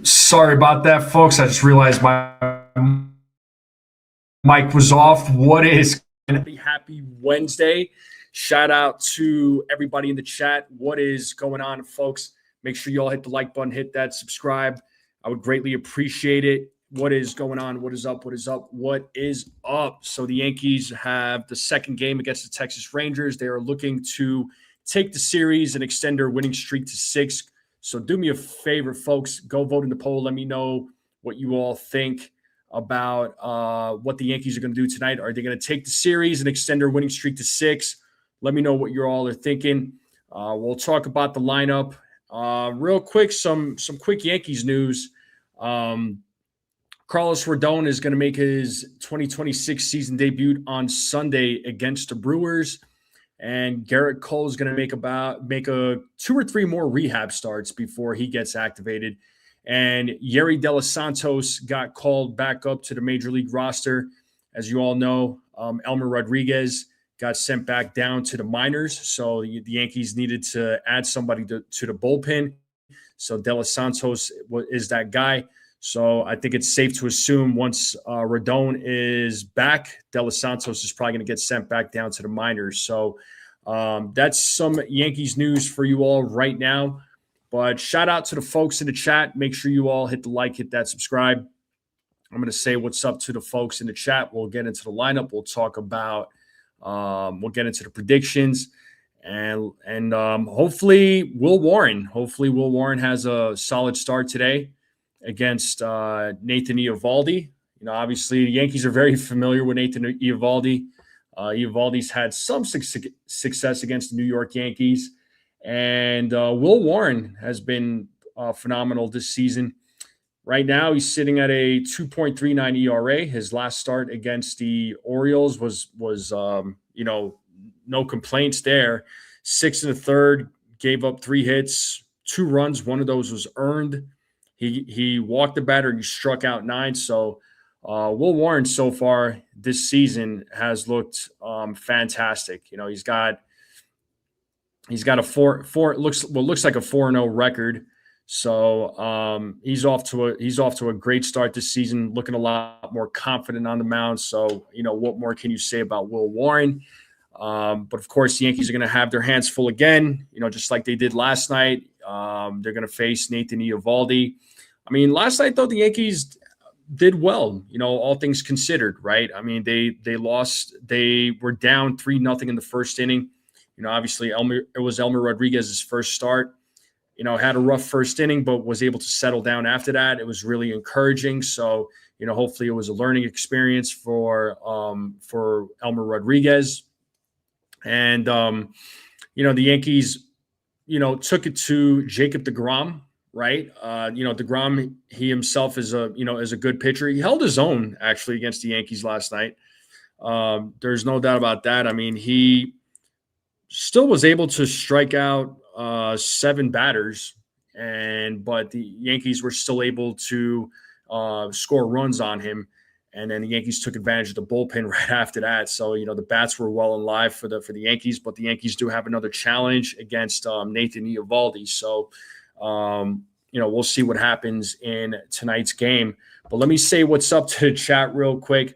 Sorry about that, folks. I just realized my mic was off. What is going to be happy Wednesday? Shout out to everybody in the chat. What is going on, folks? Make sure you all hit the like button, hit that subscribe. I would greatly appreciate it. What is going on? What is up? What is up? What is up? So the Yankees have the second game against the Texas Rangers. They are looking to take the series and extend their winning streak to 6. So do me a favor, folks. Go vote in the poll. Let me know what you all think about what the Yankees are going to do tonight. Are they going to take the series and extend their winning streak to 6? Let me know what you all are thinking. We'll talk about the lineup. Real quick, some quick Yankees news. Carlos Rodon is going to make his 2026 season debut on Sunday against the Brewers. And Garrett Cole is going to make a 2 or 3 more rehab starts before he gets activated. And Yariel De Los Santos got called back up to the Major League roster. As you all know, Elmer Rodriguez got sent back down to the minors. So the Yankees needed to add somebody to the bullpen. So De Los Santos is that guy. So I think it's safe to assume once Rodon is back, De Los Santos is probably going to get sent back down to the minors. So that's some Yankees news for you all right now. But shout out to the folks in the chat. Make sure you all hit the like, hit that subscribe. I'm going to say what's up to the folks in the chat. We'll get into the lineup. We'll talk about we'll get into the predictions. And hopefully Will Warren has a solid start today against Nathan Eovaldi. You know, obviously the Yankees are very familiar with Nathan Eovaldi. Eovaldi's had some success against the New York Yankees. And Will Warren has been phenomenal this season. Right now, he's sitting at a 2.39 ERA. His last start against the Orioles was no complaints there. 6 1/3, gave up 3 hits, 2 runs. One of those was earned. He walked the batter. He struck out 9. So Will Warren so far this season has looked fantastic. You know, he's got a looks like a 4-0 record. So he's off to a great start this season, looking a lot more confident on the mound. So, you know, what more can you say about Will Warren? But of course, the Yankees are going to have their hands full again, you know, just like they did last night. They're going to face Nathan Eovaldi. I mean, last night, though, the Yankees did well, you know, all things considered, right? I mean, they lost. They were down 3-0 in the first inning. You know, obviously, it was Elmer Rodriguez's first start. You know, had a rough first inning, but was able to settle down after that. It was really encouraging. So, you know, hopefully it was a learning experience for Elmer Rodriguez. And, you know, the Yankees, you know, took it to Jacob deGrom, right? You know, deGrom, he himself is a good pitcher. He held his own, actually, against the Yankees last night. There's no doubt about that. I mean, he still was able to strike out 7 batters, but the Yankees were still able to score runs on him. And then the Yankees took advantage of the bullpen right after that. So, you know, the bats were well and live for the Yankees, but the Yankees do have another challenge against Nathan Eovaldi. So, you know, we'll see what happens in tonight's game. But let me say what's up to the chat real quick.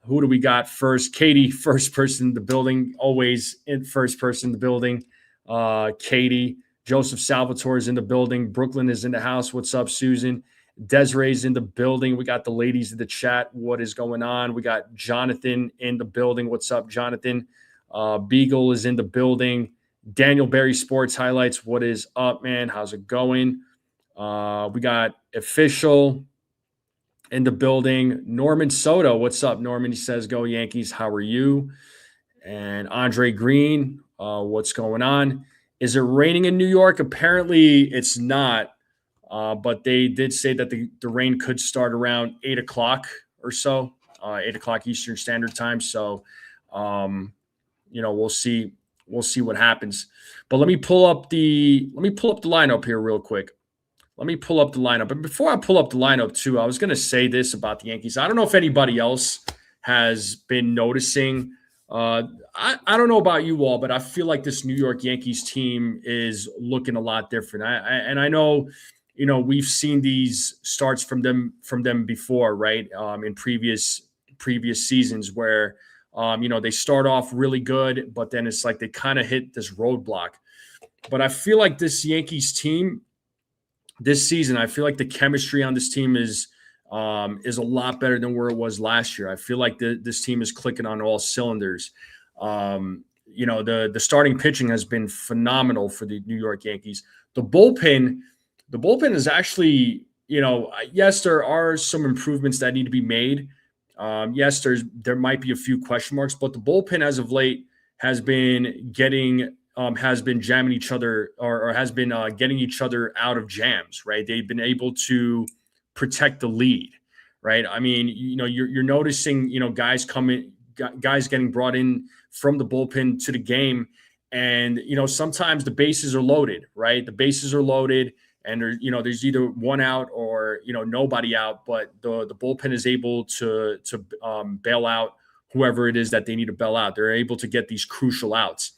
Who do we got first? Katie, first person in the building, always in first person in the building. Katie, Joseph Salvatore is in the building. Brooklyn is in the house. What's up, Susan? Desiree's in the building. We got the ladies in the chat. What is going on? We got Jonathan in the building. What's up, Jonathan? Beagle is in the building. Daniel Berry Sports Highlights. What is up, man? How's it going? We got Official in the building. Norman Soto. What's up, Norman? He says, go Yankees. How are you? And Andre Green. What's going on? Is it raining in New York? Apparently it's not. But they did say that the rain could start around 8 o'clock or so, 8 o'clock Eastern Standard Time. So, you know, we'll see what happens. But let me pull up the lineup here real quick. Let me pull up the lineup. But before I pull up the lineup too, I was going to say this about the Yankees. I don't know if anybody else has been noticing I don't know about you all, but I feel like this New York Yankees team is looking a lot different. And I know, we've seen these starts from them before, right? In previous seasons where they start off really good, but then it's like they kind of hit this roadblock. But I feel like this Yankees team this season, I feel like the chemistry on this team is a lot better than where it was last year. I feel like this team is clicking on all cylinders. The starting pitching has been phenomenal for the New York Yankees. The bullpen is actually, yes, there are some improvements that need to be made. Yes, there might be a few question marks, but the bullpen as of late has been jamming each other, or has been getting each other out of jams, right? They've been able to protect the lead, right? I mean, you're noticing, guys getting brought in from the bullpen to the game, and sometimes the bases are loaded, right? The bases are loaded, and there's either one out or nobody out, but the bullpen is able to bail out whoever it is that they need to bail out. They're able to get these crucial outs.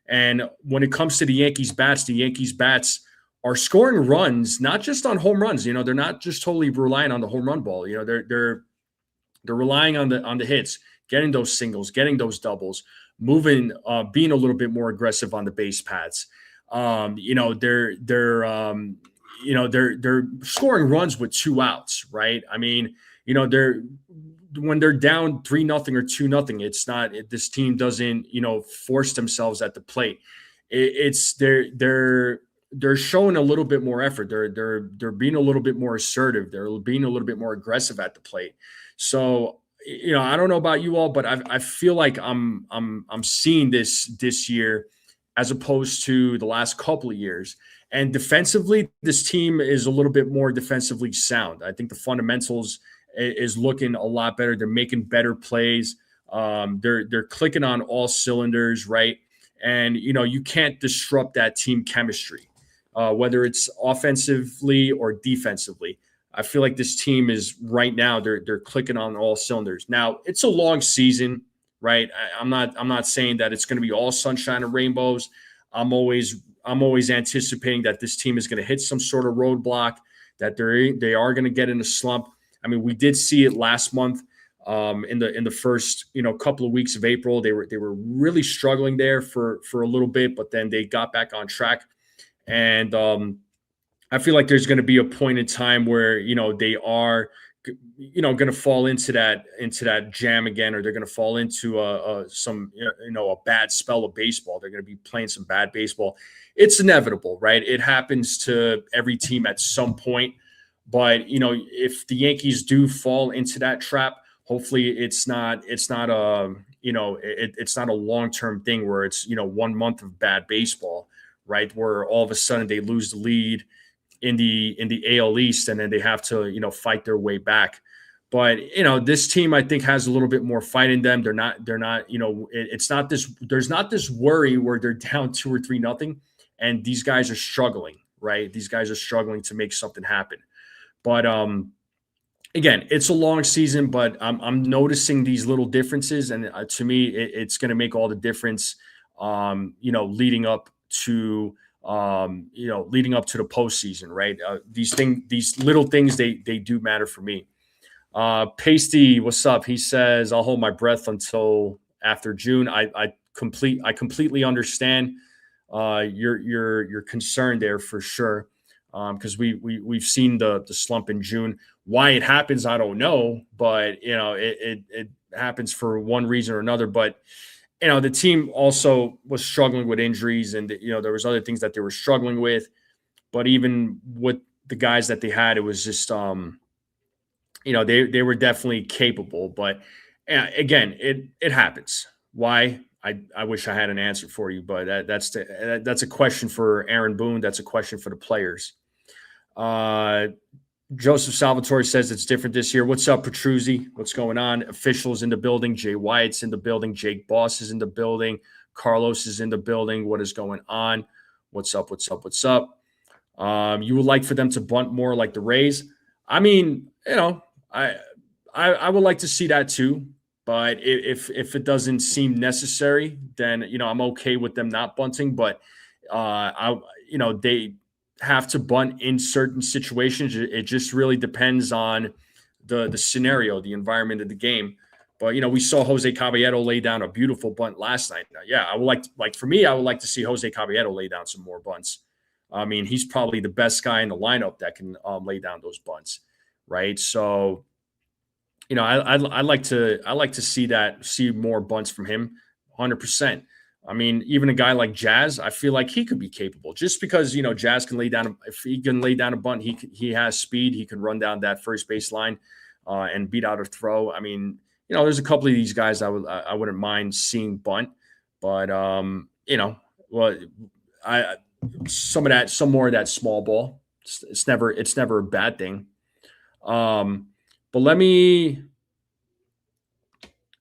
And when it comes to the Yankees bats are scoring runs, not just on home runs. They're not just totally relying on the home run ball. They're relying on the hits, getting those singles, getting those doubles, moving, being a little bit more aggressive on the base paths. They're scoring runs with 2 outs, right? I mean, when they're down 3-0 or 2-0, it's not, this team doesn't, force themselves at the plate. They're showing a little bit more effort. They're being a little bit more assertive. They're being a little bit more aggressive at the plate. So, I don't know about you all, but I feel like I'm seeing this year as opposed to the last couple of years. And defensively, this team is a little bit more defensively sound. I think the fundamentals is looking a lot better. They're making better plays. They're clicking on all cylinders, right? And you can't disrupt that team chemistry, whether it's offensively or defensively. I feel like this team is right now. They're clicking on all cylinders. Now it's a long season, right? I'm not saying that it's going to be all sunshine and rainbows. I'm always anticipating that this team is going to hit some sort of roadblock, that they are going to get in a slump. I mean, we did see it last month in the first couple of weeks of April. They were really struggling there for a little bit, but then they got back on track. And I feel like there's going to be a point in time where they are going to fall into that jam again, or they're going to fall into a bad spell of baseball. They're going to be playing some bad baseball. It's inevitable, right? It happens to every team at some point. But if the Yankees do fall into that trap, hopefully it's not a long-term thing where it's 1 month of bad baseball, right? Where all of a sudden they lose the lead in the AL East, and then they have to fight their way back. But this team, I think, has a little bit more fight in them. They're not it's not this. There's not this worry where they're down 2 or 3-0, and these guys are struggling, right? These guys are struggling to make something happen. But again, it's a long season, but I'm noticing these little differences, and to me, it's going to make all the difference. Leading up to the postseason, right? These little things, they do matter for me. Pasty, what's up? He says, I'll hold my breath until after June. I completely understand your concern there for sure. Because we've seen the slump in June. Why it happens, I don't know, but it happens for one reason or another. But the team also was struggling with injuries, and there was other things that they were struggling with. But even with the guys that they had, it was just they were definitely capable. But again, it happens. Why? I wish I had an answer for you, but that's a question for Aaron Boone. That's a question for the players. Joseph Salvatore says it's different this year. What's up, Petruzzi? What's going on? Officials in the building. Jay Wyatt's in the building. Jake Boss is in the building. Carlos is in the building. What is going on? What's up? What's up? What's up? You would like for them to bunt more like the Rays? I mean, I would like to see that too. But if it doesn't seem necessary, then I'm okay with them not bunting. But they have to bunt in certain situations. It just really depends on the scenario, the environment of the game. But we saw Jose Caballero lay down a beautiful bunt last night. Now, yeah, I would for me, I would like to see Jose Caballero lay down some more bunts. I mean, he's probably the best guy in the lineup that can lay down those bunts, right? So, I like to see more bunts from him, 100%. I mean, even a guy like Jazz, I feel like he could be capable just because Jazz can lay down. If he can lay down a bunt, he has speed. He can run down that first base line and beat out a throw. I mean, there's a couple of these guys I wouldn't mind seeing bunt, but some more of that small ball. It's never a bad thing. But let me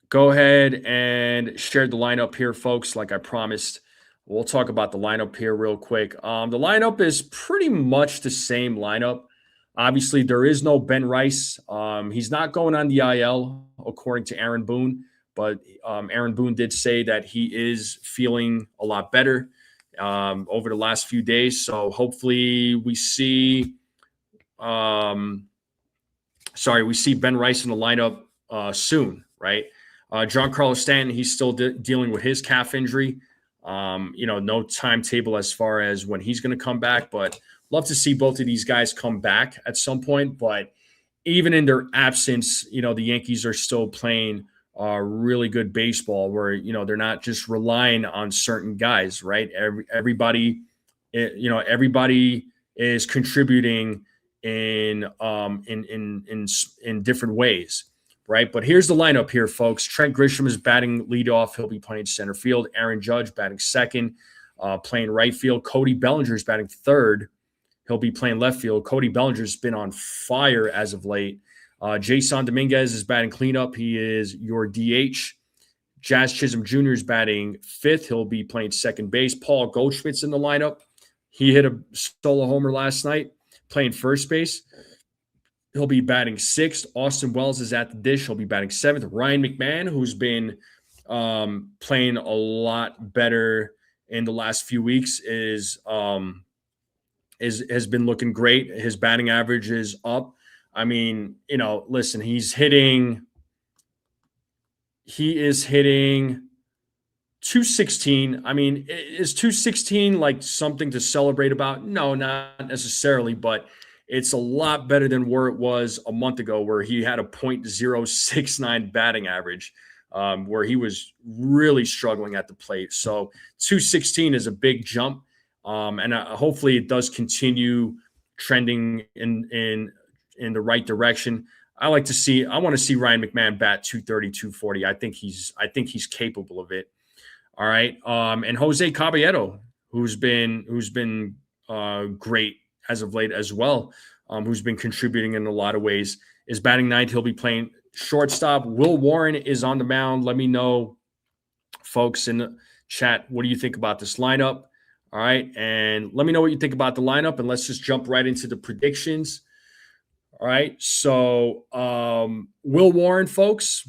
go ahead and share the lineup here, folks. Like I promised, we'll talk about the lineup here real quick. The lineup is pretty much the same lineup. Obviously, there is no Ben Rice. He's not going on the IL, according to Aaron Boone. But Aaron Boone did say that he is feeling a lot better over the last few days. So hopefully we see Ben Rice in the lineup soon, right? Giancarlo Stanton, he's still dealing with his calf injury. No timetable as far as when he's going to come back, but love to see both of these guys come back at some point. But even in their absence, the Yankees are still playing really good baseball where, they're not just relying on certain guys, right? Everybody is contributing in different ways, right? But here's the lineup here, folks. Trent Grisham is batting leadoff. He'll be playing center field. Aaron Judge batting second, playing right field. Cody Bellinger is batting third. He'll be playing left field. Cody Bellinger's been on fire as of late. Jason Dominguez is batting cleanup. He is your DH. Jazz Chisholm Jr. is batting fifth. He'll be playing second base. Paul Goldschmidt's in the lineup. He hit a solo homer last night, playing first base. He'll be batting sixth. Austin Wells is at the dish. He'll be batting seventh. Ryan McMahon, who's been playing a lot better in the last few weeks, has been looking great. His batting average is up. I mean, listen, he is hitting 216. I mean, is 216 like something to celebrate about? No, not necessarily, but it's a lot better than where it was a month ago, where he had a .069 batting average, where he was really struggling at the plate. So 216 is a big jump, and hopefully it does continue trending in the right direction. I want to see Ryan McMahon bat 230, 240. I think he's capable of it. All right. And Jose Caballero, who's been great as of late as well, who's been contributing in a lot of ways, is batting ninth. He'll be playing shortstop. Will Warren is on the mound. Let me know, folks, in the chat, what do you think about this lineup? All right. And let me know what you think about the lineup, and let's just jump right into the predictions. All right. So Will Warren, folks,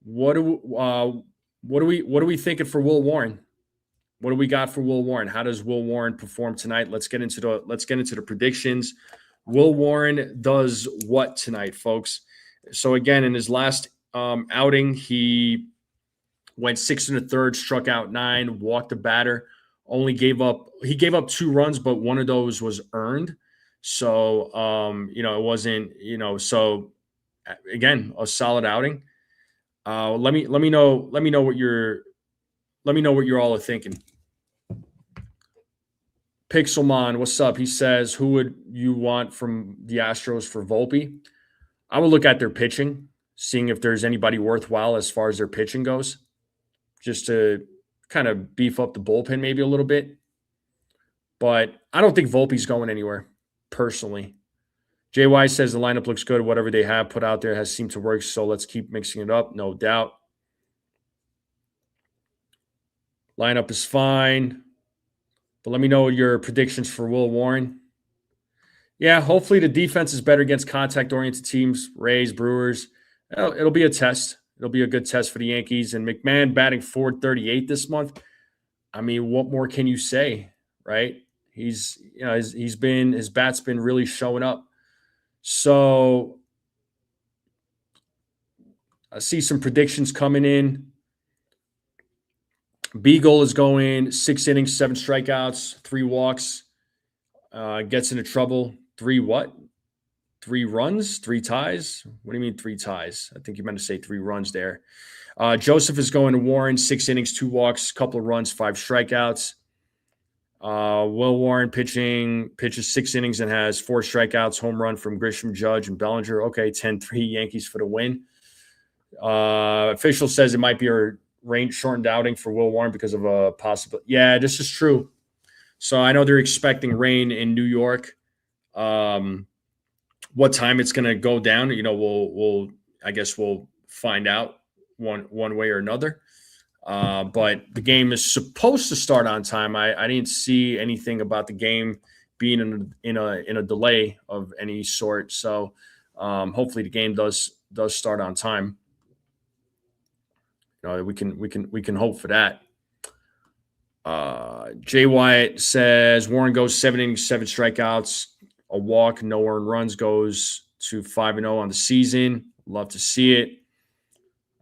what are we thinking for Will Warren? What do we got for Will Warren? How does Will Warren perform tonight? Let's get into the predictions. Will Warren does what tonight, folks? So again, in his last outing, he went 6 1/3, struck out 9, walked the batter, gave up 2 runs, but one of those was earned. So it wasn't, so again, a solid outing. Let me know what you're all are thinking. Pixelmon, what's up? He says, who would you want from the Astros for Volpe? I would look at their pitching, seeing if there's anybody worthwhile as far as their pitching goes, just to kind of beef up the bullpen maybe a little bit. But I don't think Volpe's going anywhere, personally. JY says the lineup looks good. Whatever they have put out there has seemed to work, so let's keep mixing it up, no doubt. Lineup is fine. But let me know your predictions for Will Warren. Yeah, hopefully the defense is better against contact-oriented teams, Rays, Brewers. It'll be a test. It'll be a good test for the Yankees. And McMahon batting .438 this month. I mean, what more can you say, right? His bat's been really showing up. So I see some predictions coming in. Beagle is going 6 innings, 7 strikeouts, 3 walks. Gets into trouble. 3 what? 3 runs, 3 ties. What do you mean 3 ties? I think you meant to say 3 runs there. Joseph is going to Warren, 6 innings, 2 walks, couple of runs, 5 strikeouts. Will Warren pitches 6 innings and has 4 strikeouts, home run from Grisham, Judge, and Bellinger. Okay, 10-3 Yankees for the win. Official says it might be a rain shortened outing for Will Warren because of a possible. Yeah, this is true. So I know they're expecting rain in New York. What time it's going to go down, I guess we'll find out one way or another. But the game is supposed to start on time. I didn't see anything about the game being in a delay of any sort. So hopefully the game does start on time. We can hope for that. Jay Wyatt says Warren goes 7 innings, 7 strikeouts, a walk, no earned runs, goes to 5-0 on the season. Love to see it.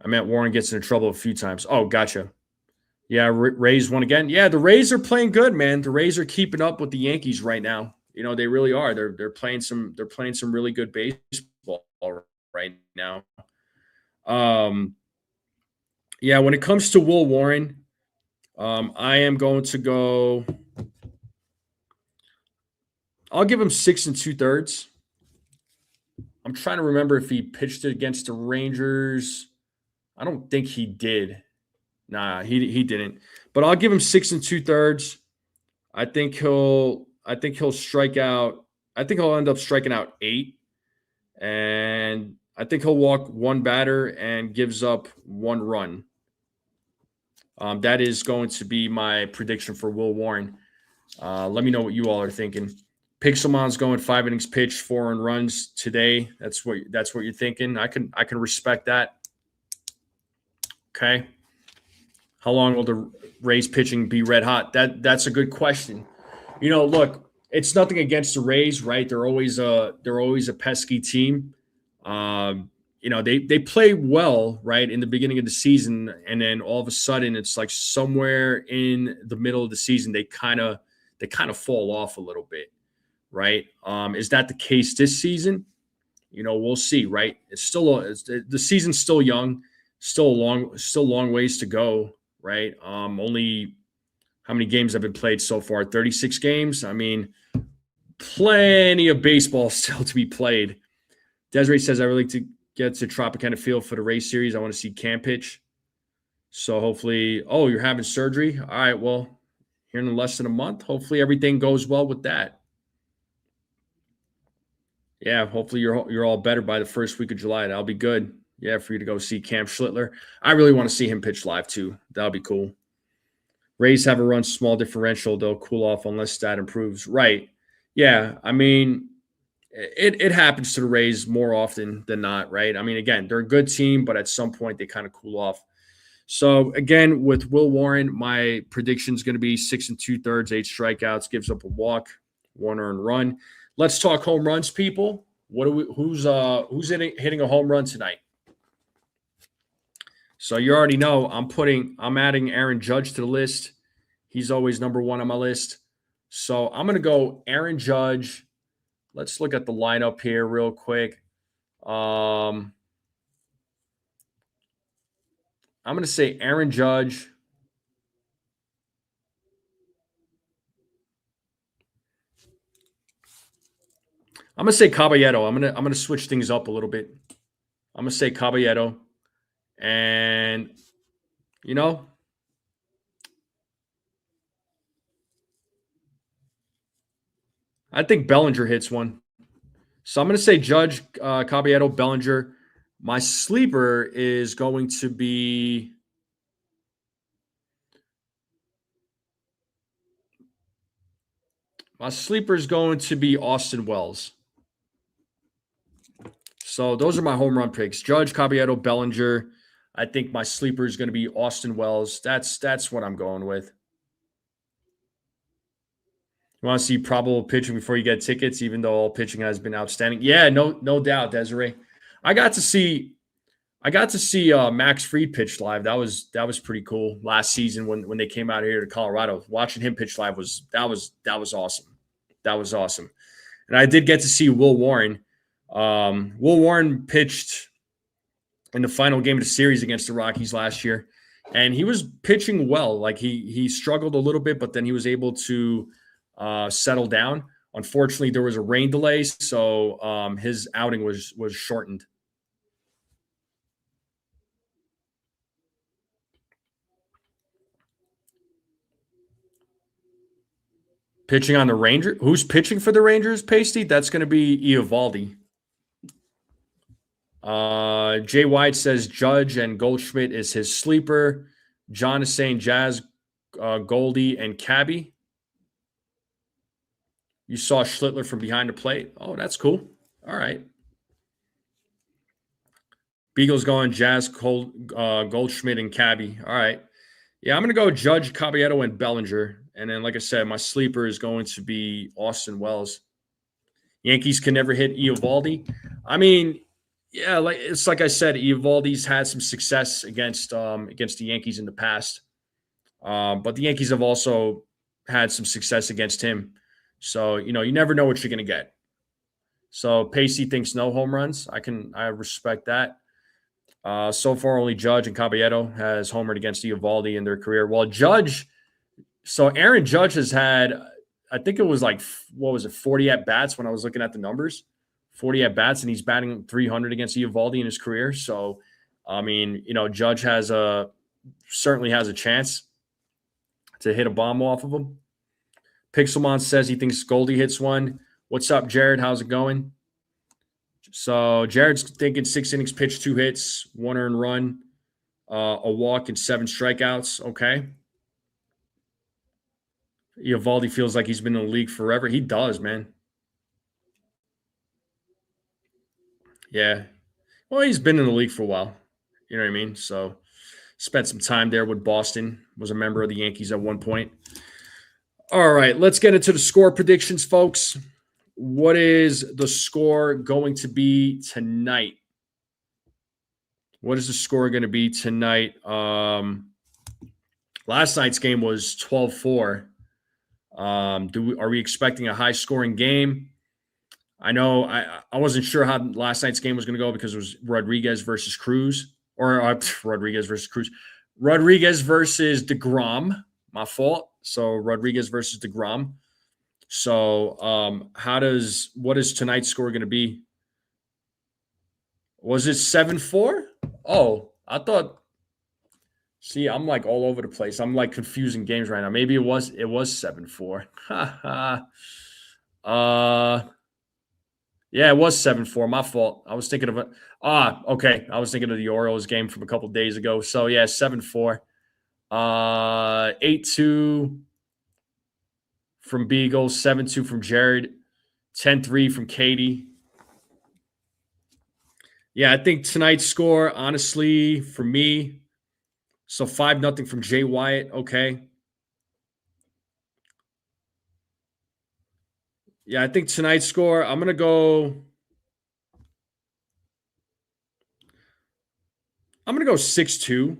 I meant Warren gets into trouble a few times. Oh, gotcha. Yeah, Rays won again. Yeah, the Rays are playing good, man. The Rays are keeping up with the Yankees right now. They really are. They're playing some really good baseball right now. Yeah, when it comes to Will Warren, I am going to go. I'll give him 6 2/3. I'm trying to remember if he pitched it against the Rangers. I don't think he did. Nah, he didn't. But I'll give him 6 2/3. I think he'll strike out. I think he'll end up striking out 8. And I think he'll walk 1 batter and gives up 1 run. That is going to be my prediction for Will Warren. Let me know what you all are thinking. Pixelmon's going 5 innings pitched, 4 earned runs today. That's what you're thinking. I can respect that. Okay. How long will the Rays pitching be red hot? That's a good question. Look, it's nothing against the Rays, right? They're always a pesky team. They play well, right, in the beginning of the season, and then all of a sudden it's like somewhere in the middle of the season they kind of fall off a little bit, right? Is that the case this season? We'll see, right? The season's still young, still long ways to go, right? Only how many games have been played so far? 36 games. I mean, plenty of baseball still to be played. Desiree says I really like to get to Tropicana Field for the race series. I want to see Cam pitch. So hopefully, you're having surgery. All right, well, here in less than a month, hopefully everything goes well with that. Yeah, hopefully you're all better by the first week of July. That'll be good. Yeah, for you to go see Cam Schlittler. I really want to see him pitch live too. That'll be cool. Rays have a run small differential. They'll cool off unless that improves. Right. Yeah, I mean, it happens to the Rays more often than not, right? I mean, again, they're a good team, but at some point they kind of cool off. So, again, with Will Warren, my prediction is going to be 6 2/3, 8 strikeouts, gives up a walk, 1 earned run. Let's talk home runs, people. Who's hitting a home run tonight? So you already know I'm adding Aaron Judge to the list. He's always number 1 on my list. So I'm going to go Aaron Judge. Let's look at the lineup here real quick. I'm going to say Aaron Judge. I'm going to say Caballero. I'm going to switch things up a little bit. I'm going to say Caballero. And, I think Bellinger hits one. So I'm going to say Judge, Caballero, Bellinger. My sleeper is going to be Austin Wells. So those are my home run picks. Judge, Caballero, Bellinger. I think my sleeper is going to be Austin Wells. That's what I'm going with. You want to see probable pitching before you get tickets, even though all pitching has been outstanding. Yeah, no doubt, Desiree. I got to see Max Fried pitch live. That was pretty cool last season when they came out here to Colorado. Watching him pitch live was awesome. That was awesome. And I did get to see Will Warren. Will Warren pitched in the final game of the series against the Rockies last year, and he was pitching well. Like he struggled a little bit, but then he was able to settle down. Unfortunately, there was a rain delay, so his outing was shortened. Pitching on the Rangers. Who's pitching for the Rangers, Pasty? That's going to be Eovaldi. Jay White says Judge and Goldschmidt is his sleeper. John is saying Jazz, Goldie, and Cabby. You saw Schlittler from behind the plate. Oh, that's cool. All right. Beagle's going Jazz, Goldschmidt, and Cabby. All right. Yeah, I'm going to go Judge, Caballero, and Bellinger. And then, like I said, my sleeper is going to be Austin Wells. Yankees can never hit Eovaldi. I mean, yeah, like I said, Eovaldi's had some success against the Yankees in the past. But the Yankees have also had some success against him. So, you never know what you're going to get. So Pacey thinks no home runs. I respect that. So far, only Judge and Caballero has homered against Eovaldi in their career. Well, Aaron Judge has had, I think it was 40 at-bats when I was looking at the numbers. 40 at-bats, and he's batting 300 against Eovaldi in his career. So, I mean, Judge certainly has a chance to hit a bomb off of him. Pixelmon says he thinks Goldie hits one. What's up, Jared? How's it going? So Jared's thinking 6 innings pitched, 2 hits, 1 earned run, a walk, and 7 strikeouts. Okay. Eovaldi feels like he's been in the league forever. He does, man. Yeah. Well, he's been in the league for a while. You know what I mean? So spent some time there with Boston, was a member of the Yankees at one point. All right, let's get into the score predictions, folks. What is the score going to be tonight? What is the score going to be tonight? Last night's game was 12-4. Are we expecting a high-scoring game? I know I wasn't sure how last night's game was going to go because it was Rodriguez versus Cruz. Rodriguez versus DeGrom. My fault. So Rodriguez versus DeGrom. So what is tonight's score going to be? Was it 7-4? Oh, I thought. See, I'm like all over the place. I'm like confusing games right now. Maybe it was 7-4. Yeah, it was 7-4. My fault. I was thinking of it. Okay. I was thinking of the Orioles game from a couple of days ago. So yeah, 7-4. 8-2 from Beagle, 7-2 from Jared, 10-3 from Katie. Yeah, I think tonight's score, honestly, for me, so 5-0 from Jay Wyatt. Okay. Yeah, I think tonight's score, I'm going to go 6-2.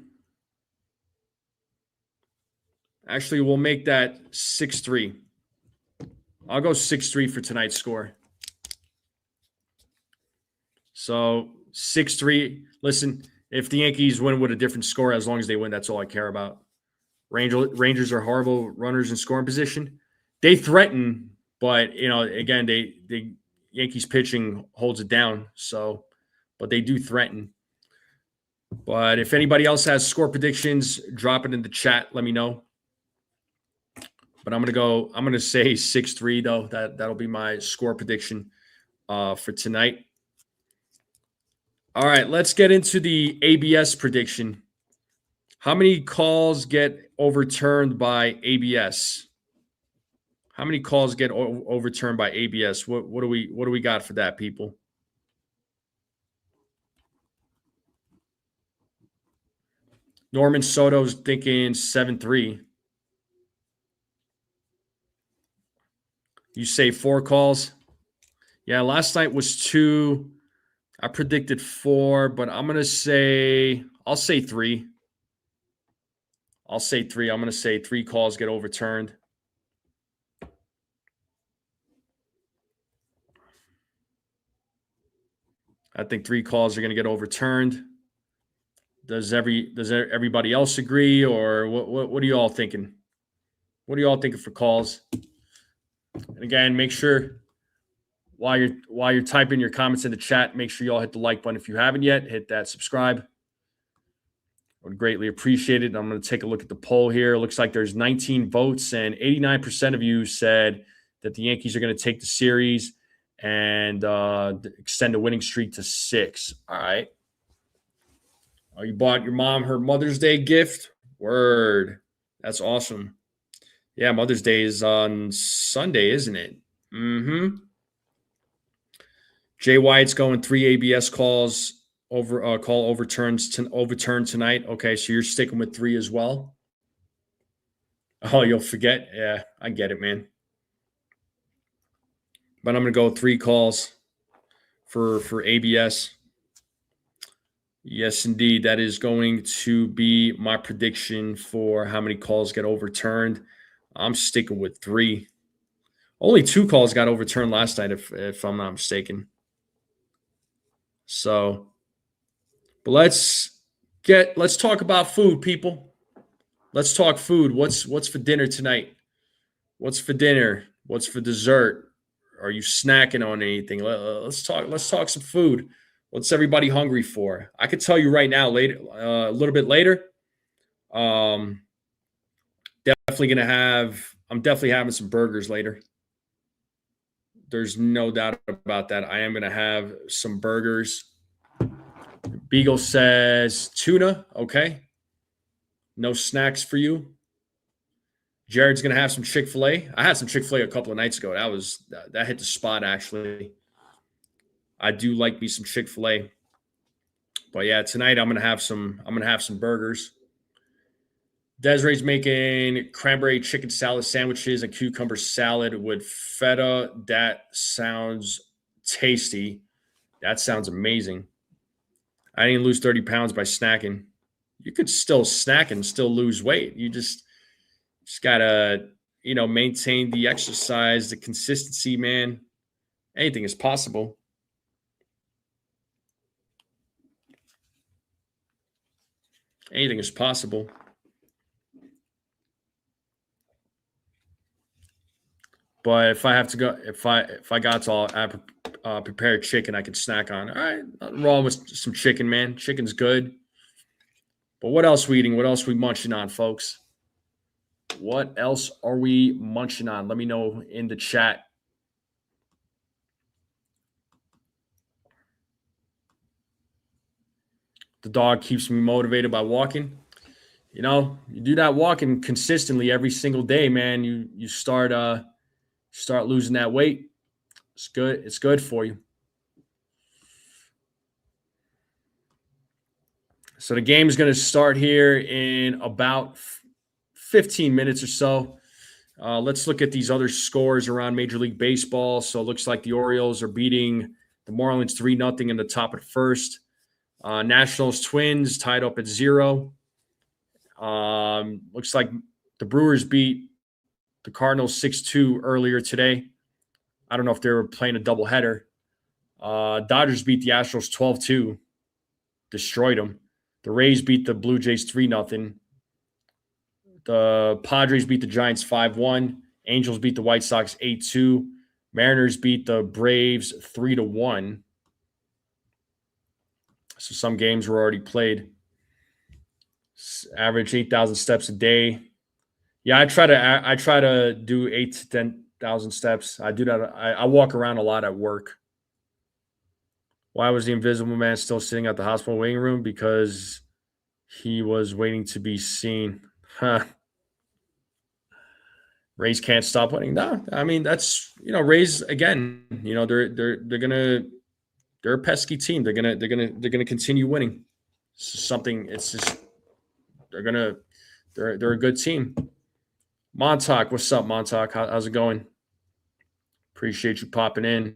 Actually, we'll make that 6-3. I'll go 6-3 for tonight's score. So 6-3. Listen, if the Yankees win with a different score, as long as they win, that's all I care about. Rangers are horrible runners in scoring position. They threaten, but again, the Yankees pitching holds it down. So, but they do threaten. But if anybody else has score predictions, drop it in the chat. Let me know. But I'm gonna say 6-3 though. That'll be my score prediction for tonight. All right, let's get into the ABS prediction. How many calls get overturned by ABS? How many calls get overturned by ABS? What do we got for that, people? Norman Soto's thinking 7-3. You say 4 calls? Yeah, last night was 2. I predicted 4, but I'll say 3. I'll say 3. I'm going to say 3 calls get overturned. I think 3 calls are going to get overturned. Does everybody else agree, or what are you all thinking? What are you all thinking for calls? And again, make sure while you're typing your comments in the chat, make sure you all hit the like button if you haven't yet. Hit that subscribe. I would greatly appreciate it. I'm going to take a look at the poll here. It looks like there's 19 votes, and 89% of you said that the Yankees are going to take the series and extend the winning streak to 6. All right. Oh, you bought your mom her Mother's Day gift? Word. That's awesome. Yeah, Mother's Day is on Sunday, isn't it? Mm-hmm. Jay White's going 3 ABS calls overturned tonight. Okay, so you're sticking with 3 as well. Oh, you'll forget? Yeah, I get it, man. But I'm gonna go 3 calls for ABS. Yes, indeed. That is going to be my prediction for how many calls get overturned. I'm sticking with 3. Only 2 calls got overturned last night, if I'm not mistaken. So, but let's talk about food, people. Let's talk food. What's for dinner tonight? What's for dinner? What's for dessert? Are you snacking on anything? Let's talk some food. What's everybody hungry for? I could tell you right now, later, a little bit later. I'm definitely having some burgers later. There's no doubt about that. I am gonna have some burgers. Beagle says tuna. Okay. No snacks for you. Jared's gonna have some Chick-fil-A. I had some Chick-fil-A a couple of nights ago. That hit the spot, actually. I do like me some Chick-fil-A. But yeah, tonight I'm gonna have some burgers. Desiree's making cranberry chicken salad sandwiches and cucumber salad with feta. That sounds tasty. That sounds amazing. I didn't lose 30 pounds by snacking. You could still snack and still lose weight. You just gotta, maintain the exercise, the consistency, man. Anything is possible. Anything is possible. But if I have to go, if I got to all prepared chicken, I could snack on. All right, nothing wrong with some chicken, man. Chicken's good. But what else we eating? What else we munching on, folks? What else are we munching on? Let me know in the chat. The dog keeps me motivated by walking. You do that walking consistently every single day, man. You start losing that weight. It's good. It's good for you. So the game is going to start here in about 15 minutes or so. Let's look at these other scores around Major League Baseball. So it looks like the Orioles are beating the Marlins 3-0 in the top of the first. Nationals Twins tied up at 0. Looks like the Brewers beat the Cardinals 6-2 earlier today. I don't know if they were playing a doubleheader. Dodgers beat the Astros 12-2, destroyed them. The Rays beat the Blue Jays 3-0. The Padres beat the Giants 5-1. Angels beat the White Sox 8-2. Mariners beat the Braves 3-1. So some games were already played. Average 8,000 steps a day. Yeah, I try to do 8 to 10,000 steps. I do that. I walk around a lot at work. Why was the Invisible Man still sitting at the hospital waiting room? Because he was waiting to be seen. Huh. Rays can't stop winning. No, I mean that's Rays again. They're a pesky team. They're gonna continue winning. It's just they're a good team. Montauk, what's up, Montauk? How's it going? Appreciate you popping in.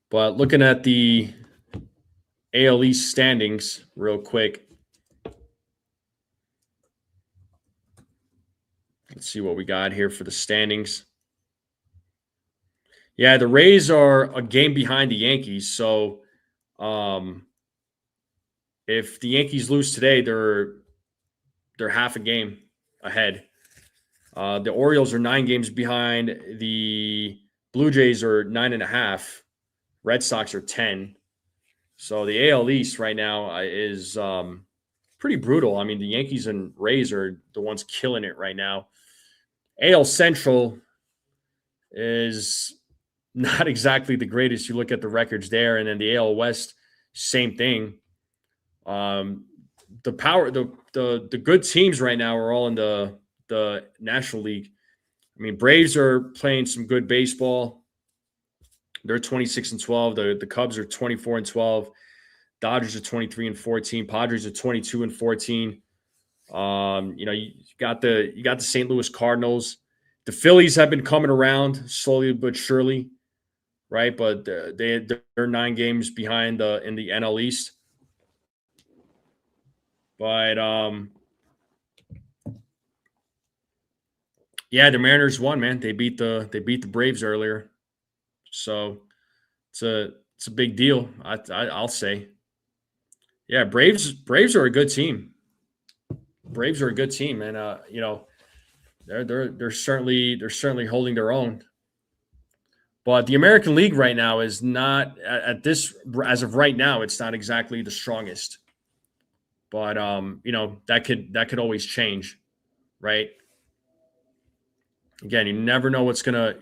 But looking at the AL East standings real quick. Let's see what we got here for the standings. Yeah, the Rays are a game behind the Yankees. So if the Yankees lose today, they're half a game ahead. The Orioles are 9 games behind. The Blue Jays are 9.5. Red Sox are 10. So the AL East right now is pretty brutal. I mean, the Yankees and Rays are the ones killing it right now. AL Central is not exactly the greatest. You look at the records there, and then the AL West, same thing. The good teams right now are all in the National League. I mean, Braves are playing some good baseball. They're 26-12. The Cubs are 24-12. Dodgers are 23-14. Padres are 22-14. You got the St. Louis Cardinals. The Phillies have been coming around slowly but surely, right? But they're 9 games behind in the NL East. But yeah, the Mariners won, man. They beat the Braves earlier, so it's a big deal. I'll say, yeah, Braves are a good team. Braves are a good team, and they're certainly holding their own. But the American League right now is not at this as of right now. It's not exactly the strongest. But that could always change, right? Again, you never know what's gonna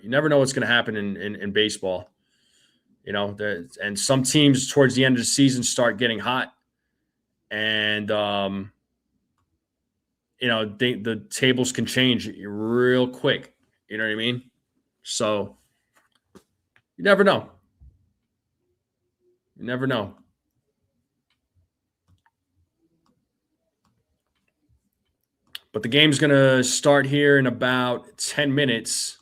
happen in baseball. And some teams towards the end of the season start getting hot, and the tables can change real quick. You know what I mean? So you never know. You never know. But the game's going to start here in about 10 minutes.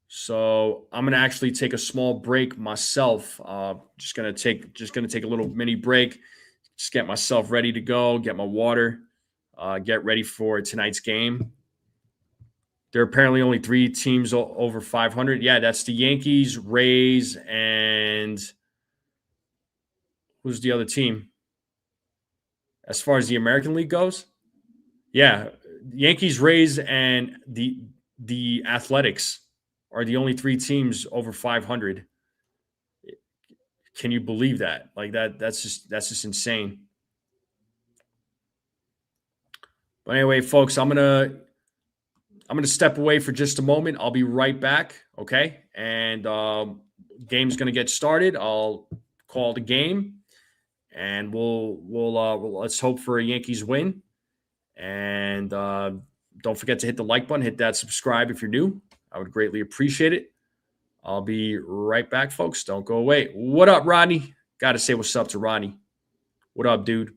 So I'm going to actually take a small break myself. Just going to take a little mini break. Just get myself ready to go, get my water, get ready for tonight's game. There are apparently only 3 teams over 500. Yeah, that's the Yankees, Rays, and who's the other team? As far as the American League goes, yeah, Yankees, Rays, and the Athletics are the only 3 teams over 500. Can you believe that? Like that's just insane. But anyway, folks, I'm gonna step away for just a moment. I'll be right back, okay? And game's gonna get started. I'll call the game. And we'll let's hope for a Yankees win. And don't forget to hit the like button, hit that subscribe if you're new. I would greatly appreciate it. I'll be right back, folks. Don't go away. What up, Rodney? Got to say what's up to Rodney. What up, dude?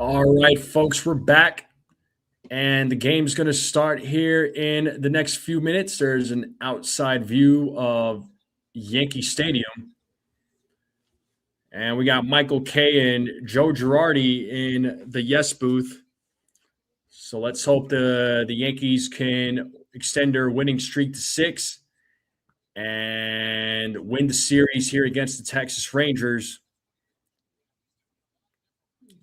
All right, folks, we're back, and the game's going to start here in the next few minutes. There's an outside view of Yankee Stadium, and we got Michael K and Joe Girardi in the yes booth. So let's hope the Yankees can extend their winning streak to 6 and win the series here against the Texas Rangers.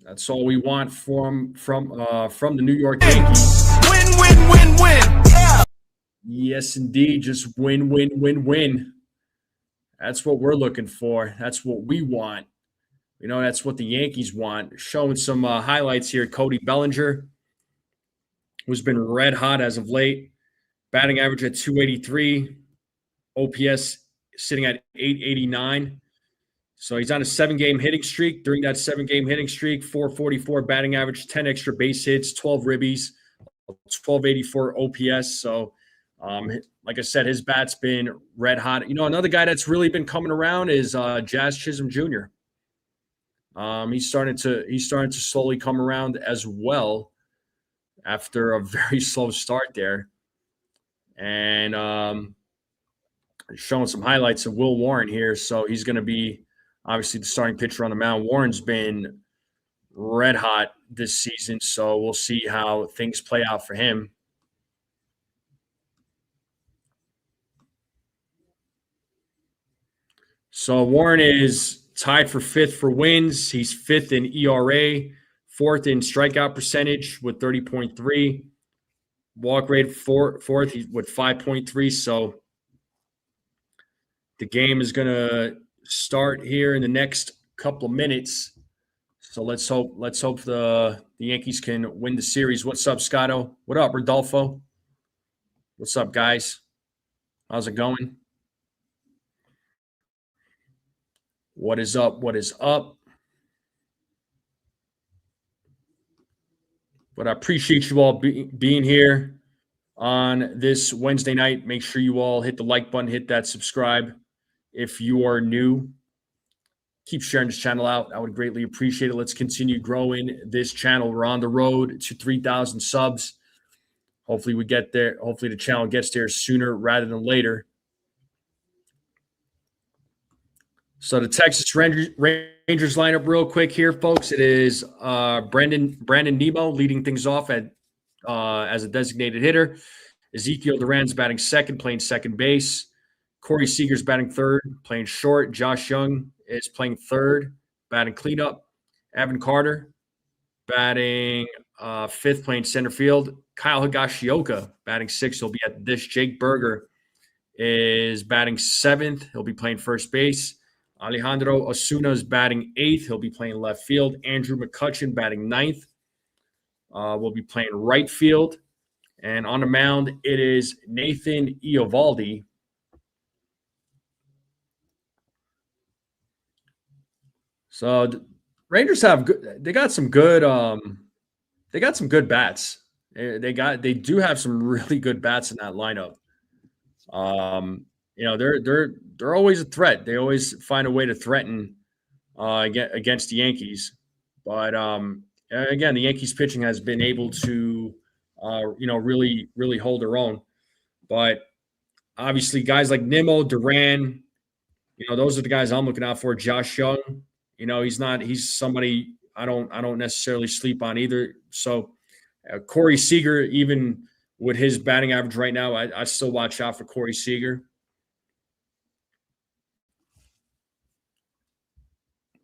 That's all we want from the New York Yankees. Win, win, win, win. Yeah. Yes, indeed. Just win, win, win, win. That's what we're looking for. That's what we want. You know, that's what the Yankees want. Showing some highlights here. Cody Bellinger, who's been red hot as of late. Batting average at 283. OPS sitting at 889. So he's on a 7-game hitting streak. During that 7-game hitting streak, 444 batting average, 10 extra base hits, 12 ribbies, 1284 OPS. So, like I said, his bat's been red hot. You know, another guy that's really been coming around is Jazz Chisholm Jr. He's starting to slowly come around as well after a very slow start there, and showing some highlights of Will Warren here. So he's going to be obviously the starting pitcher on the mound. Warren's been red hot this season, so we'll see how things play out for him. So Warren is tied for 5th for wins. He's 5th in ERA, 4th in strikeout percentage with 30.3. Walk rate 4th with 5.3. So the game is going to start here in the next couple of minutes. So let's hope the Yankees can win the series. What's up, Scotto? What up, Rodolfo? What's up, guys? How's it going? What is up? What is up? But I appreciate you all being here on this Wednesday night. Make sure you all hit the like button, hit that subscribe. If you are new, keep sharing this channel out. I would greatly appreciate it. Let's continue growing this channel. We're on the road to 3,000 subs. Hopefully we get there. Hopefully the channel gets there sooner rather than later. So the Texas Rangers lineup real quick here, folks. It is Brandon Nimmo leading things off as a designated hitter. Ezekiel Duran's batting second, playing second base. Corey Seager's batting third, playing short. Josh Young is playing third, batting cleanup. Evan Carter batting fifth, playing center field. Kyle Higashioka batting sixth. He'll be at the dish. Jake Berger is batting seventh. He'll be playing first base. Alejandro Osuna is batting eighth. He'll be playing left field. Andrew McCutchen batting ninth. Will be playing right field. And on the mound, it is Nathan Eovaldi. So the Rangers have good. They got some good. They got some good bats. They do have some really good bats in that lineup. You know, they're always a threat. They always find a way to threaten against the Yankees. But again, the Yankees pitching has been able to really hold their own. But obviously, guys like Nimmo, Duran, those are the guys I'm looking out for. Josh Young, he's somebody I don't necessarily sleep on either. So Corey Seager, even with his batting average right now, I still watch out for Corey Seager.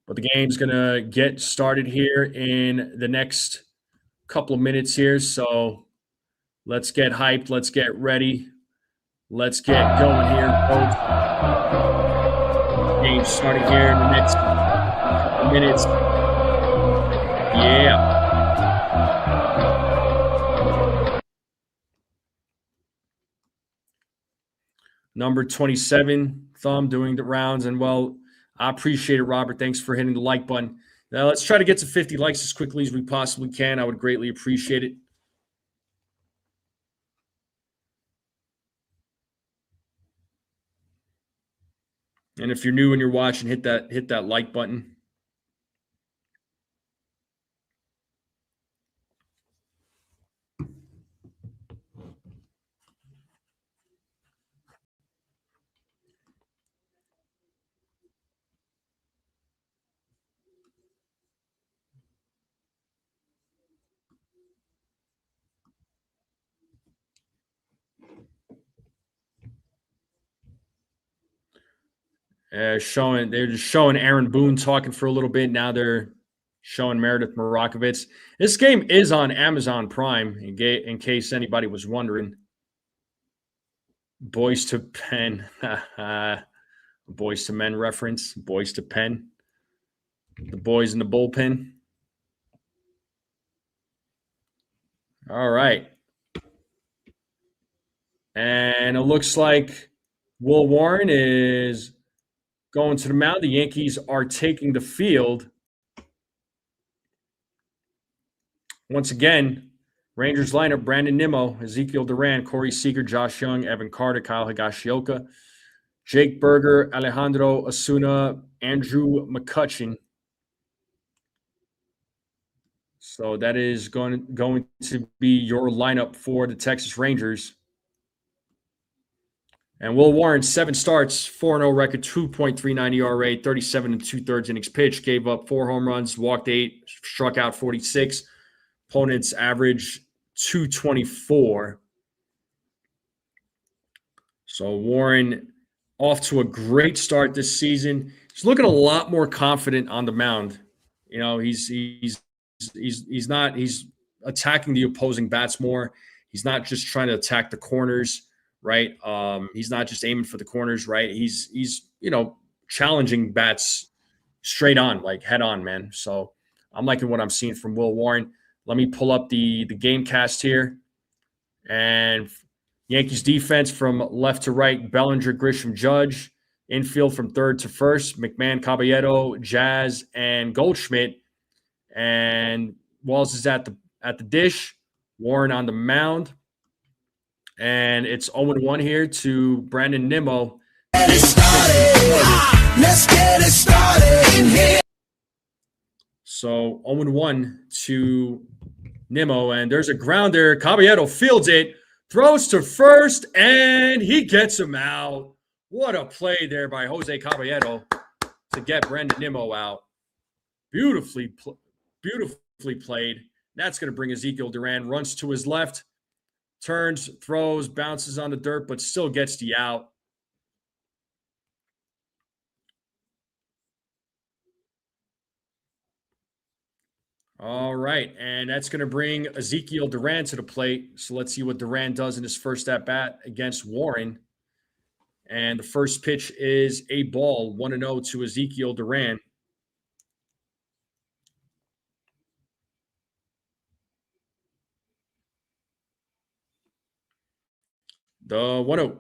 But the game's going to get started here in the next couple of minutes here. So let's get hyped. Let's get ready. Let's get going here, folks. Game starting here in the next couple minutes. Yeah. Number 27, Thumb doing the rounds. And, well, I appreciate it, Robert. Thanks for hitting the like button. Now, let's try to get to 50 likes as quickly as we possibly can. I would greatly appreciate it. And if you're new and you're watching, hit that like button. They're just showing Aaron Boone talking for a little bit. Now they're showing Meredith Marakovits. This game is on Amazon Prime, in case anybody was wondering. Boys to Pen. Boys to Men reference. Boys to Pen. The boys in the bullpen. All right. And it looks like Will Warren is going to the mound. The Yankees are taking the field. Once again, Rangers lineup: Brandon Nimmo, Ezekiel Duran, Corey Seager, Josh Young, Evan Carter, Kyle Higashioka, Jake Berger, Alejandro Osuna, Andrew McCutchen. So that is going to be your lineup for the Texas Rangers. And Will Warren, 7 starts, 4-0 record, 2.39 ERA, 37 2/3 innings pitched, gave up 4 home runs, walked 8, struck out 46. Opponents average 224. So Warren off to a great start this season. He's looking a lot more confident on the mound. You know, he's attacking the opposing bats more. He's not just trying to attack the corners, right? He's not just aiming for the corners, right? He's challenging bats straight on, like head on, man. So I'm liking what I'm seeing from Will Warren. Let me pull up the game cast here. And Yankees defense from left to right: Bellinger, Grisham, Judge. Infield from third to first: McMahon, Caballero, Jazz, and Goldschmidt. And Walls is at the dish. Warren on the mound. And it's 0-1 here to Brandon Nimmo. Let's get it started in here. So 0-1 to Nimmo. And there's a grounder. Caballero fields it, throws to first, and he gets him out. What a play there by Jose Caballero to get Brandon Nimmo out. Beautifully played. That's going to bring Ezekiel Duran. Runs to his left, turns, throws, bounces on the dirt, but still gets the out. All right, and that's going to bring Ezekiel Duran to the plate. So let's see what Duran does in his first at-bat against Warren. And the first pitch is a ball, 1-0 to Ezekiel Duran. The 1-0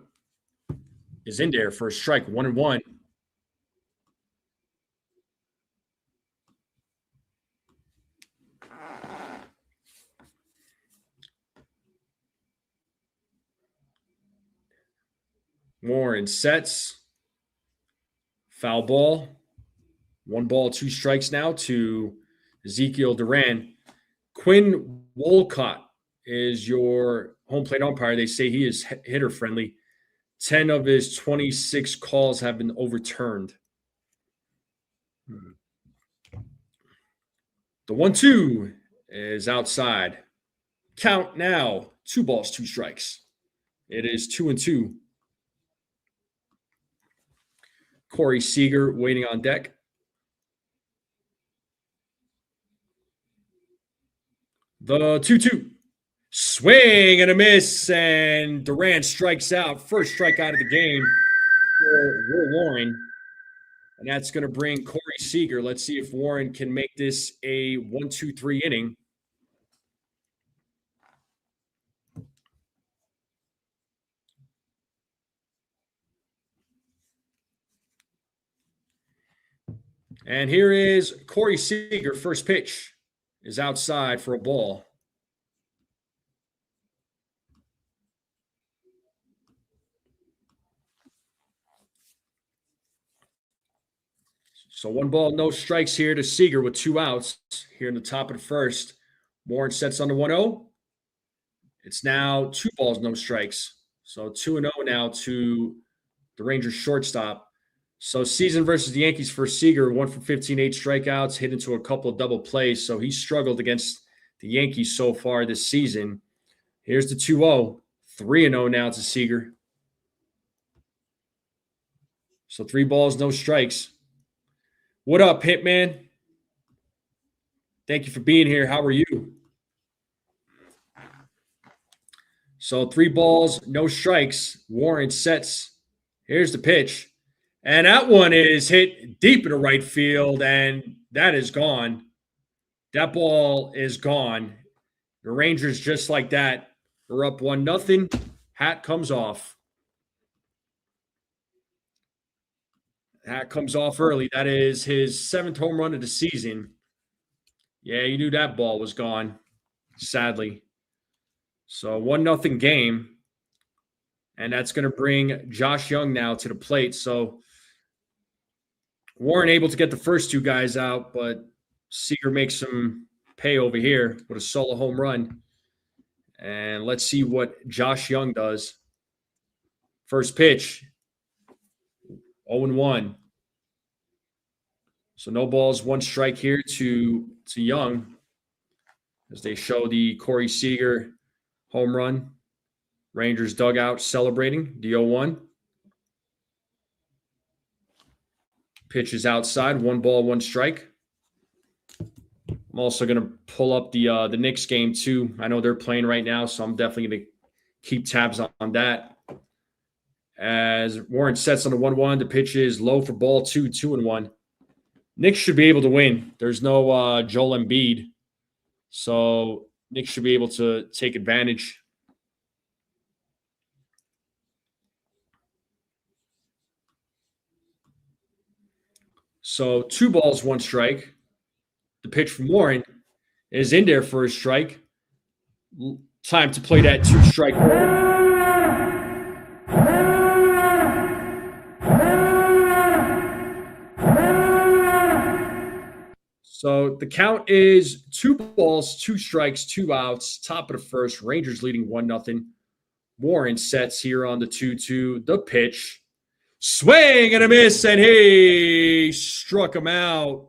is in there for a strike, 1-1. Warren sets. Foul ball. 1 ball, 2 strikes now to Ezekiel Duran. Quinn Wolcott is your home plate umpire. They say he is hitter friendly. 10 of his 26 calls have been overturned. The 1-2 is outside. Count now. 2 balls, 2 strikes. It is 2-2. Corey Seager waiting on deck. The 2-2. Swing and a miss, and Duran strikes out. First strikeout of the game for Will Warren. And that's going to bring Corey Seager. Let's see if Warren can make this a 1-2-3 inning. And here is Corey Seager. First pitch is outside for a ball. So 1 ball, no strikes here to Seager with 2 outs here in the top of the first. Warren sets on the 1-0. It's now 2 balls, no strikes. So 2-0 now to the Rangers shortstop. So season versus the Yankees for Seager, 1 for 15, 8 strikeouts, hit into a couple of double plays. So he struggled against the Yankees so far this season. Here's the 2-0, 3-0 now to Seager. So 3 balls, no strikes. What up, Hitman? Thank you for being here. How are you? So 3 balls, no strikes. Warren sets. Here's the pitch. And that one is hit deep into right field, and that is gone. That ball is gone. The Rangers, just like that, are up 1-0. Hat comes off. Hat comes off early. That is his 7th home run of the season. Yeah, you knew that ball was gone, sadly. So 1-0 game. And that's going to bring Josh Young now to the plate. So Warren able to get the first 2 guys out, but Seager makes some pay over here with a solo home run. And let's see what Josh Young does. First pitch, 0-1. So no balls, 1 strike here to Young as they show the Corey Seager home run. Rangers dugout celebrating the 0-1. Pitch is outside, 1 ball, 1 strike. I'm also going to pull up the Knicks game too. I know they're playing right now, so I'm definitely going to keep tabs on that. As Warren sets on the 1-1, the pitch is low for ball 2, 2-1. Knicks should be able to win. There's no Joel Embiid, so Knicks should be able to take advantage. So 2 balls, 1 strike. The pitch from Warren is in there for a strike. Time to play that 2-strike. So the count is 2 balls, 2 strikes, 2 outs. Top of the first. Rangers leading 1-0. Warren sets here on the 2-2. The pitch. Swing and a miss, and he struck him out.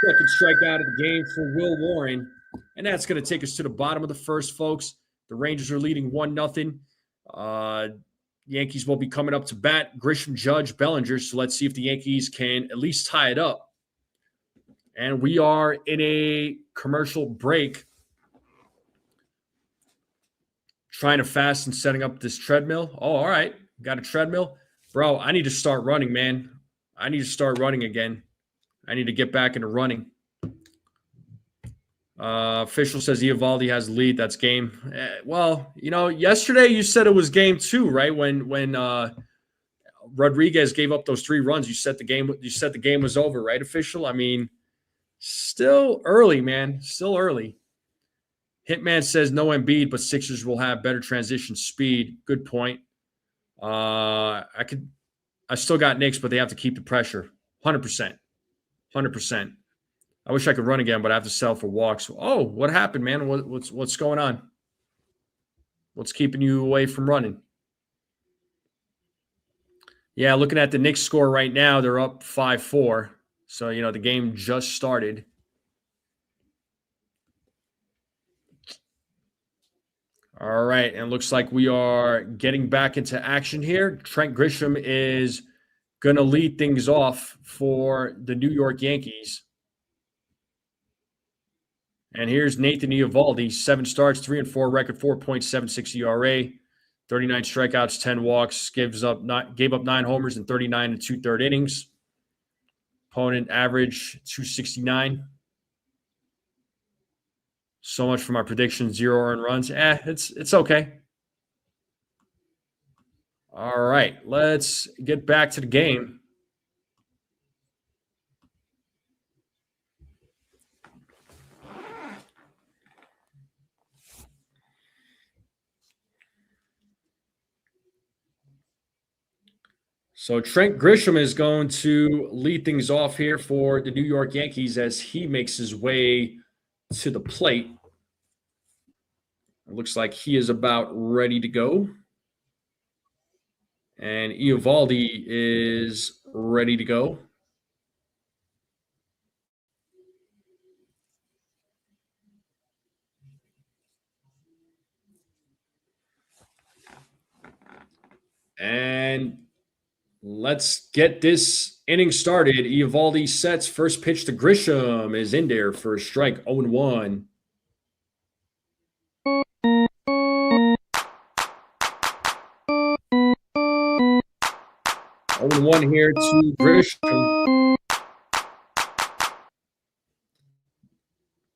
Second strikeout of the game for Will Warren. And that's going to take us to the bottom of the first, folks. The Rangers are leading 1-0. Yankees will be coming up to bat. Grisham, Judge, Bellinger. So let's see if the Yankees can at least tie it up. And we are in a commercial break. Trying to fast and setting up this treadmill. Oh, all right. Got a treadmill. Bro, I need to start running, man. I need to start running again. I need to get back into running. Official says Eovaldi has the lead. That's game. Well, yesterday you said it was game 2, right? When Rodriguez gave up those 3 runs, you said the game was over, right, official? I mean, still early, man. Still early. Hitman says no Embiid, but Sixers will have better transition speed. Good point. I still got Knicks, but they have to keep the pressure. 100%. 100%. I wish I could run again, but I have to settle for walks. Oh, what happened, man? What's going on? What's keeping you away from running? Yeah, looking at the Knicks score right now, they're up 5-4. So, the game just started. All right, and it looks like we are getting back into action here. Trent Grisham is going to lead things off for the New York Yankees. And here's Nathan Eovaldi, 7 starts, 3-4 record, 4.76 ERA, 39 strikeouts, 10 walks, gave up 9 homers in 39 and 2/3 innings. Opponent average 269. So much for my prediction, 0 earned runs. It's okay. All right, let's get back to the game. So Trent Grisham is going to lead things off here for the New York Yankees as he makes his way to the plate. It looks like he is about ready to go. And Eovaldi is ready to go. And Let's get this inning started. Eovaldi sets. First pitch to Grisham is in there for a strike. 0-1. 0-1 here to Grisham.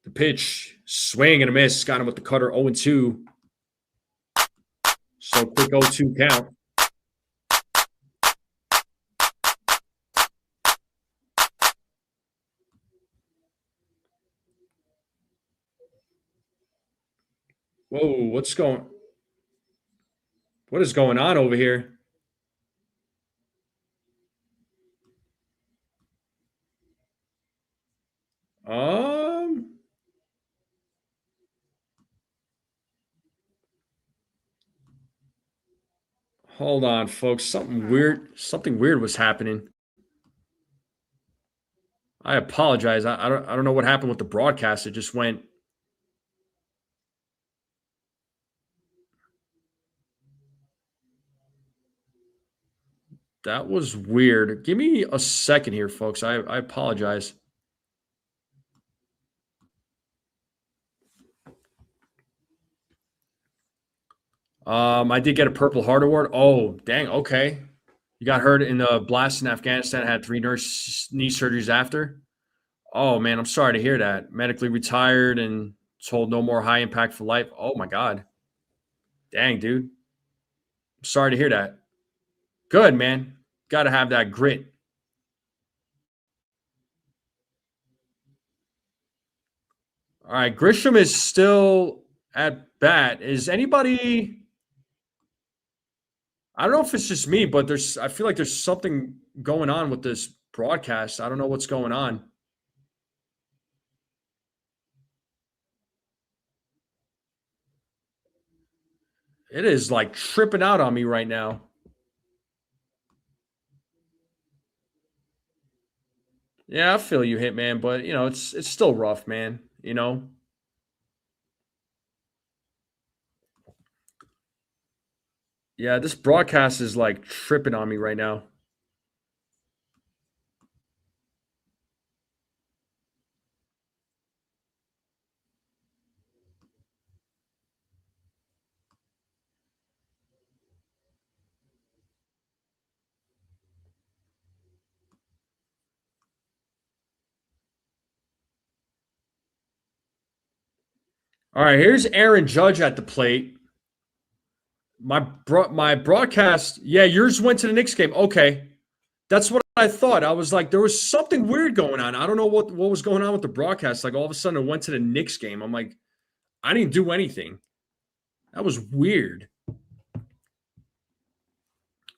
The pitch, swing and a miss. Got him with the cutter. 0-2. So quick 0-2 count. Whoa, what is going on over here? Hold on, folks. Something weird was happening. I apologize. I don't know what happened with the broadcast. It just went. That was weird. Give me a second here, folks. I apologize. I did get a Purple Heart Award. Oh, dang. Okay. You got hurt in the blast in Afghanistan, had 3 knee surgeries after. Oh, man. I'm sorry to hear that. Medically retired and told no more high impact for life. Oh, my God. Dang, dude. I'm sorry to hear that. Good, man. Got to have that grit. All right. Grisham is still at bat. Is anybody... I don't know if it's just me, but I feel like there's something going on with this broadcast. I don't know what's going on. It is like tripping out on me right now. Yeah, I feel you, Hitman, but it's still rough, man. Yeah, this broadcast is like tripping on me right now. All right, here's Aaron Judge at the plate. My broadcast, yeah, yours went to the Knicks game. Okay. That's what I thought. I was like, there was something weird going on. I don't know what was going on with the broadcast. Like all of a sudden it went to the Knicks game. I'm like, I didn't do anything. That was weird.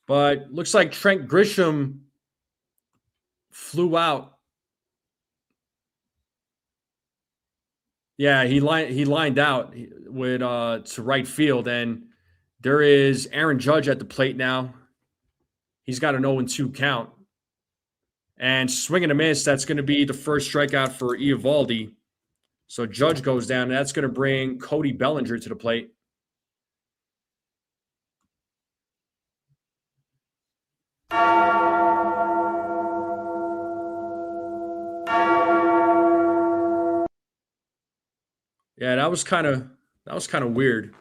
But looks like Trent Grisham flew out. Yeah, he lined out with to right field, and there is Aaron Judge at the plate now. He's got an 0-2 count. And swing and a miss, that's going to be the first strikeout for Eovaldi. So Judge goes down, and that's going to bring Cody Bellinger to the plate. Yeah, that was kind of weird.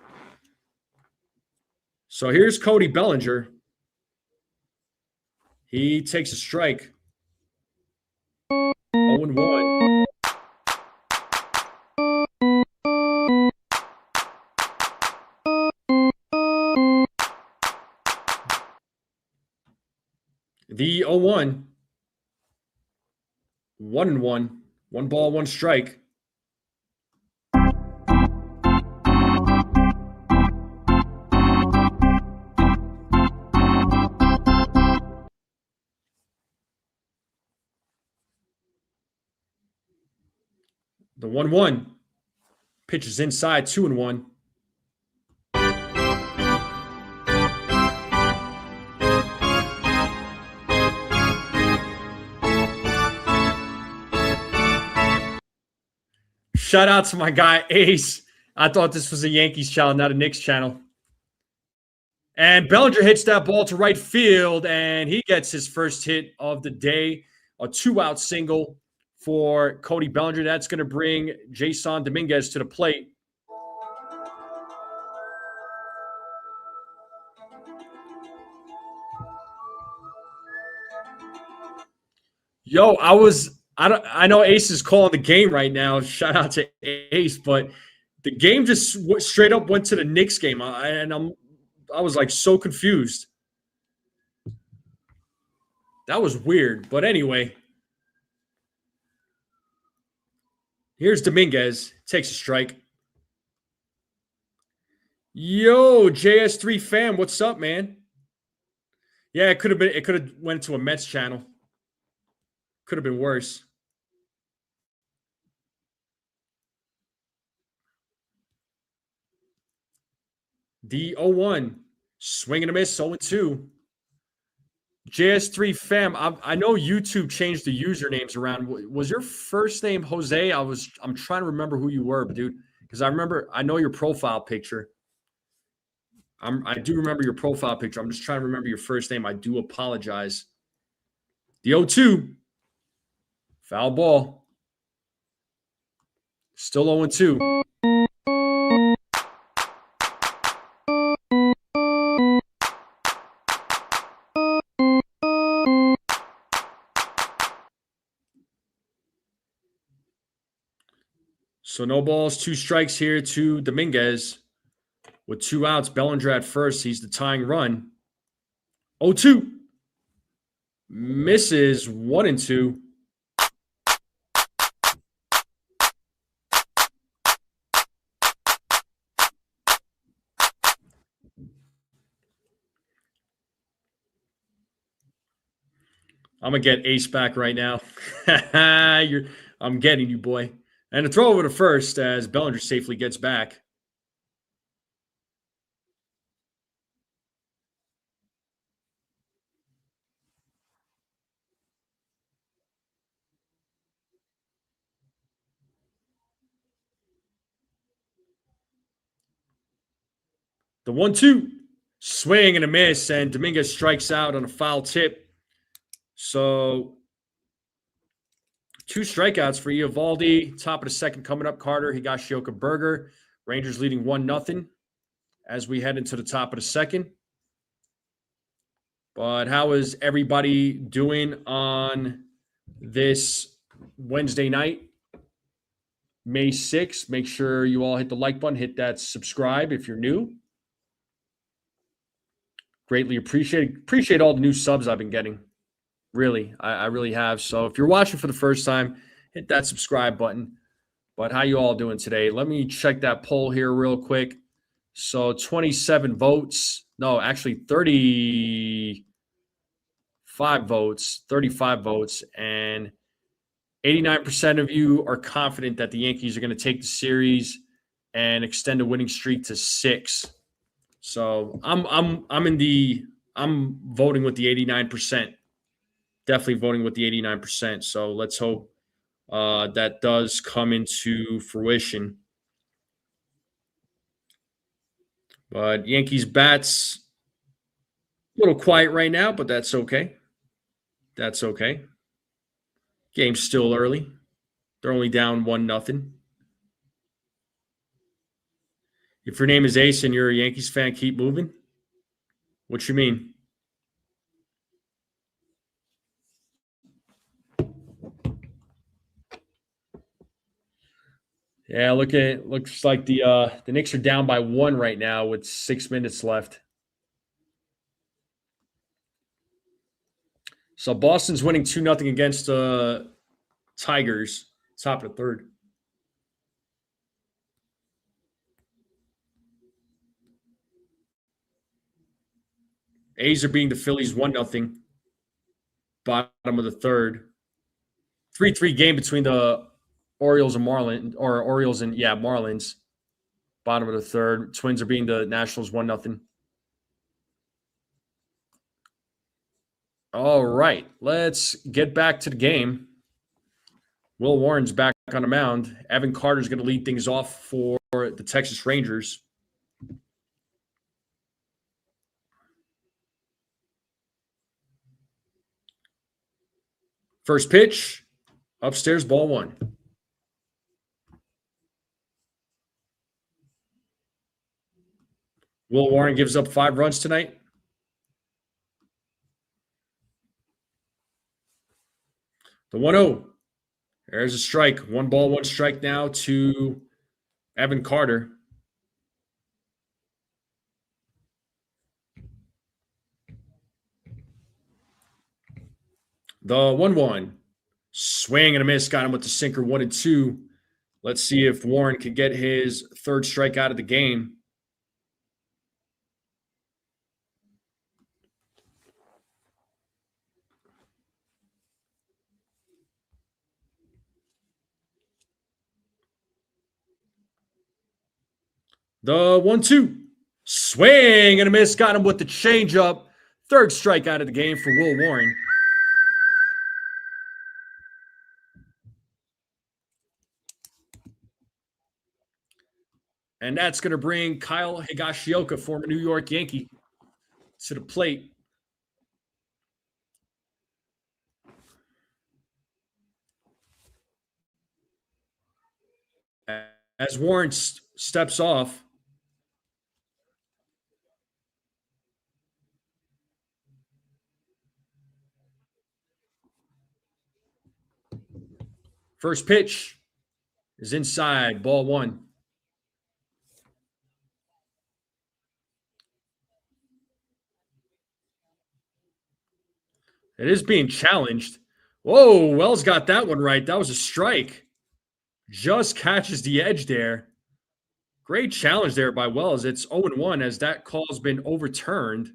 So here's Cody Bellinger. He takes a strike. 0-1. The 0-1. 1-1. 1 ball, 1 strike. The 1-1. Pitch is inside, 2-1. Shout out to my guy Ace. I thought this was a Yankees channel, not a Knicks channel. And Bellinger hits that ball to right field, and he gets his first hit of the day, a 2-out single for Cody Bellinger. That's going to bring Jason Dominguez to the plate. Yo, I know Ace is calling the game right now. Shout out to Ace, but the game just straight up went to the Knicks game, and I was like so confused. That was weird, but anyway, here's Dominguez, takes a strike. Yo, JS3 fam, what's up, man? Yeah, it could have went to a Mets channel. Could have been worse. The 0-1. Swing and a miss, 0-2. JS3 fam, I know YouTube changed the usernames around. Was your first name Jose? I'm trying to remember who you were, dude, because I know your profile picture. I do remember your profile picture. I'm just trying to remember your first name. I do apologize. The 0-2. Foul ball. Still 0-2. So no balls, 2 strikes here to Dominguez. With 2 outs, Bellinger at first. He's the tying run. 0-2. Misses 1-2. I'm going to get Ace back right now. I'm getting you, boy. And a throw over to first as Bellinger safely gets back. The 1-2. Swing and a miss, and Dominguez strikes out on a foul tip. So 2 strikeouts for Eovaldi. Top of the second coming up, Carter, Higashioka Burger. Rangers leading 1-0 as we head into the top of the second. But how is everybody doing on this Wednesday night, May 6th? Make sure you all hit the like button, hit that subscribe if you're new. Greatly appreciate all the new subs I've been getting. Really, I really have. So if you're watching for the first time, hit that subscribe button. But how you all doing today? Let me check that poll here real quick. So 27 votes. No, actually 35 votes. And 89% of you are confident that the Yankees are going to take the series and extend a winning streak to 6. So I'm voting with the 89%. Definitely voting with the 89%. So let's hope that does come into fruition. But Yankees bats a little quiet right now, but that's okay. That's okay. Game's still early. They're only down 1-0. If your name is Ace and you're a Yankees fan, keep moving. What you mean? Yeah, looks like the Knicks are down by 1 right now with 6 minutes left. So Boston's winning 2-0 against the Tigers, top of the third. A's are beating the Phillies 1-0. Bottom of the third. 3-3 game between the Orioles and Marlins, or Orioles and Marlins. Bottom of the third. Twins are beating the Nationals 1-0. All right, let's get back to the game. Will Warren's back on the mound. Evan Carter's going to lead things off for the Texas Rangers. First pitch, upstairs, ball one. Will Warren gives up 5 runs tonight. The 1-0. There's a strike. 1 ball, 1 strike now to Evan Carter. The 1-1. Swing and a miss. Got him with the sinker 1-2. Let's see if Warren can get his 3rd strikeout of the game. The 1-2. Swing and a miss. Got him with the changeup. 3rd strikeout of the game for Will Warren. And that's going to bring Kyle Higashioka, former New York Yankee, to the plate. As Warren steps off, first pitch is inside, ball 1. It is being challenged. Whoa, Wells got that one right. That was a strike. Just catches the edge there. Great challenge there by Wells. It's 0-1 as that call's been overturned.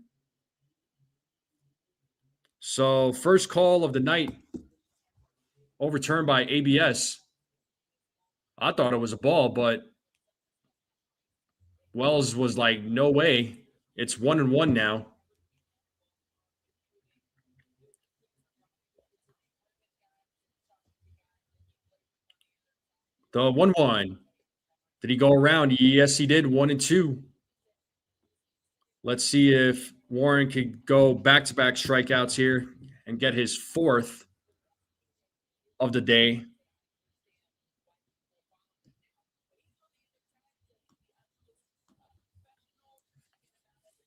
So first call of the night overturned by ABS. I thought it was a ball, but Wells was like, no way. It's 1-1 now. The 1-1. Did he go around? Yes, he did. 1-2. Let's see if Warren could go back-to-back strikeouts here and get his 4th of the day.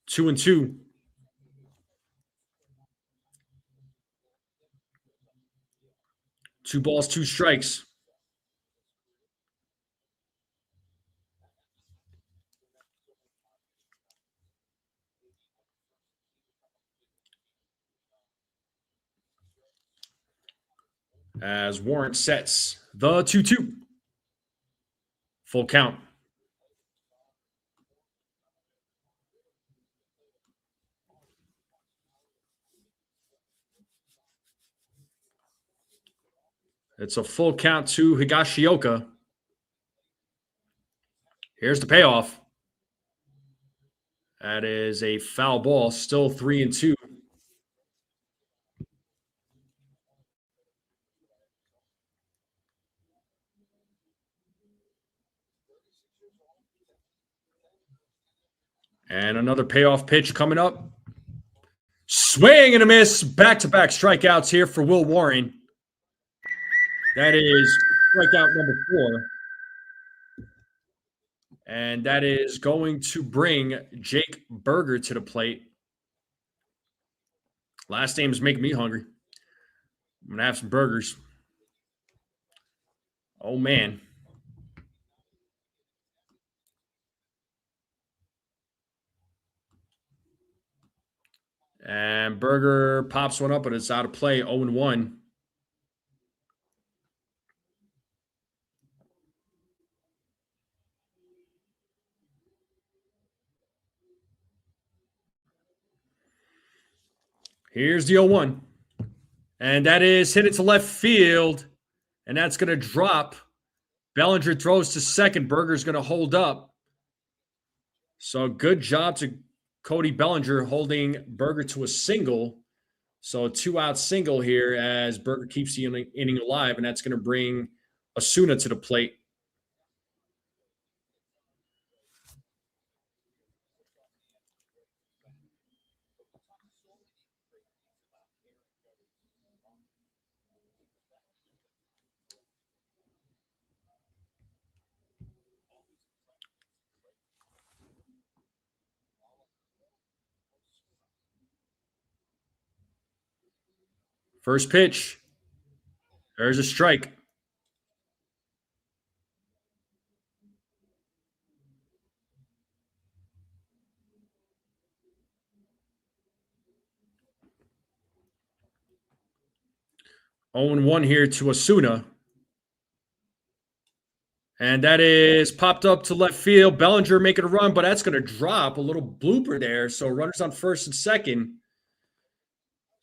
Two and two. Two balls, 2 strikes. As Warren sets the 2-2. Full count. It's a full count to Higashioka. Here's the payoff. That is a foul ball, still 3-2. And another payoff pitch coming up. Swing and a miss. Back-to-back strikeouts here for Will Warren. That is strikeout number 4. And that is going to bring Jake Berger to the plate. Last names make me hungry. I'm going to have some burgers. Oh, man. And Berger pops one up, but it's out of play, 0-1. Here's the 0-1. And that is hit it to left field. And that's going to drop. Bellinger throws to second. Berger's going to hold up. So good job to Cody Bellinger holding Berger to a single. So a 2-out single here as Berger keeps the inning alive. And that's going to bring Osuna to the plate. First pitch. There's a strike. Oh and 1 here to Osuna. And that is popped up to left field. Bellinger making a run, but that's going to drop. A little blooper there. So runners on first and second.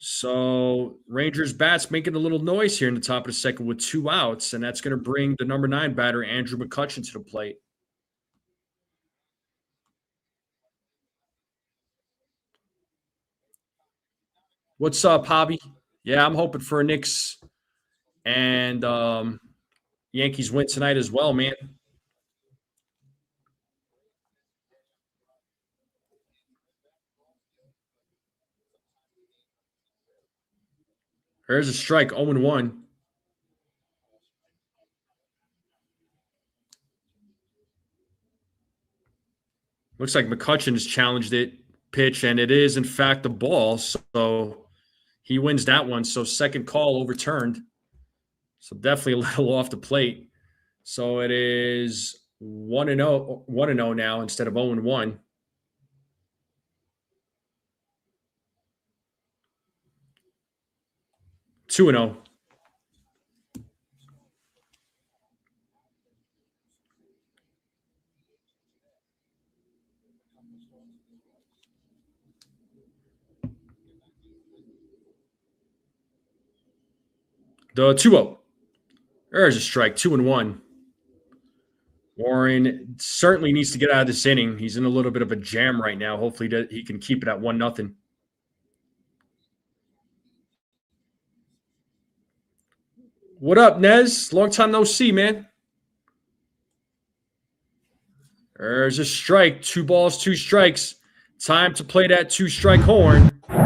So Rangers bats making a little noise here in the top of the second with 2 outs, and that's going to bring the number 9 batter, Andrew McCutchen, to the plate. What's up, Hobby? Yeah, I'm hoping for a Knicks and Yankees win tonight as well, man. There's a strike, 0-1. Looks like McCutchen has challenged it pitch, and it is, in fact, a ball. So he wins that one. So second call overturned. So definitely a little off the plate. So it is 1-0 now instead of 0-1. Two and 0. The 2-0. There's a strike. 2-1. Warren certainly needs to get out of this inning. He's in a little bit of a jam right now. Hopefully he can keep it at 1-0. What up, Nez? Long time no see, man. There's a strike. 2 balls, 2 strikes. Time to play that 2-strike horn. 2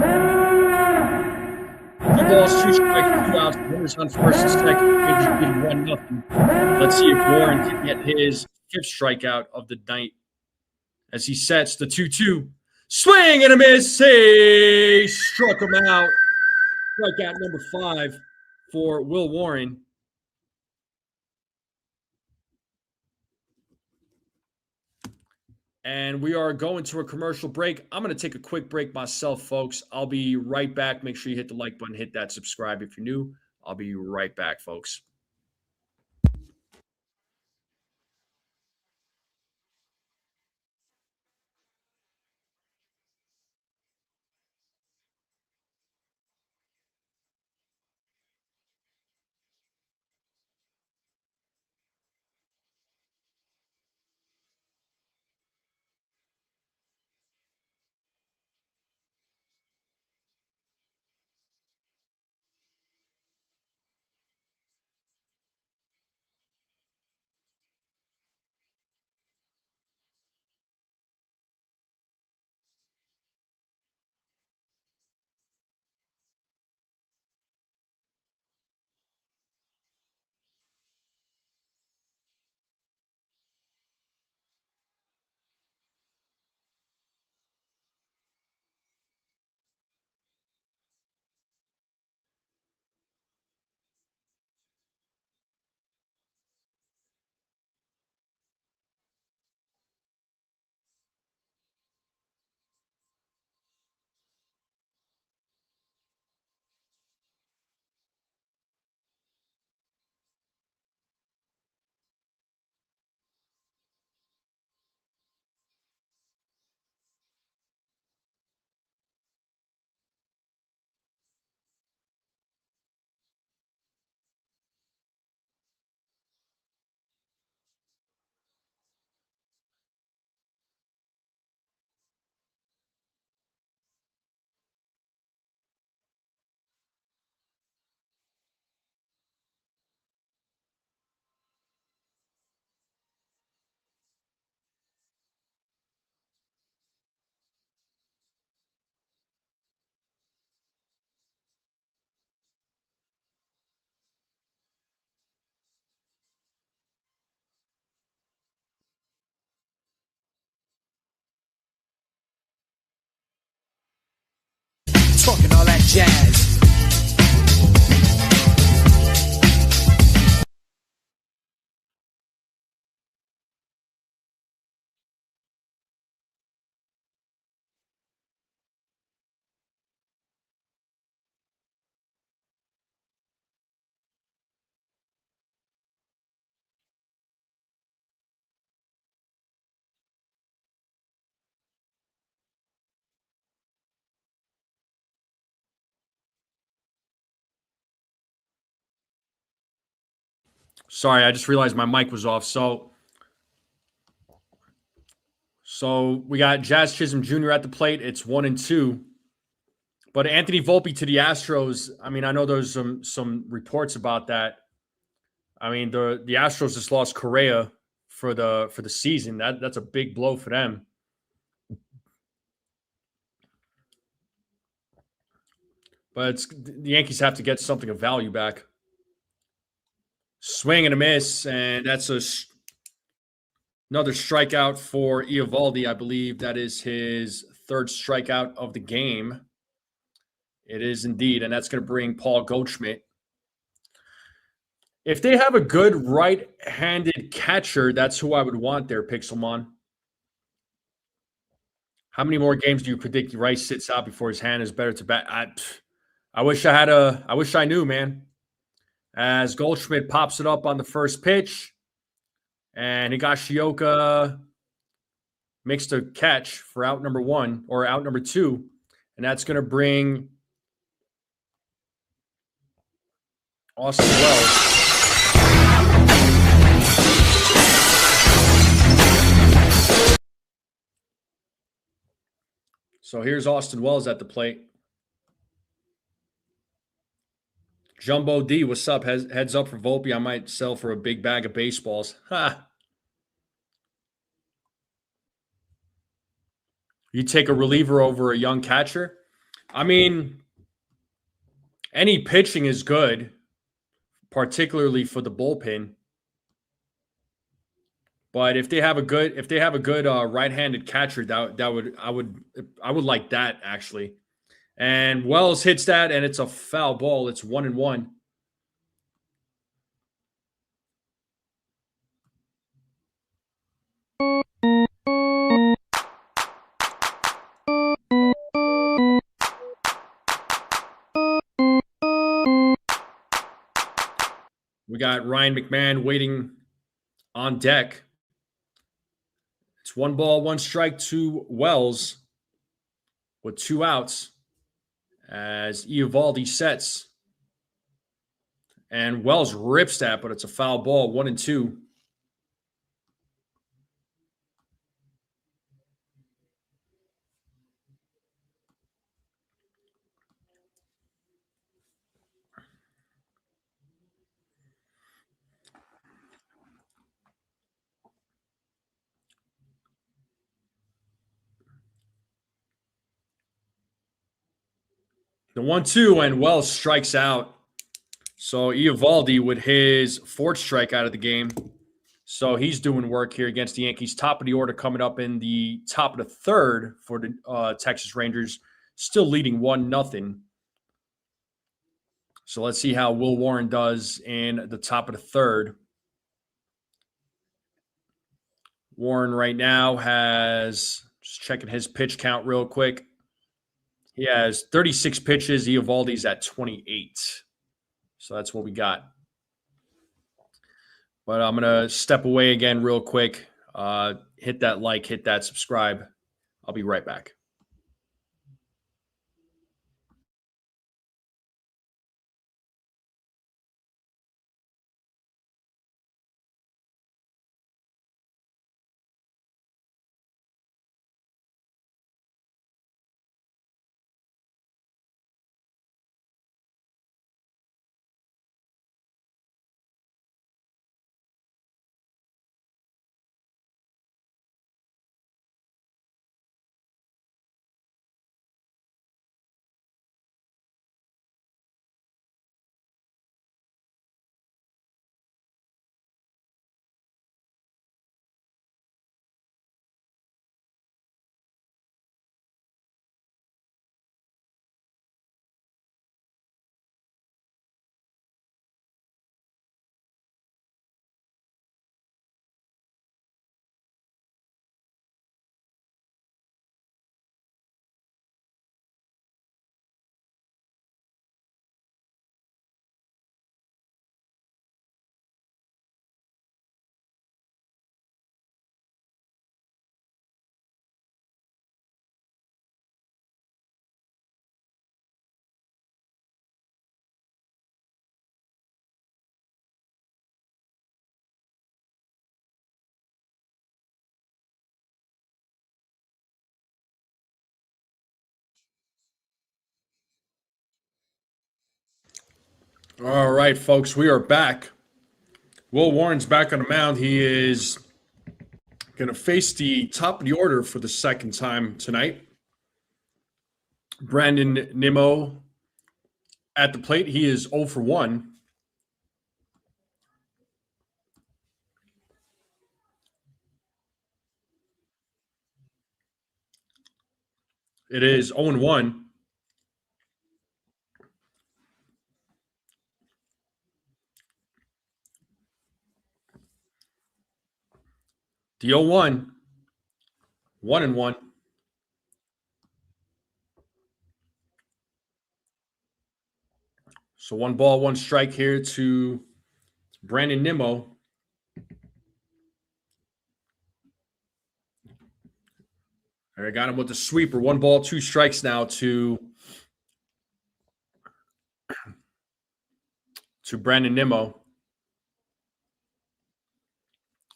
balls, 2 strikes, 2 outs. Runners on first and second. Rangers leading 1-0. Let's see if Warren can get his 5th strikeout of the night as he sets the 2-2. Swing and a miss. He struck him out. Strikeout number 5 for Will Warren. And we are going to a commercial break. I'm going to take a quick break myself, folks. I'll be right back. Make sure you hit the like button, hit that subscribe if you're new. I'll be right back, folks. Talking all that jazz. Sorry, I just realized my mic was off. So we got Jazz Chisholm Jr. at the plate. It's 1-2. But Anthony Volpe to the Astros. I mean, I know there's some reports about that. I mean, the Astros just lost Correa for the season. That's a big blow for them. But the Yankees have to get something of value back. Swing and a miss, and that's another strikeout for Eovaldi. I believe that is his third strikeout of the game. It is indeed, and that's going to bring Paul Goldschmidt. If they have a good right-handed catcher, that's who I would want there, Pixelmon. How many more games do you predict Rice sits out before his hand is better to bat? I wish I knew, man. As Goldschmidt pops it up on the first pitch, and Higashioka makes the catch for out number 1 or out number 2, and that's going to bring Austin Wells. So here's Austin Wells at the plate. Jumbo D, what's up? Heads up for Volpe. I might sell for a big bag of baseballs. Ha! You take a reliever over a young catcher? I mean, any pitching is good, particularly for the bullpen. But if they have a good right-handed catcher, I would like that actually. And Wells hits that, and it's a foul ball. It's 1-1. We got Ryan McMahon waiting on deck. It's 1 ball, 1 strike to Wells with 2 outs as Eovaldi sets. And Wells rips that, but it's a foul ball, 1-2. The 1-2, and Wells strikes out. So Eovaldi with his 4th strikeout of the game. So he's doing work here against the Yankees. Top of the order coming up in the top of the 3rd for the Texas Rangers. Still leading 1-0. So let's see how Will Warren does in the top of the 3rd. Warren right now has, just checking his pitch count real quick. He has 36 pitches. Eovaldi's at 28. So that's what we got. But I'm going to step away again real quick. Hit that like, hit that subscribe. I'll be right back. All right, folks, we are back. Will Warren's back on the mound. He is going to face the top of the order for the second time tonight. Brandon Nimmo at the plate. He is 0 for 1. It is 0 and 1. The 0 1, 1 and 1. So 1 ball, 1 strike here to Brandon Nimmo. I got him with the sweeper. 1 ball, 2 strikes now to Brandon Nimmo.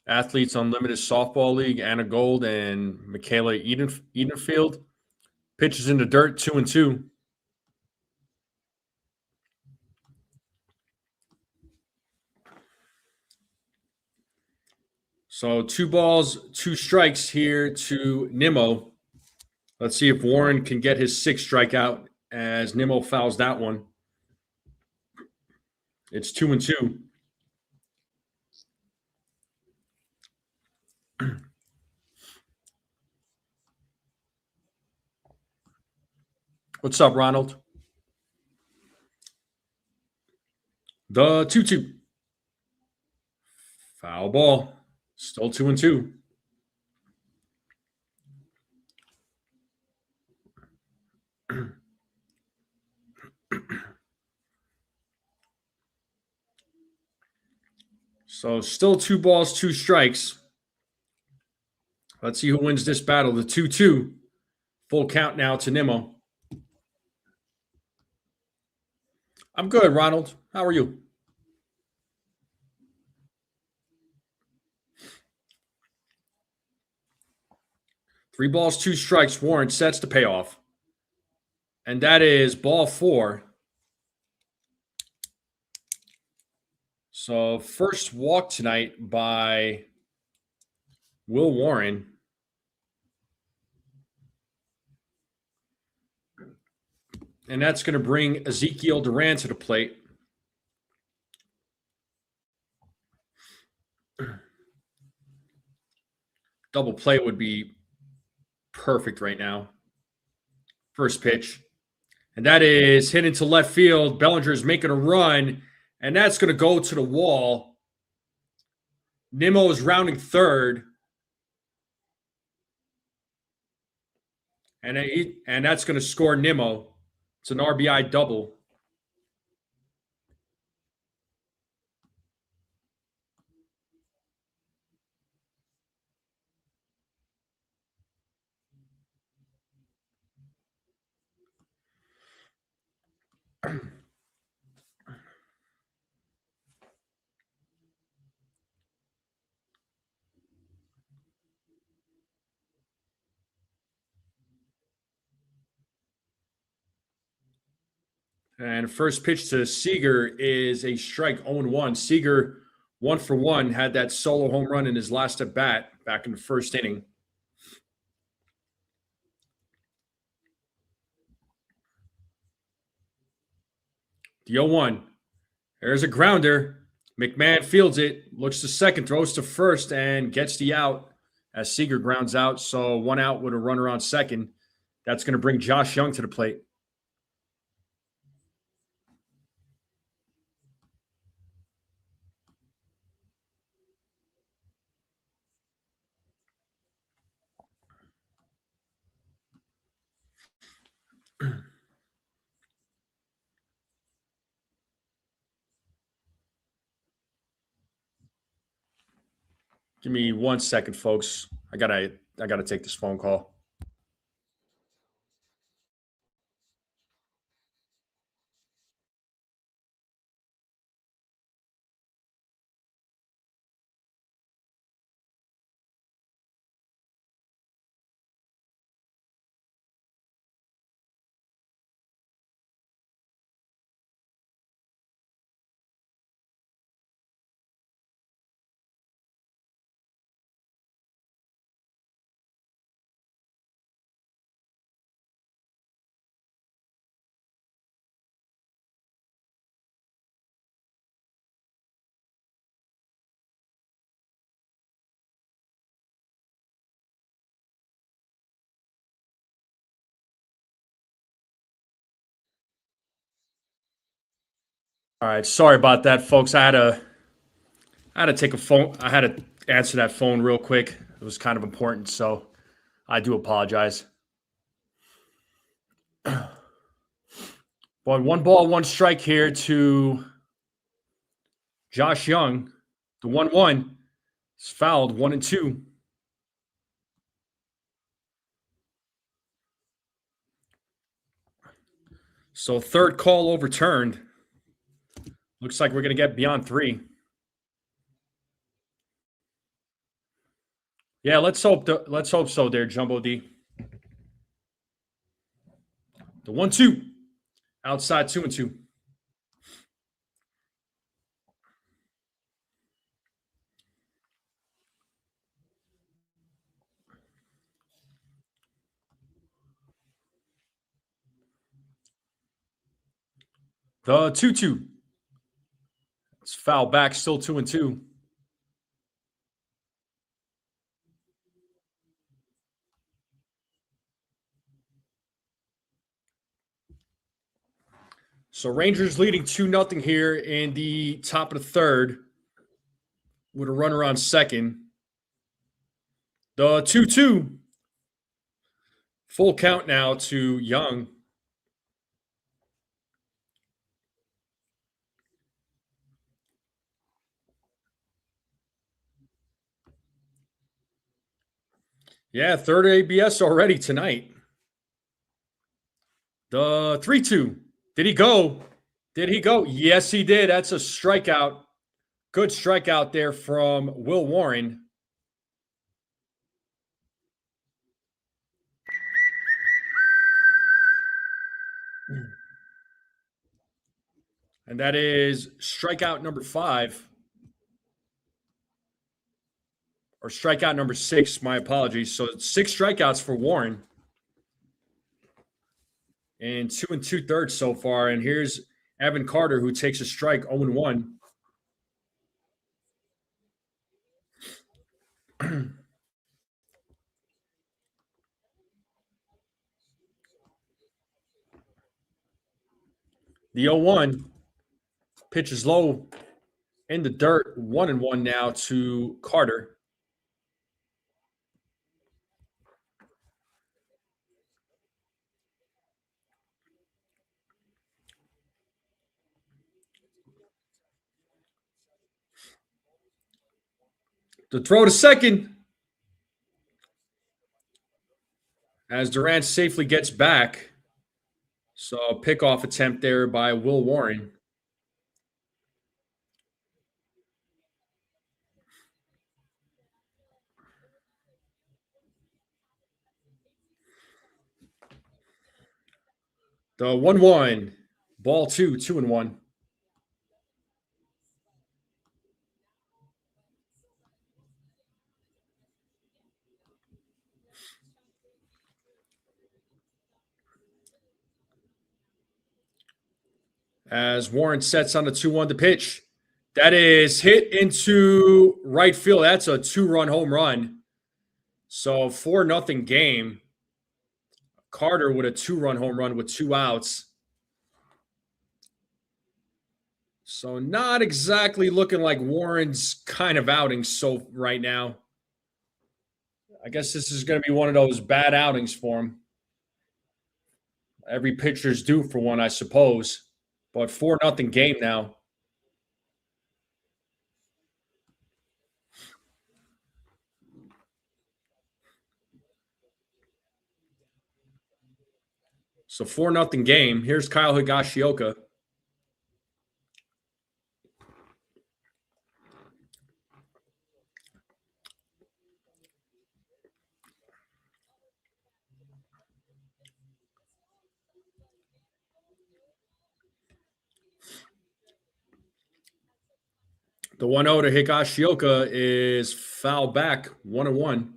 Athletes Unlimited Softball League, Anna Gold and Michaela Edenfield. Pitches in the dirt, 2 and 2. So 2 balls, 2 strikes here to Nimmo. Let's see if Warren can get his 6th strikeout as Nimmo fouls that one. It's 2 and 2. What's up, Ronald? The 2-2. Foul ball. Still 2 and 2. So still 2 balls, 2 strikes. Let's see who wins this battle. The 2-2. Full count now to Nimmo. I'm good, Ronald. How are you? Three balls, 2 strikes. Warren sets the payoff. And that is ball 4. So first walk tonight by Will Warren. And that's going to bring Ezekiel Duran to the plate. Double play would be perfect right now. First pitch. And that is hit into left field. Bellinger's making a run, and that's going to go to the wall. Nimmo is rounding third. And that's going to score Nimmo. It's an RBI double. And first pitch to Seager is a strike, 0-1. Seager, 1 for 1, had that solo home run in his last at bat back in the first inning. The 0-1. There's a grounder. McMahon fields it, looks to second, throws to first, and gets the out as Seager grounds out. So 1 out with a runner on second. That's going to bring Josh Young to the plate. Give me 1 second, folks. I gotta take this phone call. All right, sorry about that, folks. I had to take a phone. I had to answer that phone real quick. It was kind of important, so I do apologize. But 1-1 here to Josh Young. The 1-1 is fouled 1-2. So third call overturned. Looks like we're going to get beyond 3. Yeah, let's hope so there, Jumbo D. The 1-2. Outside 2-2. The 2-2. It's foul back, still 2-2. So Rangers leading 2-0 here in the top of the third with a runner on second. The 2-2. Full count now to Young. Yeah, third ABS already tonight. The 3-2. Did he go? Did he go? Yes, he did. That's a strikeout. Good strikeout there from Will Warren. And that is strikeout number 5. Or strikeout number 6, my apologies. So 6 strikeouts for Warren. And 2 2/3 so far. And here's Evan Carter, who takes a strike, 0-1. The 0-1 pitch is low in the dirt, 1-1 now to Carter. The throw to second as Durant safely gets back. So a pickoff attempt there by Will Warren. The 1-1, ball 2, 2-1. As Warren sets on the 2-1 to pitch. That is hit into right field. That's a 2-run home run. So 4-0 game. Carter with a 2-run home run with 2 outs. So not exactly looking like Warren's kind of outing so right now. I guess this is going to be one of those bad outings for him. Every pitcher's due for one, I suppose. But 4-0 game now. So 4-0 game. Here's Kyle Higashioka. The 1-0 to Higashioka is foul back, 1-1.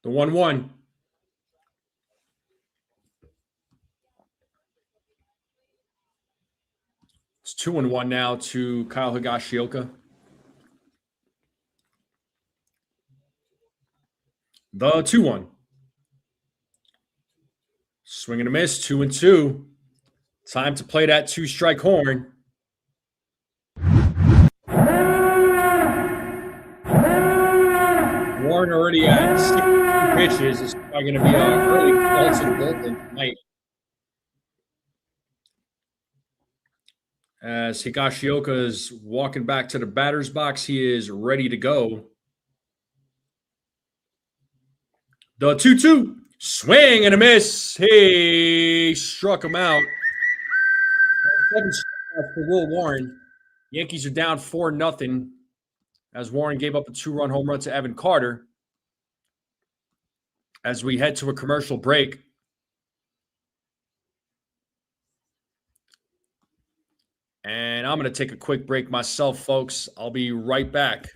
The 1-1. It's 2-1 now to Kyle Higashioka. The 2-1. Swing and a miss, 2-2. Time to play that 2-strike horn. Warren already at 62 pitches. It's probably going to be an early call to the bullpen tonight. As Higashioka is walking back to the batter's box, he is ready to go. The 2-2. Swing and a miss. He struck him out. 7 strikeouts for Will Warren. Yankees are down 4-0 as Warren gave up a 2-run home run to Evan Carter. As we head to a commercial break. And I'm going to take a quick break myself, folks. I'll be right back.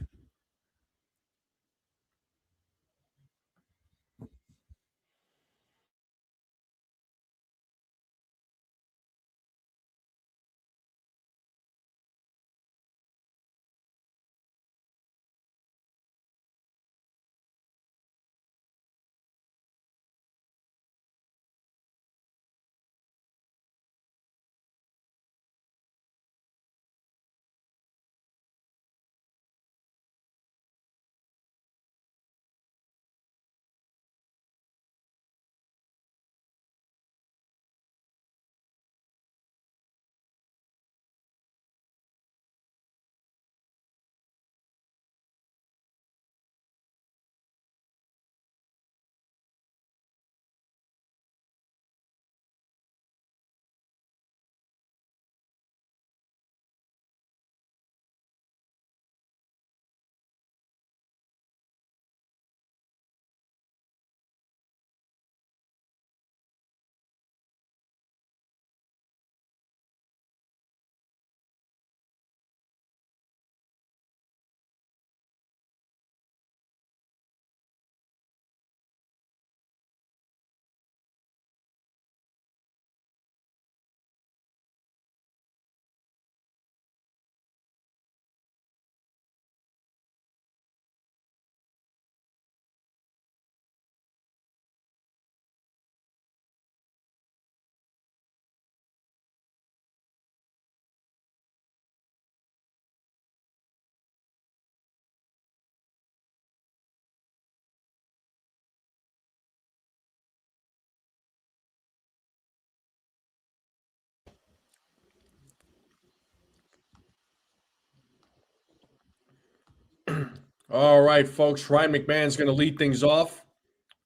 All right, folks. Ryan McMahon's going to lead things off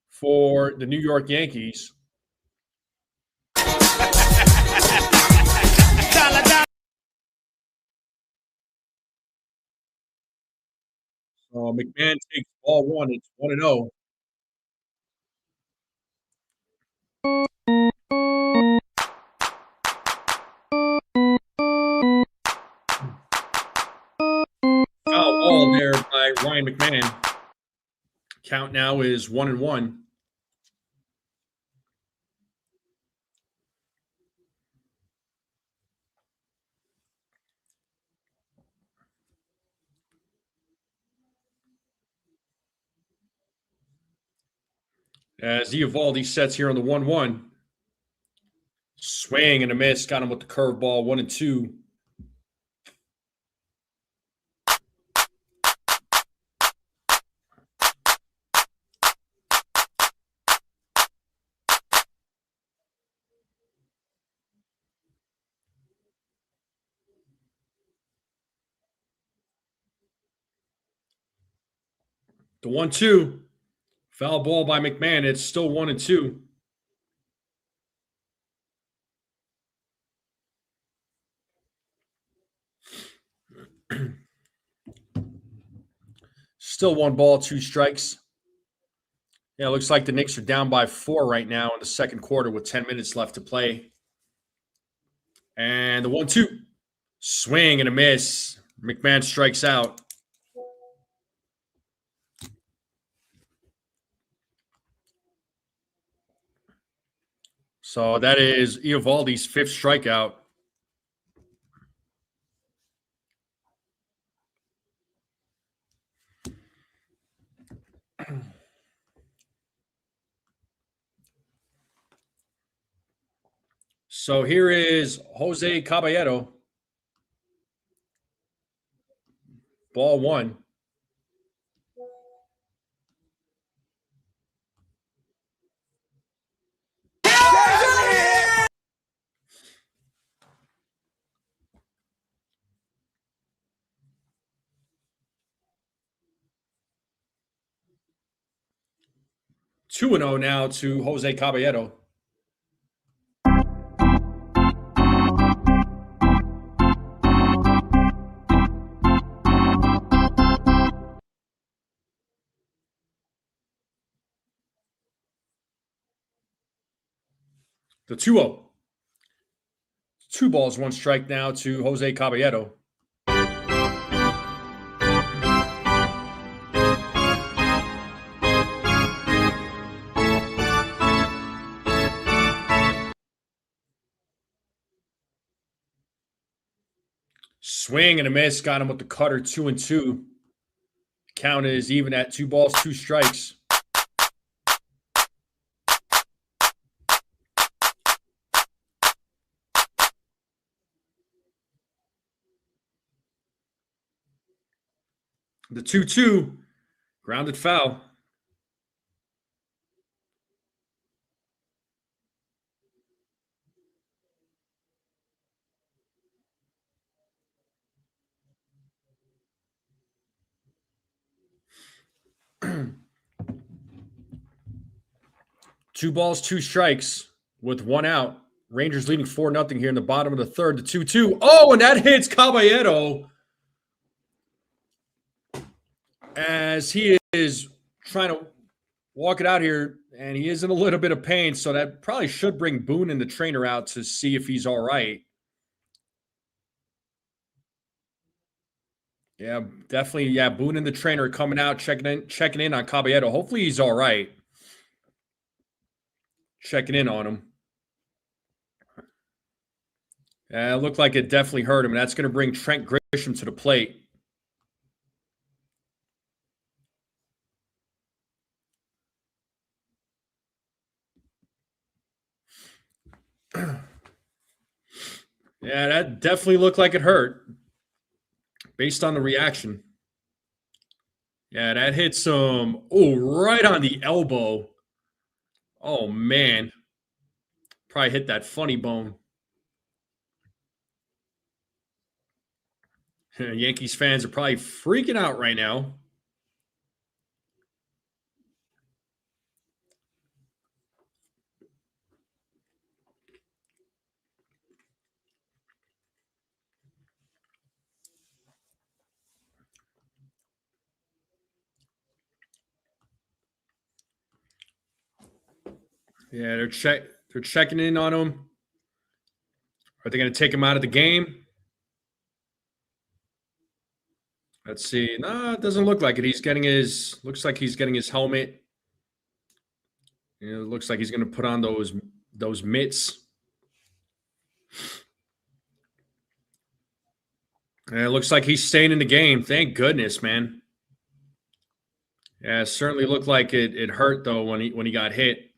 for the New York Yankees. McMahon takes ball 1. It's 1-0. Foul ball there by Ryan McMahon. Count now is 1-1. As Eovaldi sets here on the 1-1. Swing and a miss. Got him with the curveball, 1-2. The 1-2. Foul ball by McMahon. It's still 1-2. Still 1 ball, 2 strikes. Yeah, it looks like the Knicks are down by 4 right now in the second quarter with 10 minutes left to play. And the 1-2. Swing and a miss. McMahon strikes out. So that is Eovaldi's 5th strikeout. So here is Jose Caballero. Ball one. Two and 0 now to Jose Caballero. The 2-0. 2 balls, 1 strike now to Jose Caballero. Swing and a miss. Got him with the cutter. 2-2. Count is even at 2 balls, 2 strikes. The 2-2. Grounded foul. Two balls, 2 strikes with 1 out. Rangers leading 4-0 here in the bottom of the third. The 2-2. Oh, and that hits Caballero as he is trying to walk it out here, and he is in a little bit of pain, so that probably should bring Boone and the trainer out to see if he's all right. Yeah, definitely. Yeah, Boone and the trainer coming out, checking in on Caballero. Hopefully he's all right. Checking in on him. It looked like it definitely hurt him, and that's going to bring Trent Grisham to the plate. Yeah, that definitely looked like it hurt based on the reaction. Yeah, that hits him. Oh, right on the elbow. Oh, man. Probably hit that funny bone. Yankees fans are probably freaking out right now. Yeah, they're checking in on him. Are they going to take him out of the game? Let's see. No, it doesn't look like it. Looks like he's getting his helmet. It looks like he's going to put on those mitts. And it looks like he's staying in the game. Thank goodness, man. Yeah, it certainly looked like it hurt though when he got hit.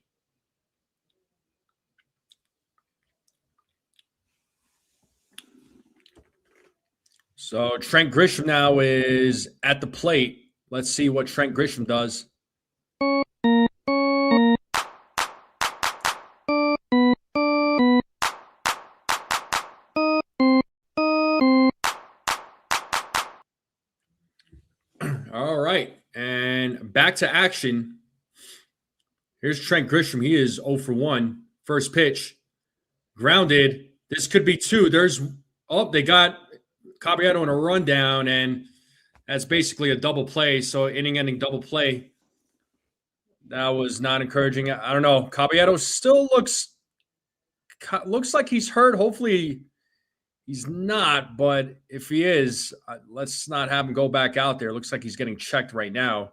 So Trent Grisham now is at the plate. Let's see what Trent Grisham does. All right, and back to action. Here's Trent Grisham. He is 0 for 1. First pitch, grounded. This could be 2. They got Caballero in a rundown, and that's basically a double play. So inning-ending double play. That was not encouraging. I don't know. Caballero still looks like he's hurt. Hopefully he's not, but if he is, let's not have him go back out there. Looks like he's getting checked right now.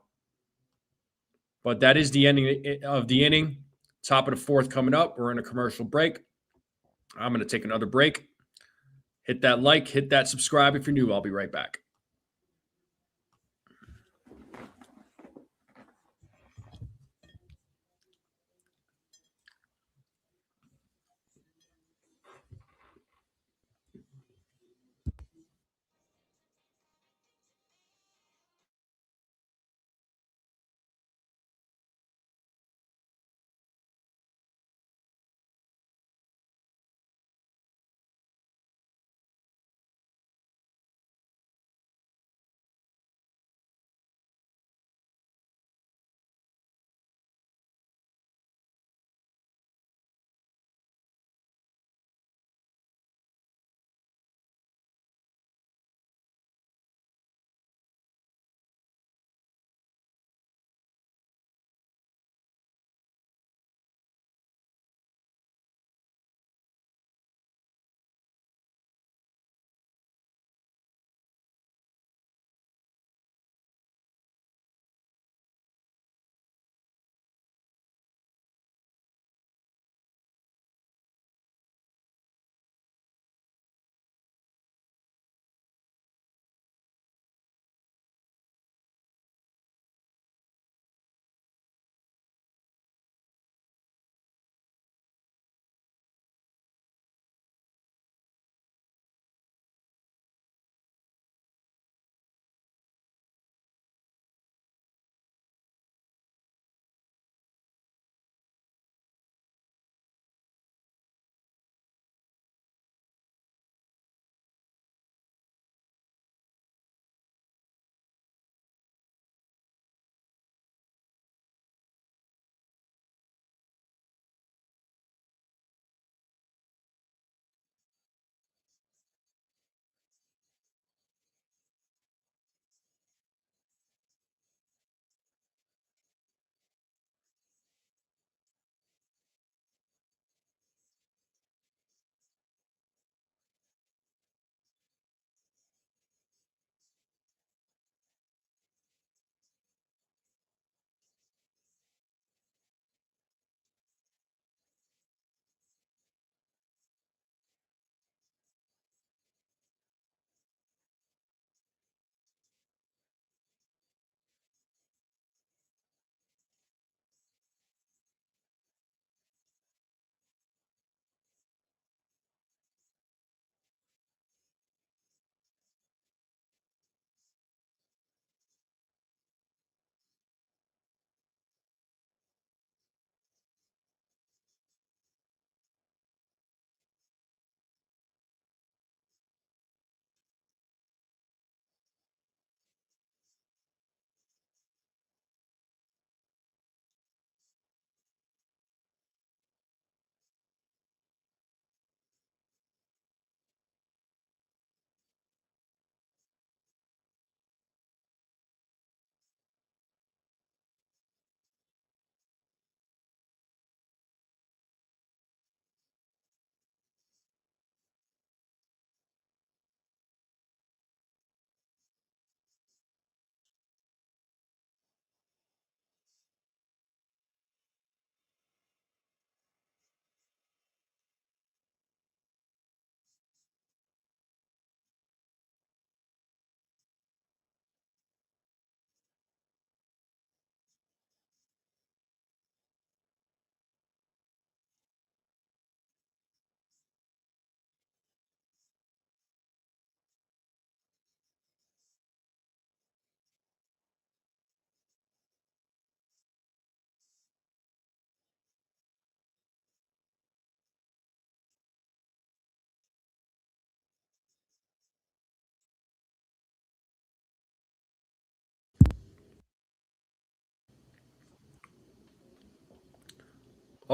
But that is the ending of the inning. Top of the fourth coming up. We're in a commercial break. I'm going to take another break. Hit that like, hit that subscribe if you're new. I'll be right back.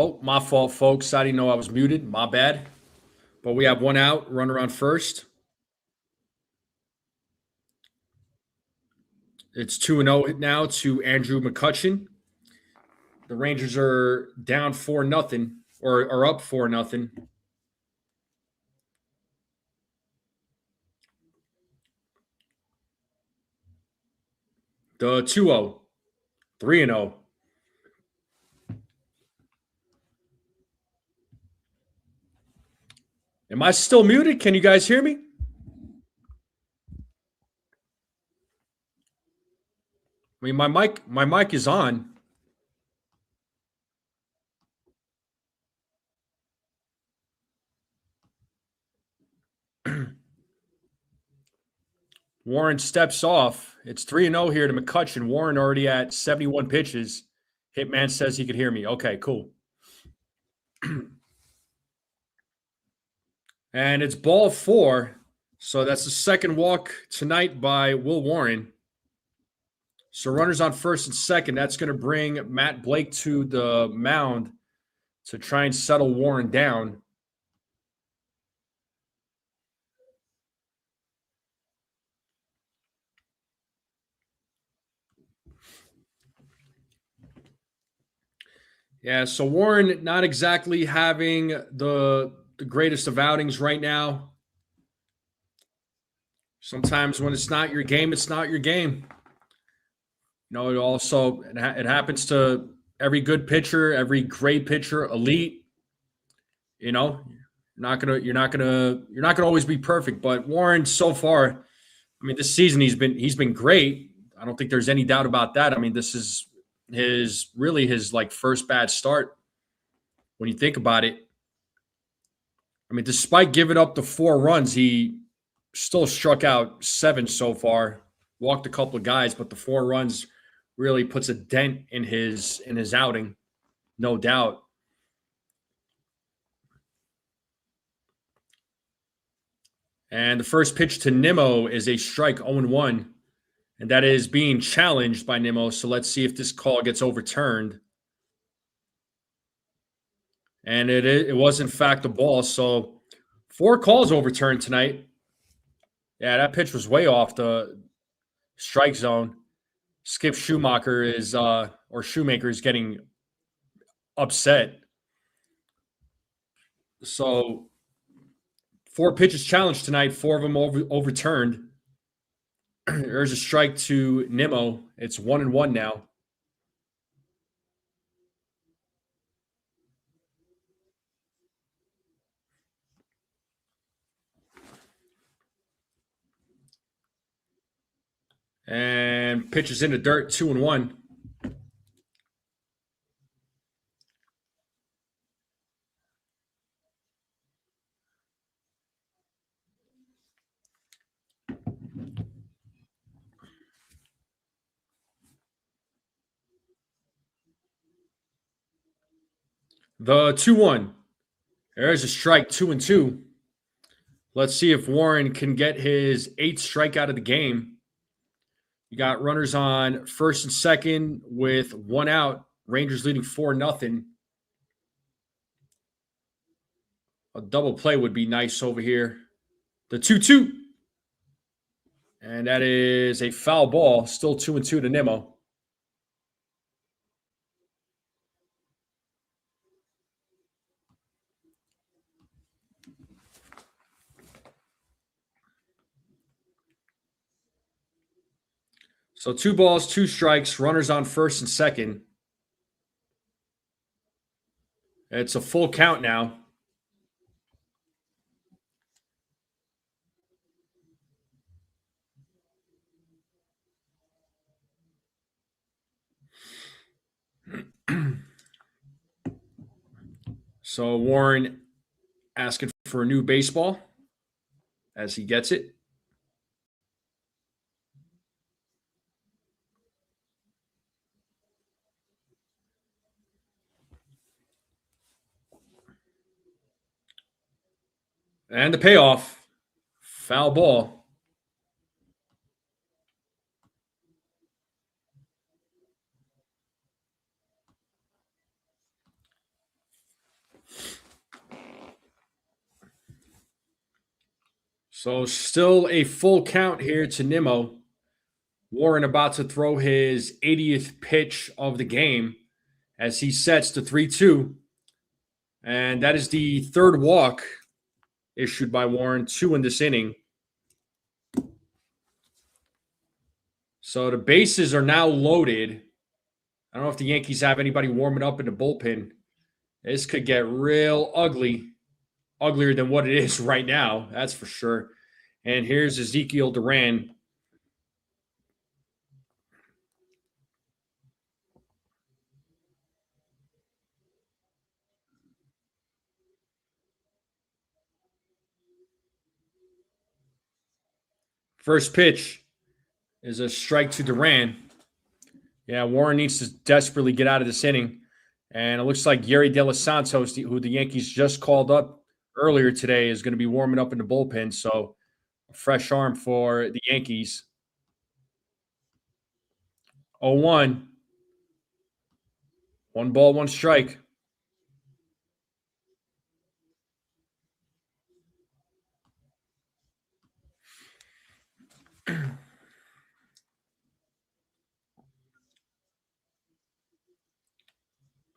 Oh, my fault, folks. I didn't know I was muted. My bad. But we have one out, runner on first. It's 2-0 now to Andrew McCutcheon. The Rangers are down 4-0 or are up 4-0. The 2-0, 3-0. Am I still muted? Can you guys hear me? I mean, my mic is on. Warren steps off. It's 3-0 here to McCutcheon. Warren already at 71 pitches. Hitman says he could hear me. Okay, cool. And it's ball 4. So that's the second walk tonight by Will Warren. So runners on first and second. That's going to bring Matt Blake to the mound to try and settle Warren down. Yeah, so Warren not exactly having the greatest of outings right now. Sometimes when it's not your game, it's not your game. It also it happens to every good pitcher, every great pitcher, elite. You're not gonna always be perfect. But Warren, so far, I mean, this season he's been great. I don't think there's any doubt about that. I mean, this is his like first bad start when you think about it. I mean, despite giving up the 4 runs, he still struck out 7 so far, walked a couple of guys, but the 4 runs really puts a dent in his outing, no doubt. And the first pitch to Nimmo is a strike 0-1, and that is being challenged by Nimmo. So let's see if this call gets overturned. And it was in fact a ball. So 4 calls overturned tonight. Yeah, that pitch was way off the strike zone. Skip Schumacher or Shoemaker is getting upset. So 4 pitches challenged tonight, 4 of them overturned. There's a strike to Nimmo. It's 1-1 now. And pitches in the dirt, 2-1. The 2-1. There's a strike, 2-2. Let's see if Warren can get his 8th strikeout of the game. You got runners on first and second with 1 out. Rangers leading 4-0. A double play would be nice over here. The 2-2. And that is a foul ball. Still 2-2 to Nimmo. So 2 balls, 2 strikes, runners on first and second. It's a full count now. So Warren asking for a new baseball as he gets it. And the payoff, foul ball. So still a full count here to Nimmo. Warren about to throw his 80th pitch of the game as he sets the 3-2. And that is the third walk issued by Warren, 2 in this inning. So the bases are now loaded. I don't know if the Yankees have anybody warming up in the bullpen. This could get real ugly, uglier than what it is right now, that's for sure. And here's Ezekiel Duran. First pitch is a strike to Duran. Yeah, Warren needs to desperately get out of this inning. And it looks like Yariel De Los Santos, who the Yankees just called up earlier today, is going to be warming up in the bullpen. So a fresh arm for the Yankees. 0-1. 1 ball, 1 strike.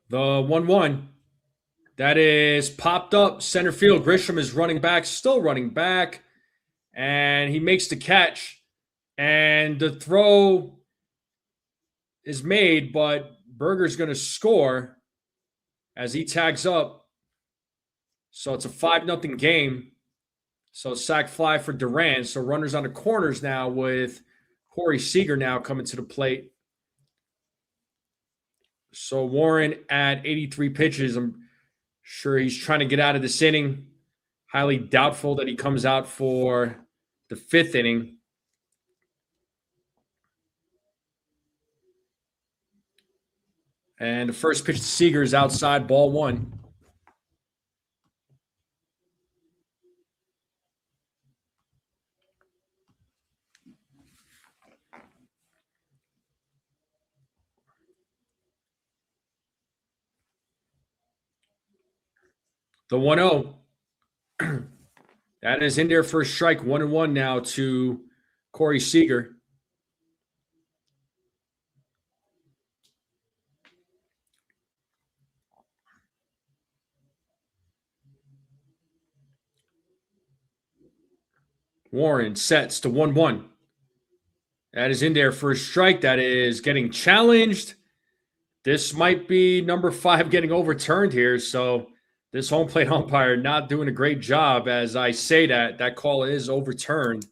The 1-1. That is popped up center field. Grisham is running back, still running back. And he makes the catch. And the throw is made, but Berger's going to score as he tags up. So it's a 5-0 game. So sack fly for Duran. So runners on the corners now with Corey Seager now coming to the plate. So Warren at 83 pitches. I'm sure he's trying to get out of this inning. Highly doubtful that he comes out for the 5th inning. And the first pitch to Seager is outside, ball 1. The 1-0. That is in there for a strike. 1-1 now to Corey Seager. Warren sets to 1-1. That is in there for a strike. That is getting challenged. This might be number 5 getting overturned here. So this home plate umpire not doing a great job. As I say that call is overturned.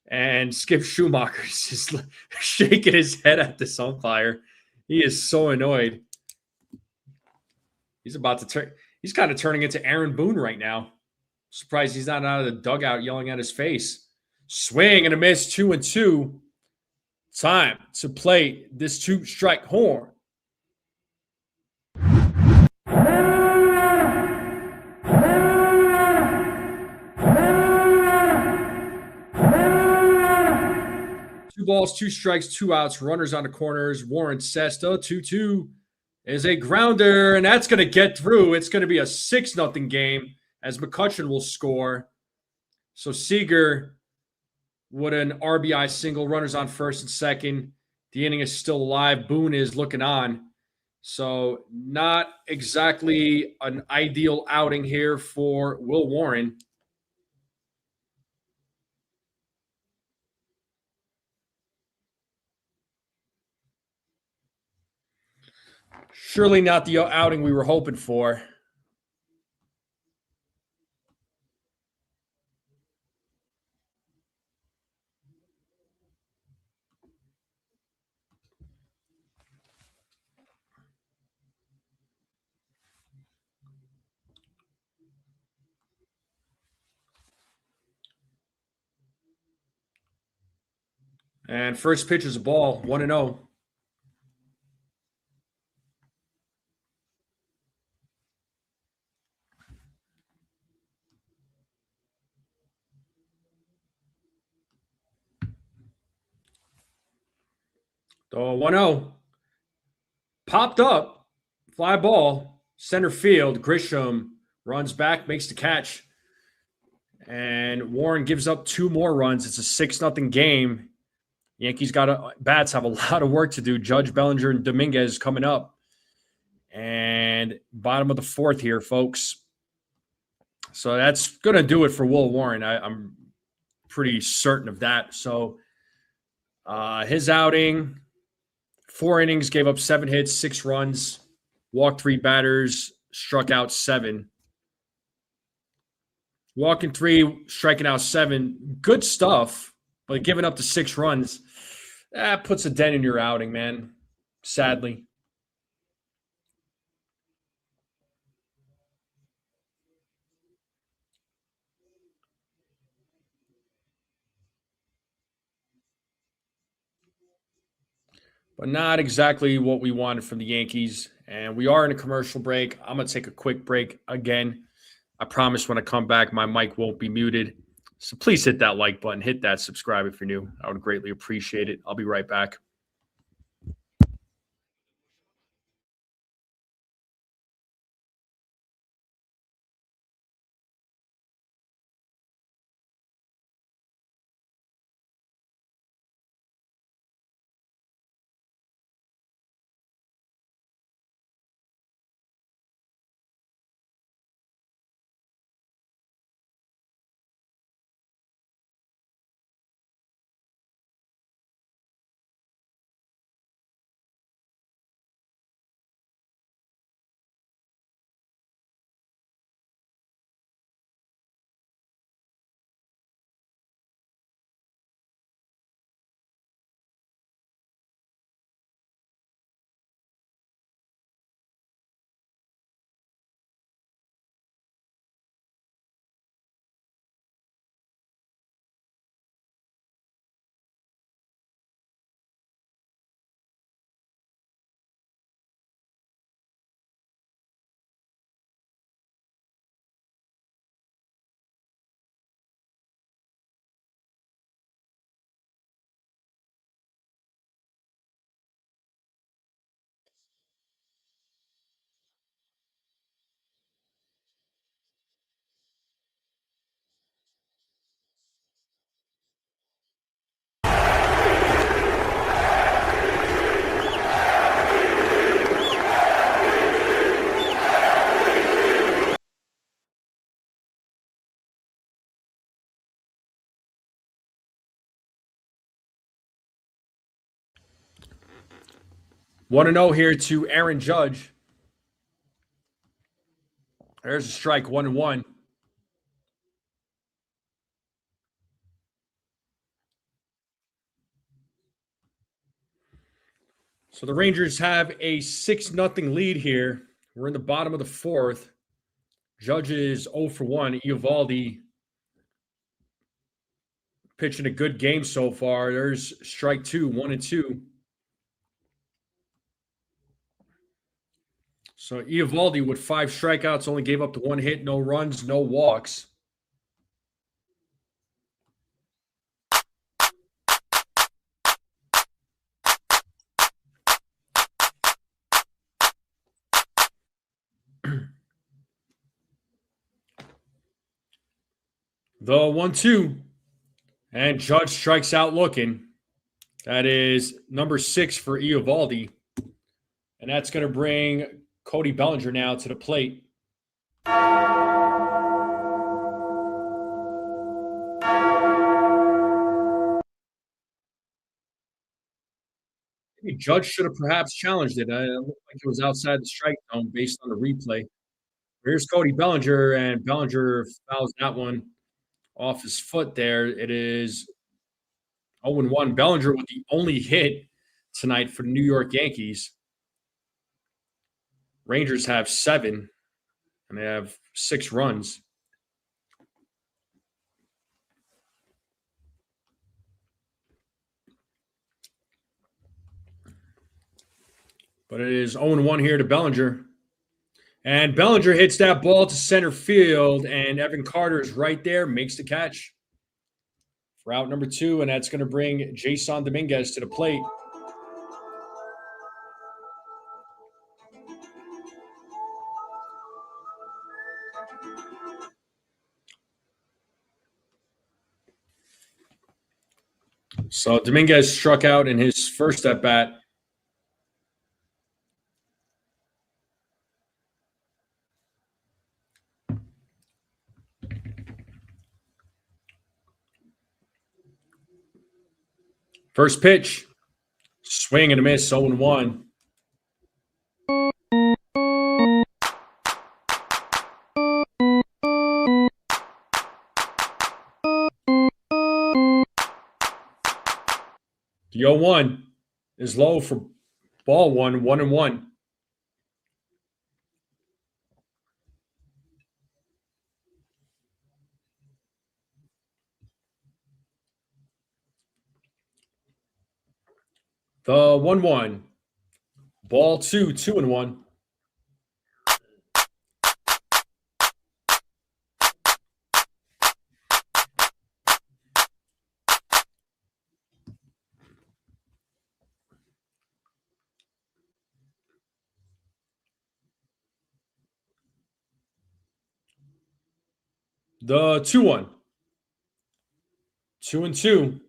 And Skip Schumacher is just shaking his head at this umpire. He is so annoyed. He's about to turn. He's kind of turning into Aaron Boone right now. Surprised he's not out of the dugout yelling at his face. Swing and a miss, 2-2. Time to play this 2-strike horn. Two balls, 2 strikes, 2 outs. Runners on the corners. Warren Sesta, 2-2 is a grounder, and that's going to get through. It's going to be a 6-0 game as McCutchen will score. So Seager with an RBI single. Runners on first and second. The inning is still alive. Boone is looking on. So not exactly an ideal outing here for Will Warren. Surely not the outing we were hoping for. And first pitch is a ball, 1-0. The 1-0 popped up, fly ball, center field. Grisham runs back, makes the catch. And Warren gives up 2 more runs. It's a 6-0 game. Yankees bats have a lot of work to do. Judge, Bellinger, and Dominguez coming up. And bottom of the 4th here, folks. So that's going to do it for Will Warren. I'm pretty certain of that. So his outing, 4 innings, gave up 7 hits, 6 runs, walked 3 batters, struck out 7. Walking 3, striking out 7. Good stuff, but giving up the 6 runs, that puts a dent in your outing, man, sadly. But not exactly what we wanted from the Yankees. And we are in a commercial break. I'm going to take a quick break again. I promise when I come back, my mic won't be muted. So please hit that like button, hit that subscribe if you're new. I would greatly appreciate it. I'll be right back. Want to know here to Aaron Judge. There's a strike, 1-1. So the Rangers have a 6-0 lead here. We're in the bottom of the 4th. Judge is 0 for 1. Eovaldi pitching a good game so far. There's strike 2, 1-2. So Eovaldi with 5 strikeouts only gave up to 1 hit, no runs, no walks. The 1-2. And Judge strikes out looking. That is number 6 for Eovaldi. And that's going to bring Cody Bellinger now to the plate. Judge should have perhaps challenged it. It looked like it was outside the strike zone based on the replay. Here's Cody Bellinger, and Bellinger fouls that one off his foot there. It is 0-1. Bellinger with the only hit tonight for the New York Yankees. Rangers have 7, and they have 6 runs. But it is 0-1 here to Bellinger. And Bellinger hits that ball to center field, and Evan Carter is right there, makes the catch for out number 2, and that's going to bring Jason Dominguez to the plate. So Dominguez struck out in his first at bat. First pitch, swing and a miss, 0-1. The 0-1 is low for ball one, 1-1. The 1-1. Ball two, 2-1. The 2-1. 2-2.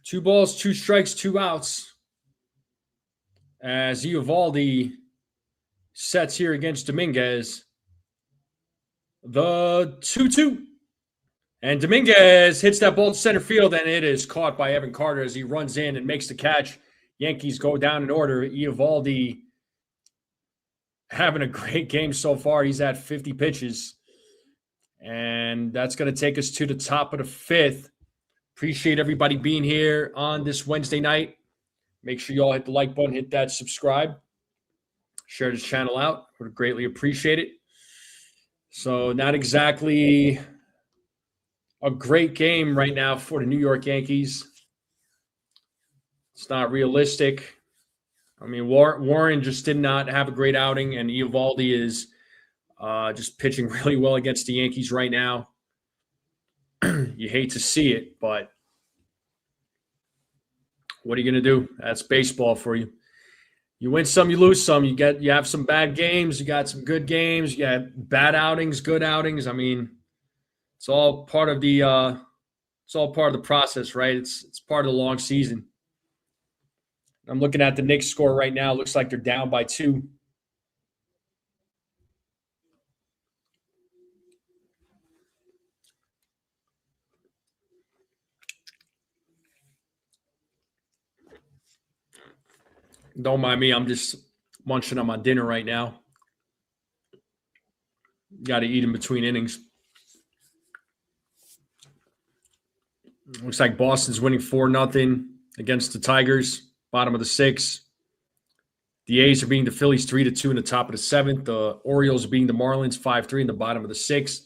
Two balls, two strikes, two outs. As Eovaldi sets here against Dominguez. The 2-2. And Dominguez hits that ball to center field, and it is caught by Evan Carter as he runs in and makes the catch. Yankees go down in order. Eovaldi having a great game so far. He's at 50 pitches. And that's going to take us to the top of the fifth. Appreciate everybody being here on this Wednesday night. Make sure you all hit the like button, hit that subscribe. Share this channel out. Would greatly appreciate it. So not exactly a great game right now for the New York Yankees. It's not realistic. I mean, Warren just did not have a great outing, and Eovaldi is just pitching really well against the Yankees right now. You hate to see it, but what are you going to do? That's baseball for you. You win some, you lose some. You have some bad games. You got some good games. You got bad outings, good outings. I mean, it's all part of the process, right? It's part of the long season. I'm looking at the Knicks score right now. It looks like they're down by 2. Don't mind me. I'm just munching on my dinner right now. Got to eat in between innings. Looks like Boston's winning 4-0 against the Tigers, bottom of the 6th. The A's are beating the Phillies 3-2 in the top of the 7th. The Orioles are beating the Marlins 5-3 in the bottom of the 6th.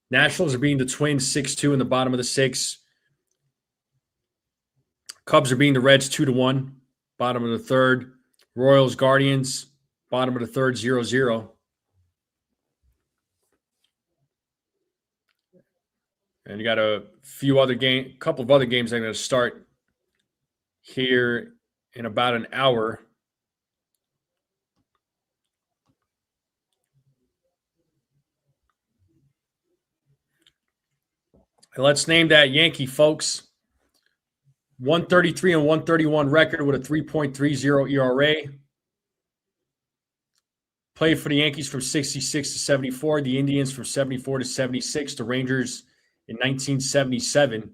Nationals are beating the Twins 6-2 in the bottom of the 6th. Cubs are beating the Reds 2-1, bottom of the 3rd. Royals, Guardians, bottom of the 3rd, 0-0. And you got a couple of other games that are going to start here in about an hour. And let's name that Yankee, folks. 133 and 131 record with a 3.30 ERA. Played for the Yankees from 66 to 74, the Indians from 74 to 76, the Rangers in 1977.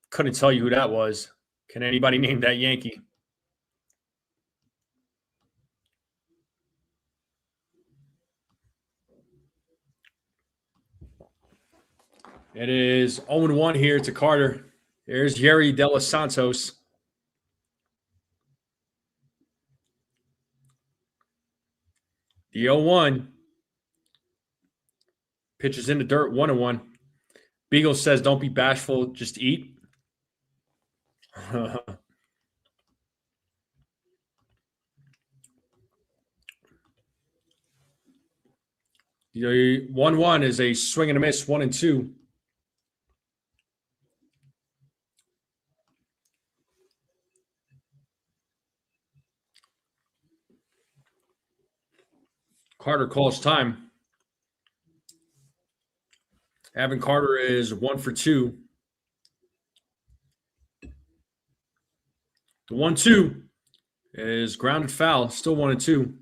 Couldn't tell you who that was. Can anybody name that Yankee? It is 0-1 here to Carter. There's Yariel de los Santos. The 0-1. Pitches in the dirt, 1-1. Beagle says, don't be bashful, just eat. The 1-1 is a swing and a miss, 1-2. Carter calls time. Evan Carter is 1 for 2. The 1-2 is grounded foul. Still 1-2.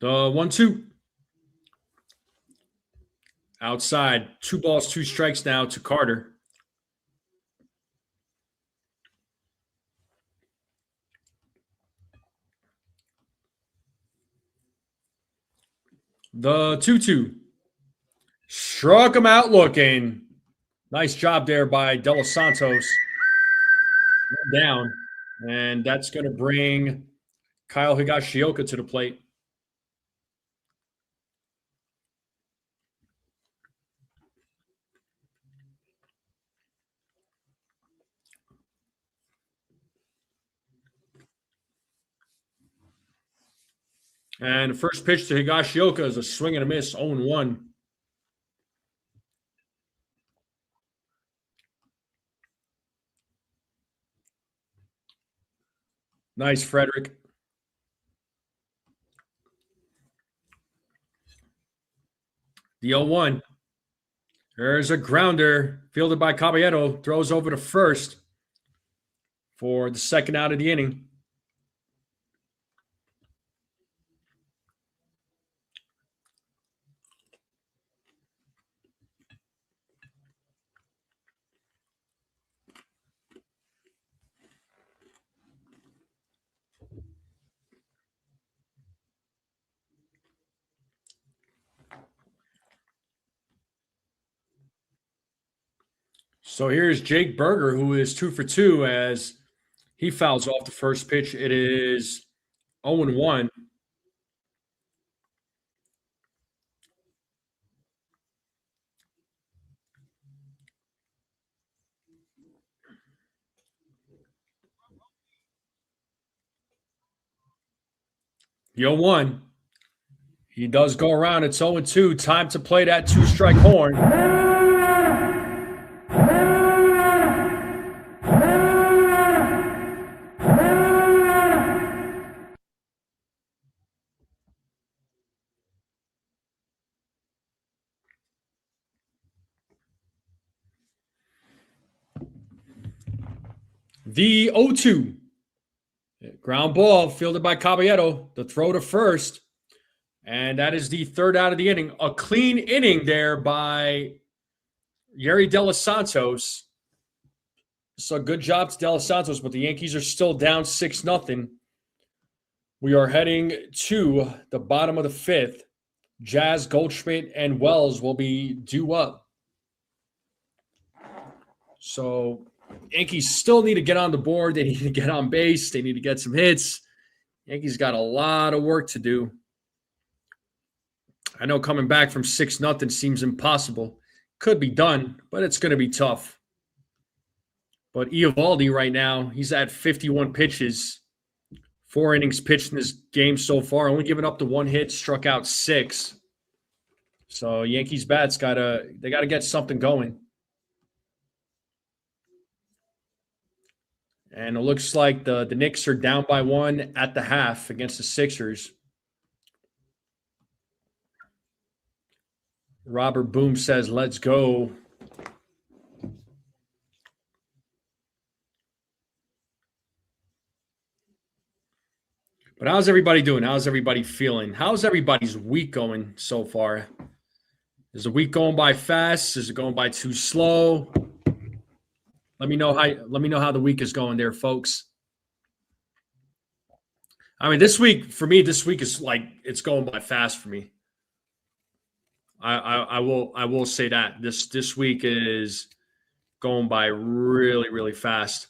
The 1-2. Outside. 2 balls, 2 strikes now to Carter. The 2-2. Struck him out looking. Nice job there by De Los Santos. Down. And that's going to bring Kyle Higashioka to the plate. And the first pitch to Higashioka is a swing and a miss, 0-1. Nice, Frederick. The 0-1. There's a grounder fielded by Caballero. Throws over to first for the second out of the inning. So here's Jake Berger, who is 2 for 2 as he fouls off the first pitch. It is 0-1. The 0-1. He does go around. It's 0-2. Time to play that 2-strike horn. The 0-2. Ground ball fielded by Caballero. The throw to first. And that is the third out of the inning. A clean inning there by Yariel De Los Santos. So good job to De Los Santos, but the Yankees are still down 6-0. We are heading to the bottom of the fifth. Jazz, Goldschmidt, and Wells will be due up. So Yankees still need to get on the board. They need to get on base. They need to get some hits. Yankees got a lot of work to do. I know coming back from 6-0 seems impossible. Could be done, but it's going to be tough. But Eovaldi right now, he's at 51 pitches, 4 innings pitched in this game so far, only giving up the 1 hit, struck out 6. So Yankees bats gotta get something going. And it looks like the Knicks are down by 1 at the half against the Sixers. Robert Boom says, let's go. But how's everybody doing? How's everybody feeling? How's everybody's week going so far? Is the week going by fast? Is it going by too slow? Let me know how the week is going there, folks. I mean, this week is like it's going by fast for me. I will say that this week is going by really, really fast.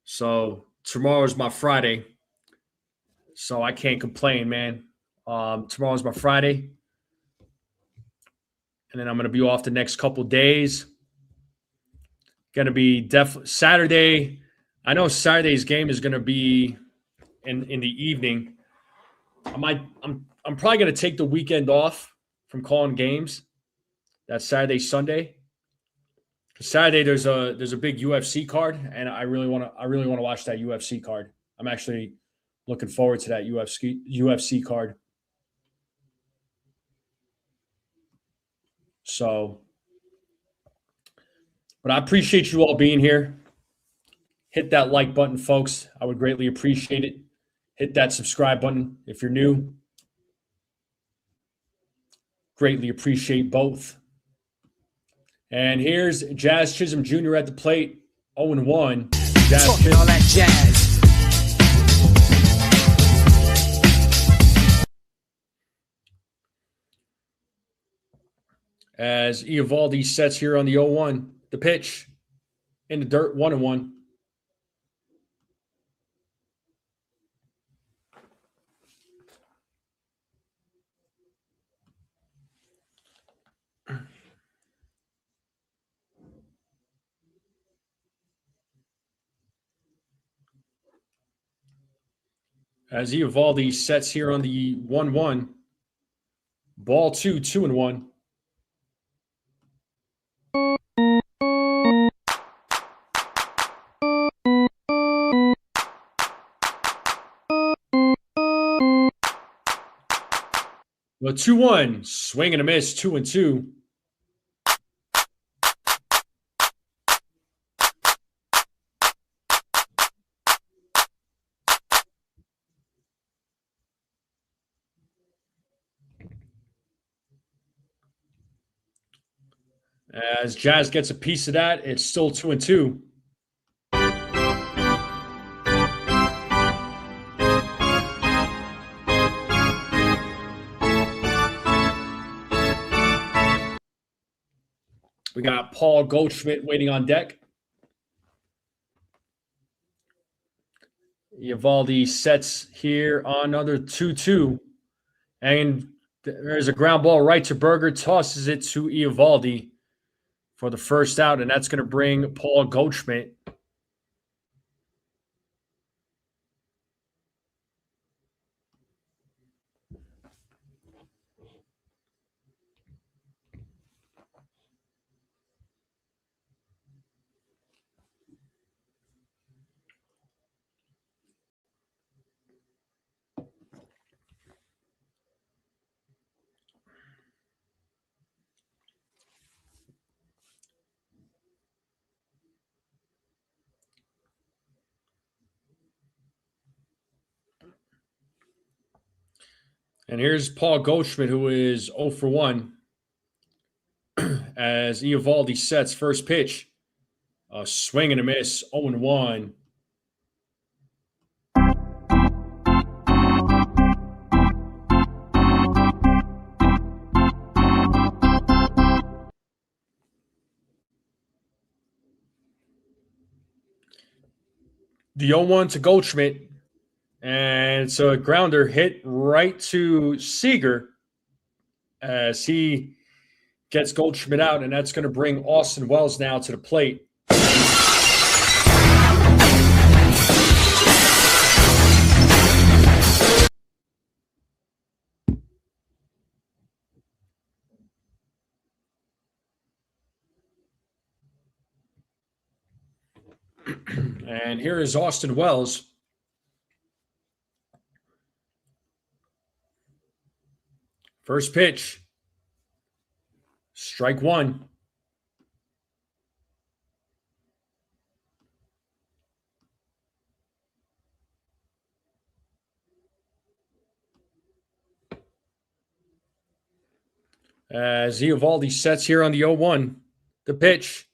So tomorrow's my Friday. So I can't complain, man. Tomorrow's my Friday. And then I'm going to be off the next couple days. Going to be Saturday. I know Saturday's game is going to be in the evening. I'm probably going to take the weekend off from calling games. That Saturday, Sunday. Saturday there's a big UFC card, and I really want to watch that UFC card. I'm actually looking forward to that UFC card. So, but I appreciate you all being here. Hit that like button, folks. I would greatly appreciate it. Hit that subscribe button if you're new. Greatly appreciate both. And here's Jazz Chisholm Jr. at the plate, 0-1. Jazz Talking Chisholm. all that jazz. As Eovaldi sets here on the 0-1. The pitch in the dirt, 1-1. As Eovaldi sets here on the 1-1. Ball 2, 2-1. Well, 2-1. Swing and a miss, 2-2. As Jazz gets a piece of that, it's still 2-2. We got Paul Goldschmidt waiting on deck. Eovaldi sets here on another 2-2. And there's a ground ball right to Berger, tosses it to Eovaldi for the first out, and that's going to bring Paul Goldschmidt. And here's Paul Goldschmidt, who is 0-1. As Eovaldi sets first pitch. A swing and a miss, 0-1. The 0-1 to Goldschmidt. And it's a grounder hit right to Seager as he gets Goldschmidt out, and that's going to bring Austin Wells now to the plate. And here is Austin Wells. First pitch. Strike one. As Eovaldi sets here on the 0-1. The pitch.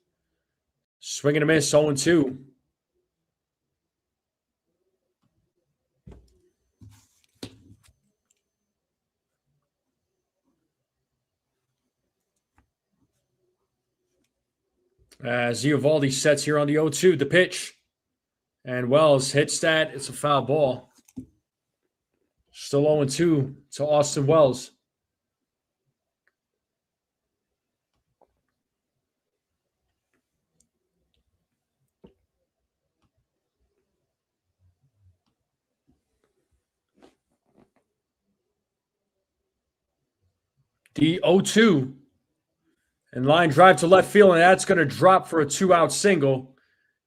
Swing and a miss, 0-2. As Eovaldi sets here on the 0-2, the pitch. And Wells hits that. It's a foul ball. Still 0-2 to Austin Wells. The 0-2. And line drive to left field, and that's going to drop for a 2-out single,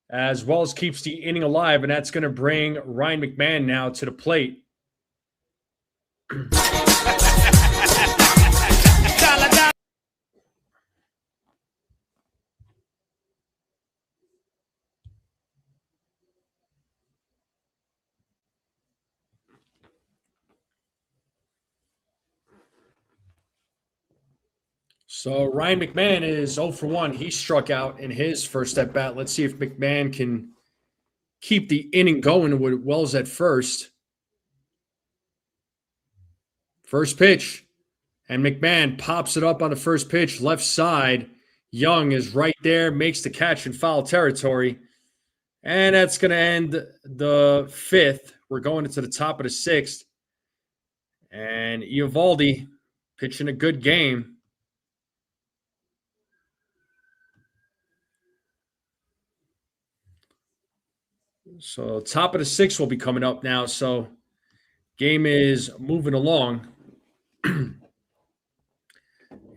as well as keeps the inning alive, and that's going to bring Ryan McMahon now to the plate. So Ryan McMahon is 0 for 1. He struck out in his first at bat. Let's see if McMahon can keep the inning going with Wells at first. First pitch. And McMahon pops it up on the first pitch, left side. Young is right there, makes the catch in foul territory. And that's going to end the fifth. We're going into the top of the sixth. And Eovaldi pitching a good game. So top of the sixth will be coming up now. So game is moving along.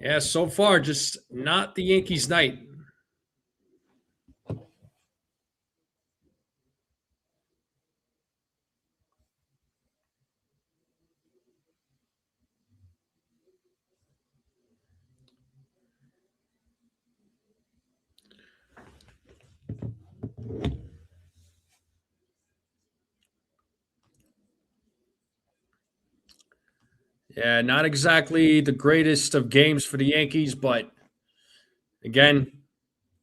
Yeah, so far just not the Yankees' night. Yeah, not exactly the greatest of games for the Yankees, but again,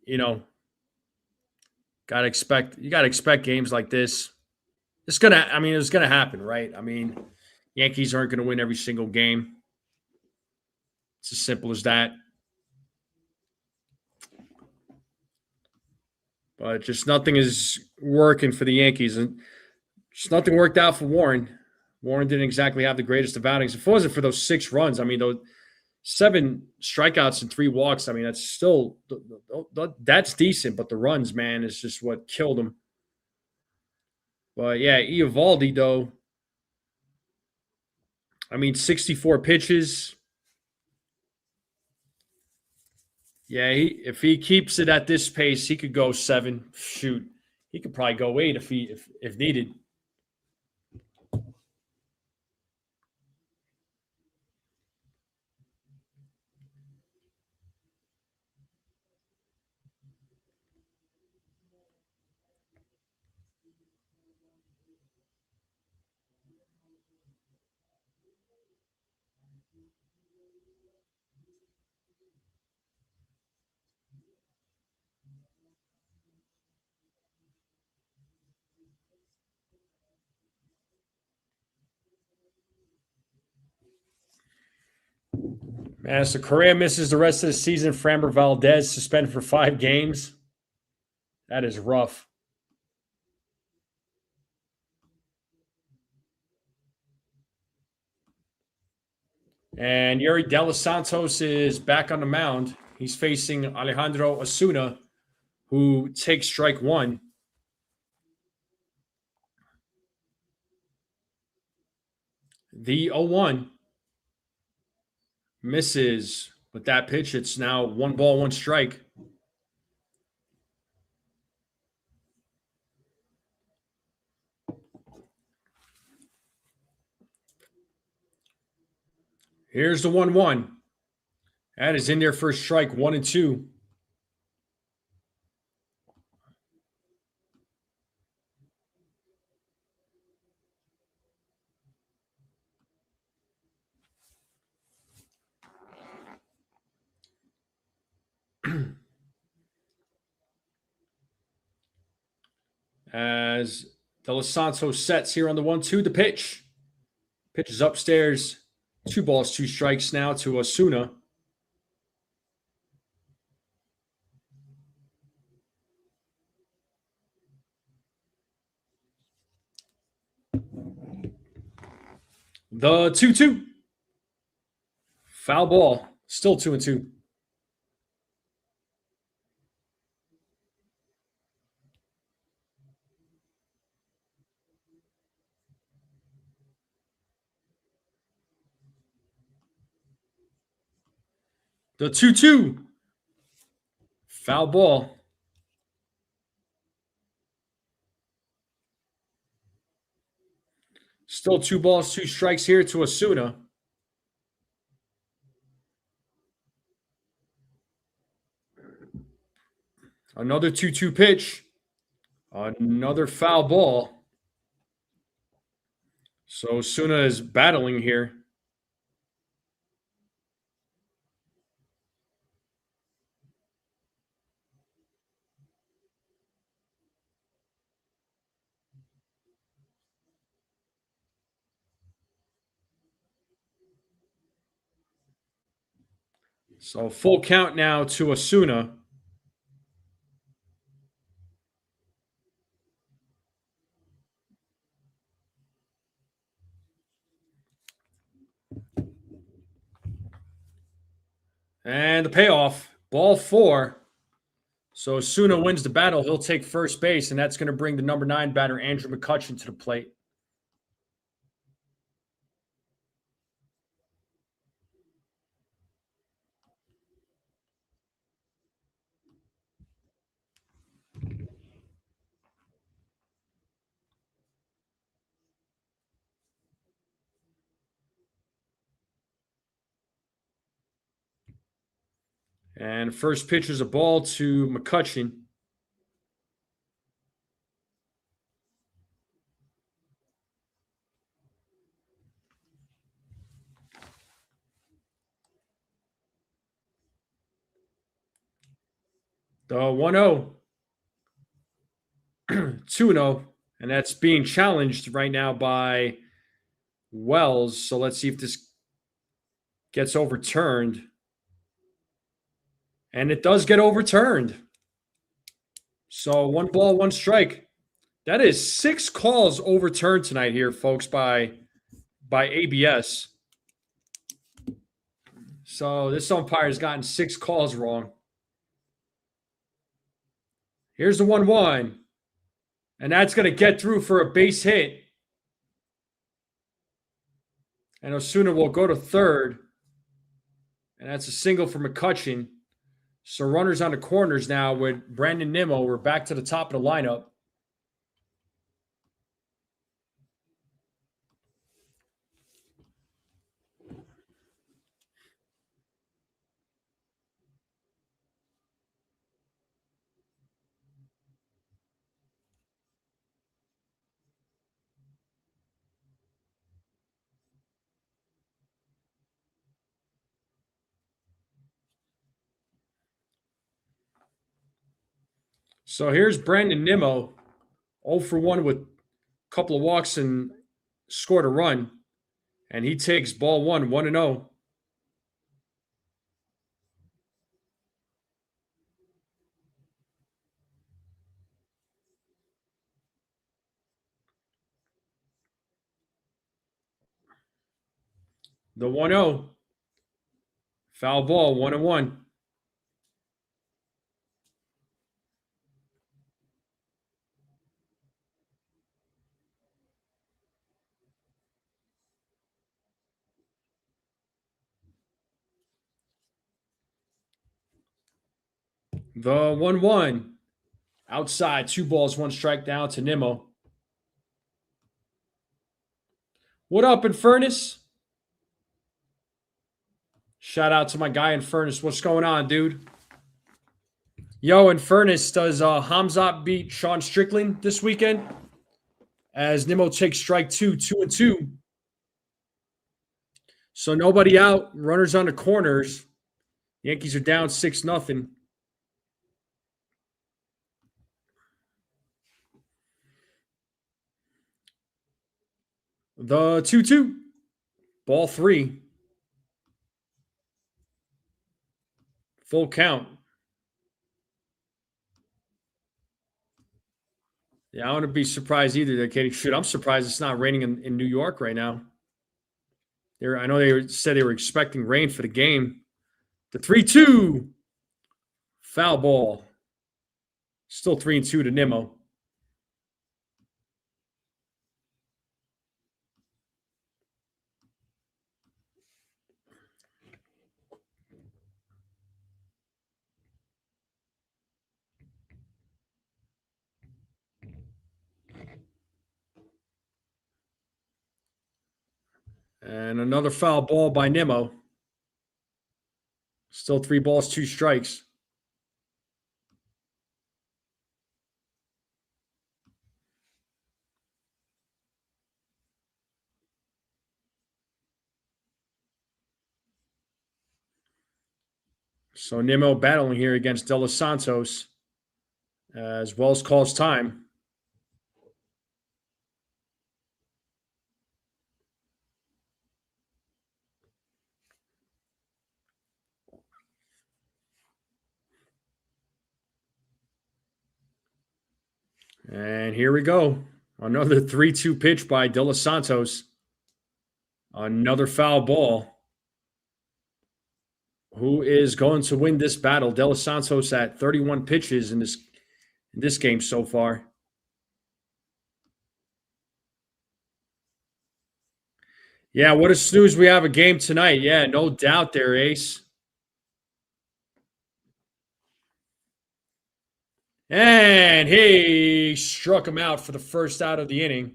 you know, you gotta expect games like this. It's gonna happen, right? I mean, Yankees aren't gonna win every single game. It's as simple as that. But just nothing is working for the Yankees, and just nothing worked out for Warren. Warren didn't exactly have the greatest of outings. If it wasn't for those 6 runs, I mean, those 7 strikeouts and 3 walks, I mean, that's still that's decent. But the runs, man, is just what killed him. But yeah, Eovaldi though. I mean, 64 pitches. Yeah, if he keeps it at this pace, he could go 7. Shoot, he could probably go 8 if needed. Man, so Correa misses the rest of the season. Framber Valdez suspended for 5 games. That is rough. And Yuri De Los Santos is back on the mound. He's facing Alejandro Osuna, who takes strike 1. The 0-1 misses with that pitch. It's now 1 ball, 1 strike. Here's the 1-1. That is in there for a strike, 1 and 2. As De Los Santos sets here on the 1-2, the pitch. Pitch is upstairs. 2 balls, 2 strikes now to Osuna. The 2-2. Foul ball. Still 2 and 2. The 2-2. Foul ball. Still 2 balls, 2 strikes here to Osuna. Another 2-2 pitch. Another foul ball. So Osuna is battling here. So full count now to Osuna. And the payoff, ball 4. So Osuna wins the battle. He'll take first base, and that's going to bring the number 9 batter, Andrew McCutchen, to the plate. And first pitch is a ball to McCutchen. The 1-0. 2-0. And that's being challenged right now by Wells. So let's see if this gets overturned. And it does get overturned. So 1 ball, 1 strike. That is 6 calls overturned tonight here, folks, by ABS. So this umpire has gotten 6 calls wrong. Here's the 1-1. And that's going to get through for a base hit. And Osuna will go to third. And that's a single for McCutchen. So runners on the corners now with Brandon Nimmo. We're back to the top of the lineup. So here's Brandon Nimmo, 0 for 1 with a couple of walks and scored a run. And he takes ball 1, 1-0. The 1-0. Foul ball, 1-1. The 1-1. Outside, 2 balls, 1 strike down to Nimmo. What up, Infernus? Shout out to my guy Infernus. What's going on, dude? Yo, Infernus, does Hamzat beat Sean Strickland this weekend? As Nimmo takes strike 2, 2-2. So nobody out. Runners on the corners. Yankees are down 6-0. The 2-2. Ball 3. Full count. Yeah, I wouldn't be surprised either. They're getting shoot. I'm surprised it's not raining in New York right now. I know they said they were expecting rain for the game. The 3-2. Foul ball. Still 3-2 to Nimmo. And another foul ball by Nimmo. Still 3 balls, 2 strikes. So Nimmo battling here against De Los Santos as Wells calls time. And here we go. Another 3-2 pitch by De Los Santos. Another foul ball. Who is going to win this battle? De Los Santos at 31 pitches in this game so far. Yeah, what a snooze we have a game tonight. Yeah, no doubt there, Ace. And he struck him out for the first out of the inning.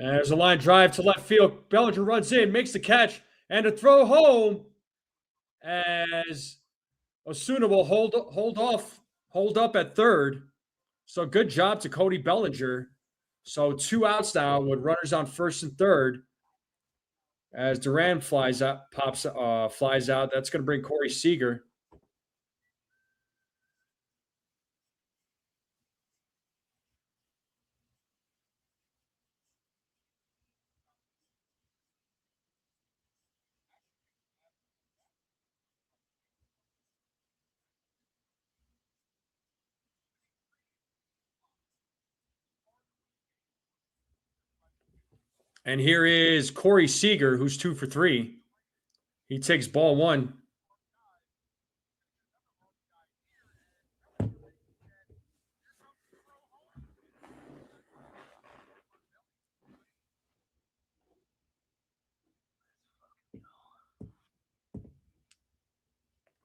And there's a line drive to left field. Bellinger runs in, makes the catch, and a throw home as Osuna will hold up at third. So good job to Cody Bellinger. So 2 outs now with runners on first and third. As Duran flies out. That's going to bring Corey Seager. And here is Corey Seager, who's 2 for 3. He takes ball 1.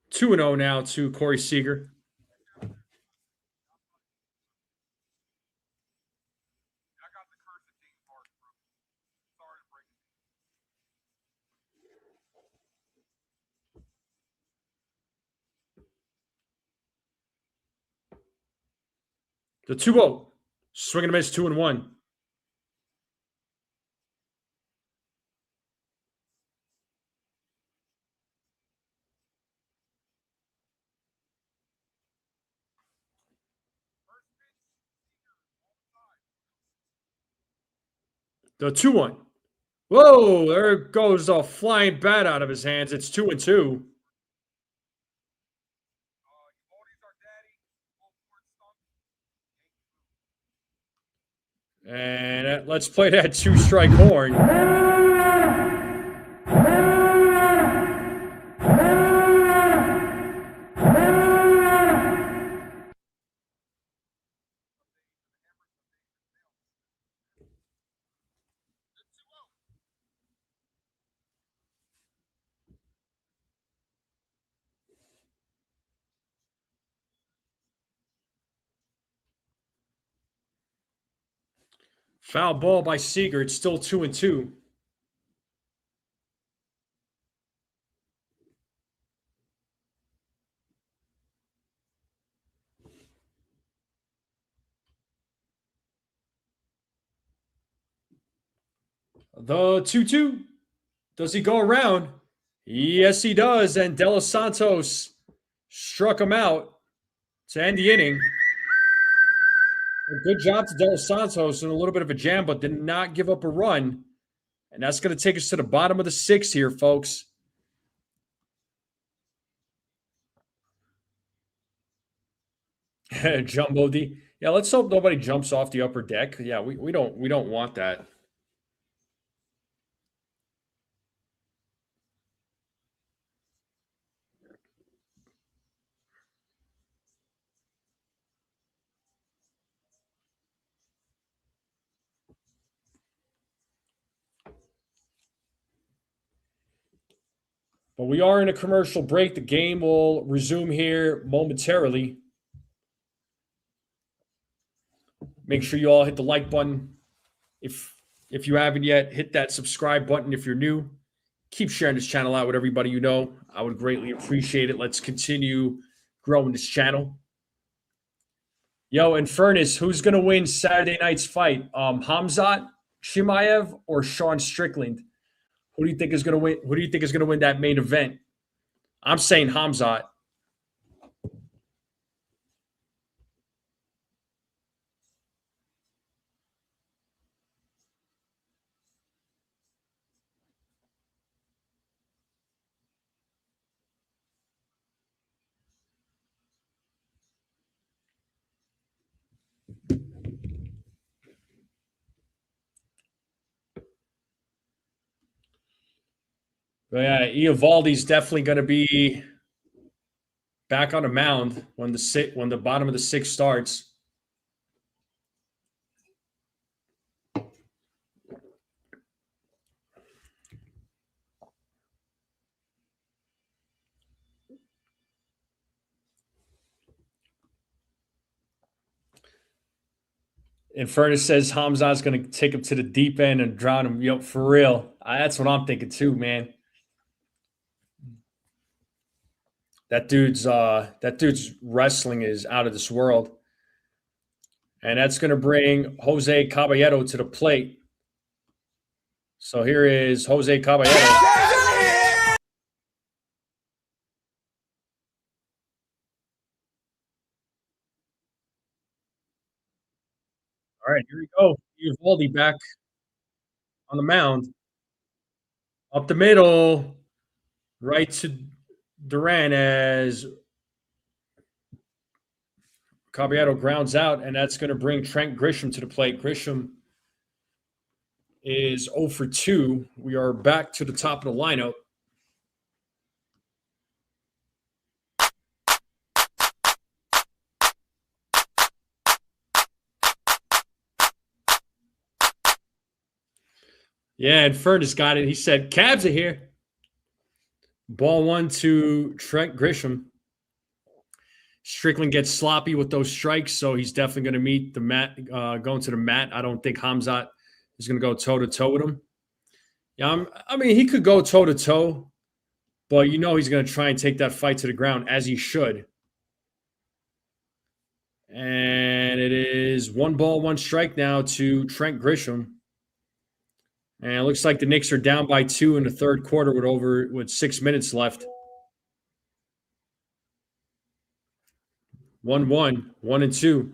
Two and 0 now to Corey Seager. The 2-0. Swing and a miss, 2-1. The 2-1. Whoa, there goes a flying bat out of his hands. It's 2-2. And let's play that 2-strike horn. Foul ball by Seager. It's still 2-2. The 2-2. Does he go around? Yes, he does. And De Los Santos struck him out to end the inning. A good job to De Los Santos in a little bit of a jam, but did not give up a run. And that's going to take us to the bottom of the 6th here, folks. Jumbo D. Yeah, let's hope nobody jumps off the upper deck. Yeah, we don't want that. But we are in a commercial break. The game will resume here momentarily. Make sure you all hit the like button. If you haven't yet, hit that subscribe button if you're new. Keep sharing this channel out with everybody you know. I would greatly appreciate it. Let's continue growing this channel. Yo, in Furnace, who's going to win Saturday night's fight? Hamzat Chimaev or Sean Strickland? Who do you think is going to win? Who do you think is going to win that main event? I'm saying Hamzat. But yeah, Eovaldi's definitely going to be back on the mound when the bottom of the sixth starts. And Furnace says Hamzat's going to take him to the deep end and drown him. Yo, for real. That's what I'm thinking too, man. That dude's wrestling is out of this world. And that's going to bring Jose Caballero to the plate. So here is Jose Caballero. All right, here we go. Eovaldi back on the mound. Up the middle. Right to Duran as Caballero grounds out, and that's going to bring Trent Grisham to the plate. Grisham is 0 for 2. We are back to the top of the lineup. Yeah, and Furnace got it. He said, Cavs are here. Ball 1 to Trent Grisham. Strickland gets sloppy with those strikes, so he's definitely going to meet the mat, going to the mat. I don't think Hamzat is going to go toe-to-toe with him. Yeah, I mean, he could go toe-to-toe, but you know he's going to try and take that fight to the ground, as he should. And it is 1 ball, 1 strike now to Trent Grisham. And it looks like the Knicks are down by 2 in the third quarter with 6 minutes left. 1-1, 1-2.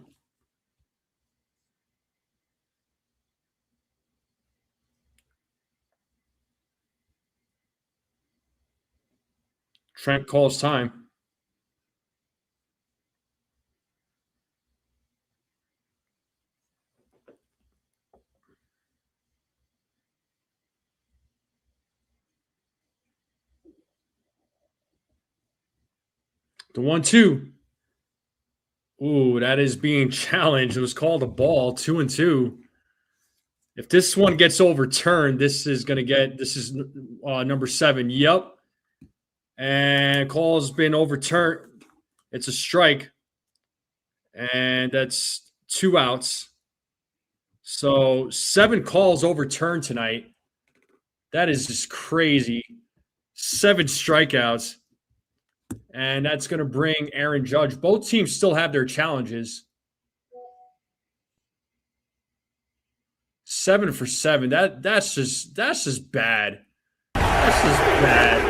Trent calls time. The 1-2. Ooh, that is being challenged. It was called a ball, 2-2. If this one gets overturned, this is number 7. Yep. And call's been overturned. It's a strike. And that's 2 outs. So 7 calls overturned tonight. That is just crazy. 7 strikeouts. And that's going to bring Aaron Judge. Both teams still have their challenges. 7 for 7. That's just bad. That's just bad.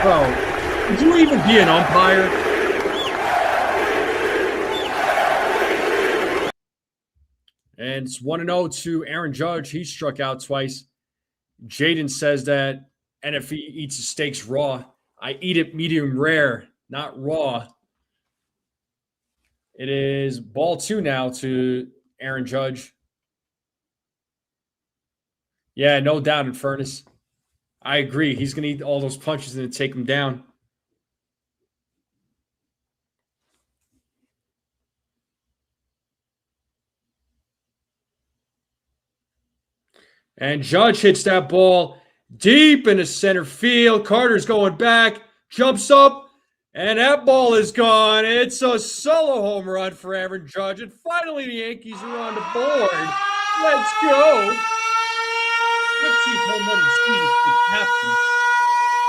Bro, could you even be an umpire? And it's 1-0 to Aaron Judge. He struck out twice. Jaden says that NFE eats his steaks raw. I eat it medium rare, not raw. It is ball 2 now to Aaron Judge. Yeah, no doubt in Furnace. I agree. He's going to eat all those punches and take him down. And Judge hits that ball deep into center field. Carter's going back, jumps up, and that ball is gone. It's a solo home run for Aaron Judge. And finally, the Yankees are on the board. Let's go. 15th home run of the season for the captain.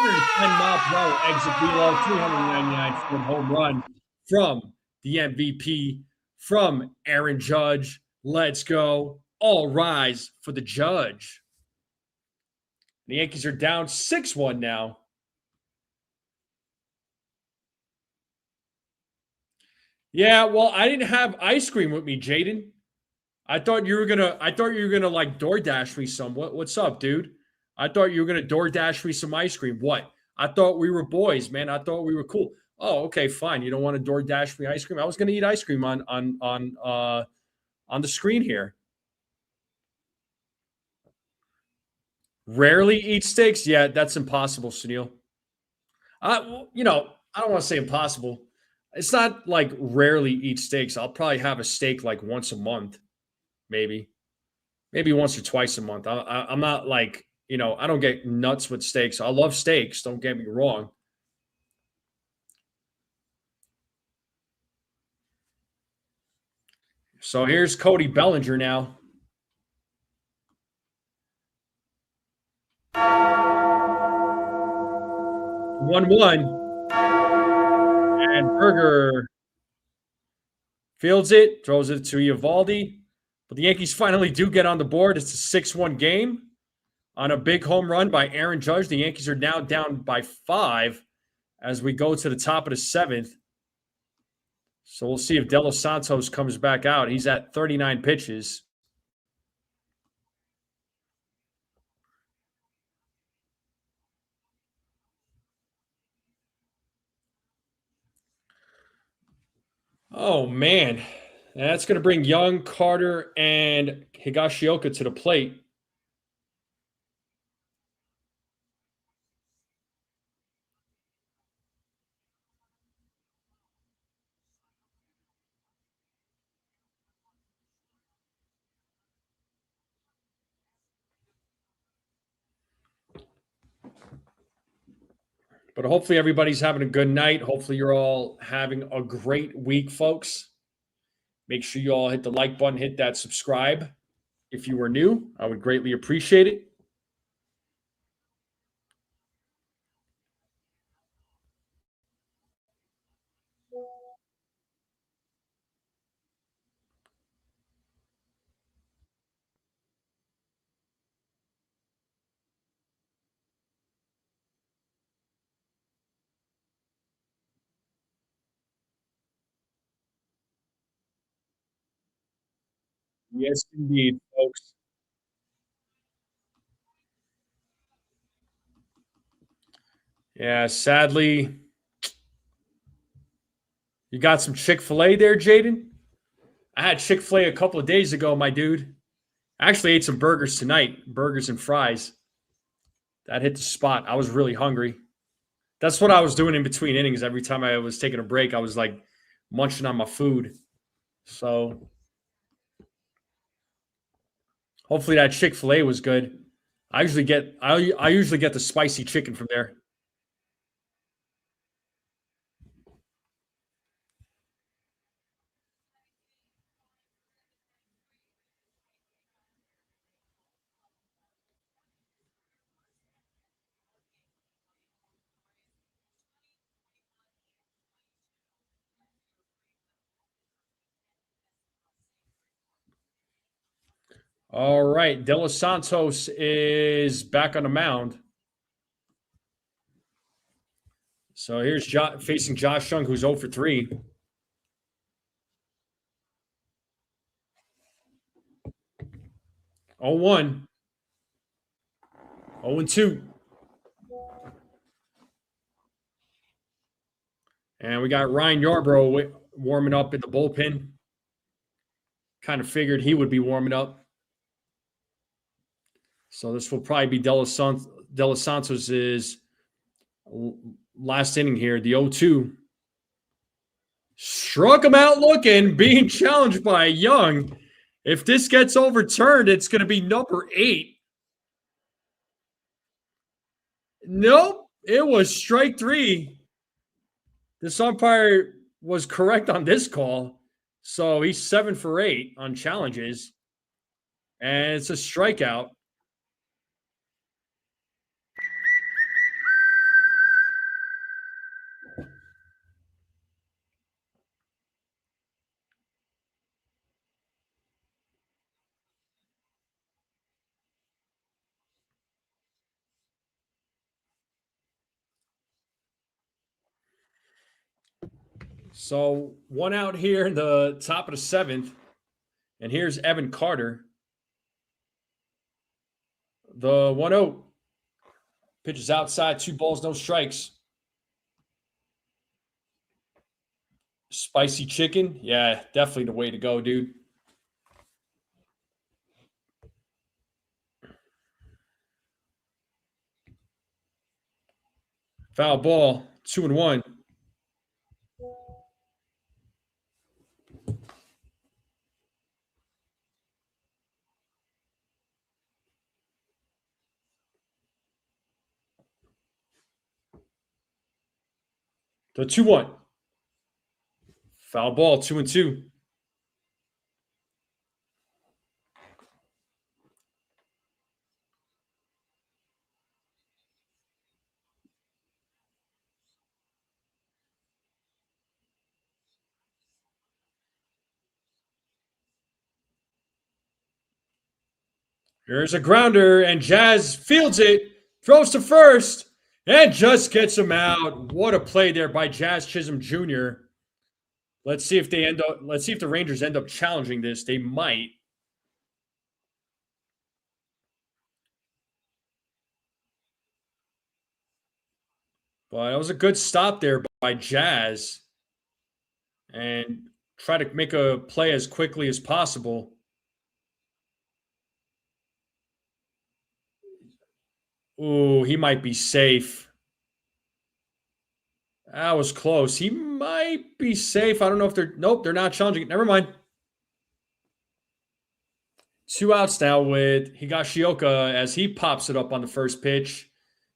110-mile-per-hour exit velo, 399-foot home run from the MVP, from Aaron Judge. Let's go. All rise for the Judge. The Yankees are down 6-1 now. Yeah, well, I didn't have ice cream with me, Jaden. I thought you were gonna like DoorDash me some. What's up, dude? I thought you were gonna DoorDash me some ice cream. What? I thought we were boys, man. I thought we were cool. Oh, okay, fine. You don't want to DoorDash me ice cream? I was gonna eat ice cream on the screen here. Rarely eat steaks? Yeah, that's impossible, Sunil. I don't want to say impossible. It's not like rarely eat steaks. I'll probably have a steak like once a month, maybe once or twice a month. I'm not like, I don't get nuts with steaks. I love steaks. Don't get me wrong. So here's Cody Bellinger now. 1-1. And Berger fields it, throws it to Eovaldi. But the Yankees finally do get on the board. It's a 6-1 game on a big home run by Aaron Judge. The Yankees are now down by 5 as we go to the top of the 7th. So we'll see if De Los Santos comes back out. He's at 39 pitches. Oh, man. That's going to bring Young, Carter, and Higashioka to the plate. But hopefully everybody's having a good night. Hopefully you're all having a great week, folks. Make sure you all hit the like button, hit that subscribe. If you were new, I would greatly appreciate it. Yes, indeed, folks. Yeah, sadly, you got some Chick-fil-A there, Jaden? I had Chick-fil-A a couple of days ago, my dude. I actually ate some burgers tonight, burgers and fries. That hit the spot. I was really hungry. That's what I was doing in between innings. Every time I was taking a break, I was like munching on my food. So hopefully that Chick-fil-A was good. I usually get the spicy chicken from there. All right. De Los Santos is back on the mound. So here's facing Josh Jung, who's 0 for 3. 0-1. 0-2. And we got Ryan Yarbrough warming up in the bullpen. Kind of figured he would be warming up. So this will probably be De Los Santos' last inning here. The 0-2. Struck him out looking, being challenged by Young. If this gets overturned, it's going to be number 8. Nope, it was strike 3. This umpire was correct on this call. So he's 7 for 8 on challenges. And it's a strikeout. So 1 out here in the top of the 7th. And here's Evan Carter. The 1-0. Pitches outside, 2 balls, no strikes. Spicy chicken. Yeah, definitely the way to go, dude. Foul ball, 2-1. The 2-1. Foul ball, 2-2. Here's a grounder, and Jazz fields it, throws to first, and just gets him out. What a play there by Jazz Chisholm Jr. Let's see if the Rangers end up challenging this. They might. But it was a good stop there by Jazz. And try to make a play as quickly as possible. Ooh, he might be safe. That was close. He might be safe. I don't know if they're... Nope, they're not challenging it. Never mind. 2 outs now with Higashioka as he pops it up on the first pitch.